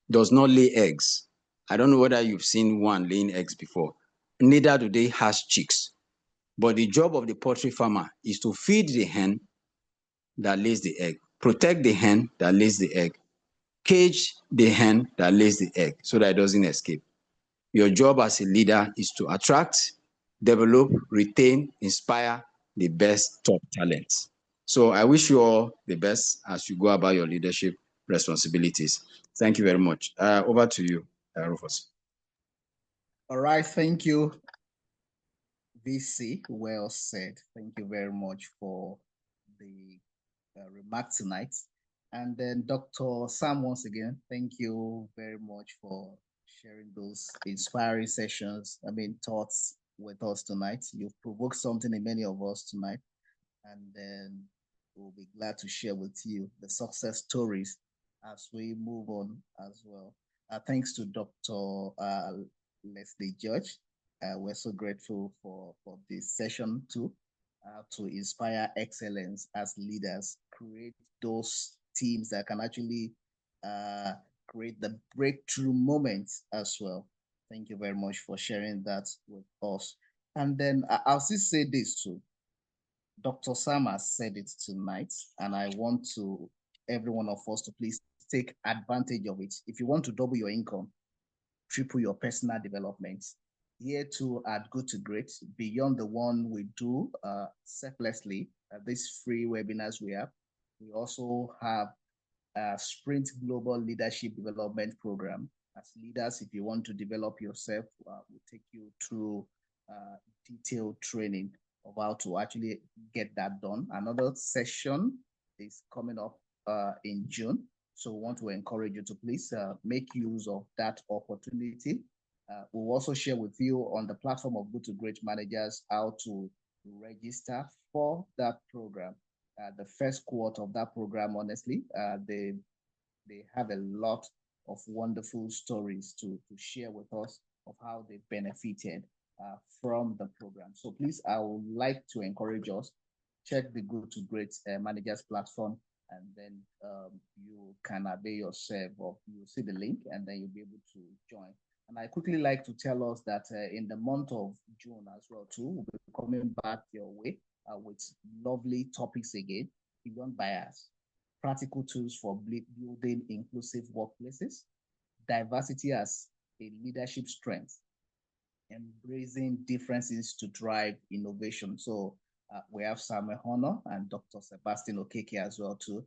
does not lay eggs. I don't know whether you've seen one laying eggs before. Neither do they hatch chicks. But the job of the poultry farmer is to feed the hen that lays the egg, protect the hen that lays the egg, cage the hen that lays the egg so that it doesn't escape. Your job as a leader is to attract, develop, retain, inspire the best top talents. So I wish you all the best as you go about your leadership responsibilities. Thank you very much. Over to you, Rufus. All right, thank you, VC. Well said. Thank you very much for the remark tonight. And then Dr. Sam, once again, thank you very much for sharing those inspiring sessions, thoughts with us tonight. You've provoked something in many of us tonight. And then we'll be glad to share with you the success stories as we move on as well. Thanks to Dr. Leslie George. We're so grateful for this session too, to inspire excellence as leaders, create those teams that can actually create the breakthrough moments as well. Thank you very much for sharing that with us. And then I'll still say this too. Dr. Sam has said it tonight, and I want every one of us to please take advantage of it. If you want to double your income, triple your personal development, here too at Good to Great, beyond the one we do selflessly, these free webinars we have, we also have a Sprint Global Leadership Development Program. As leaders, if you want to develop yourself, we'll take you through detailed training of how to actually get that done. Another session is coming up in June. So we want to encourage you to please make use of that opportunity. We'll also share with you on the platform of Good to Great Managers how to register for that program. The first quarter of that program, honestly, they have a lot of wonderful stories to share with us of how they benefited from the program. So please, I would like to encourage us, check the Good to Great Managers platform, and then you can avail yourself of, you'll see the link, and then you'll be able to join. And I quickly like to tell us that in the month of June as well too, we'll be coming back your way with lovely topics again, beyond bias, practical tools for building inclusive workplaces, diversity as a leadership strength, embracing differences to drive innovation. So we have Samuel Honor and Dr. Sebastian Okeke as well too,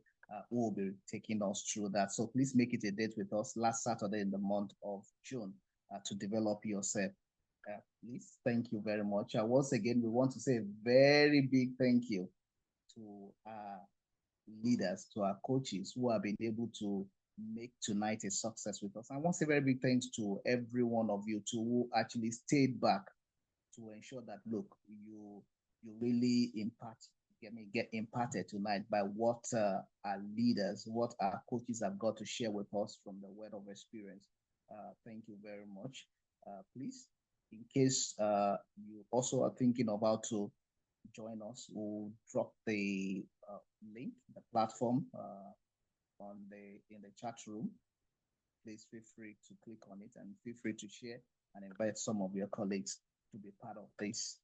who will be taking us through that. So please make it a date with us last Saturday in the month of June to develop yourself. Please, thank you very much. Once again, we want to say a very big thank you to our leaders, to our coaches who have been able to make tonight a success with us. I want to say very big thanks to every one of you too, who actually stayed back to ensure that, look, you really get imparted tonight by what our leaders, what our coaches have got to share with us from the word of experience. Thank you very much. Please, in case you also are thinking about to join us, we'll drop the link, the platform in the chat room. Please feel free to click on it and feel free to share and invite some of your colleagues to be part of this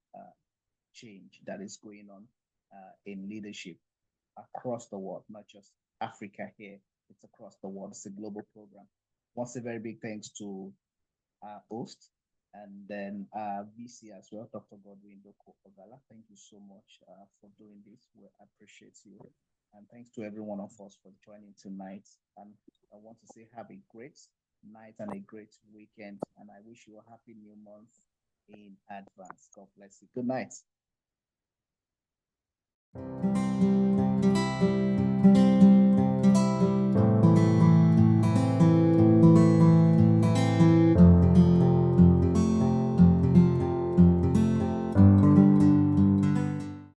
change that is going on in leadership across the world, not just Africa here, it's across the world. It's a global program. Once a very big thanks to our host, and then VC as well, Dr. Godwin Doko Ogala. Thank you so much for doing this. We appreciate you. And thanks to every one of us for joining tonight. And I want to say have a great night and a great weekend. And I wish you a happy new month in advance. God bless you. Good night.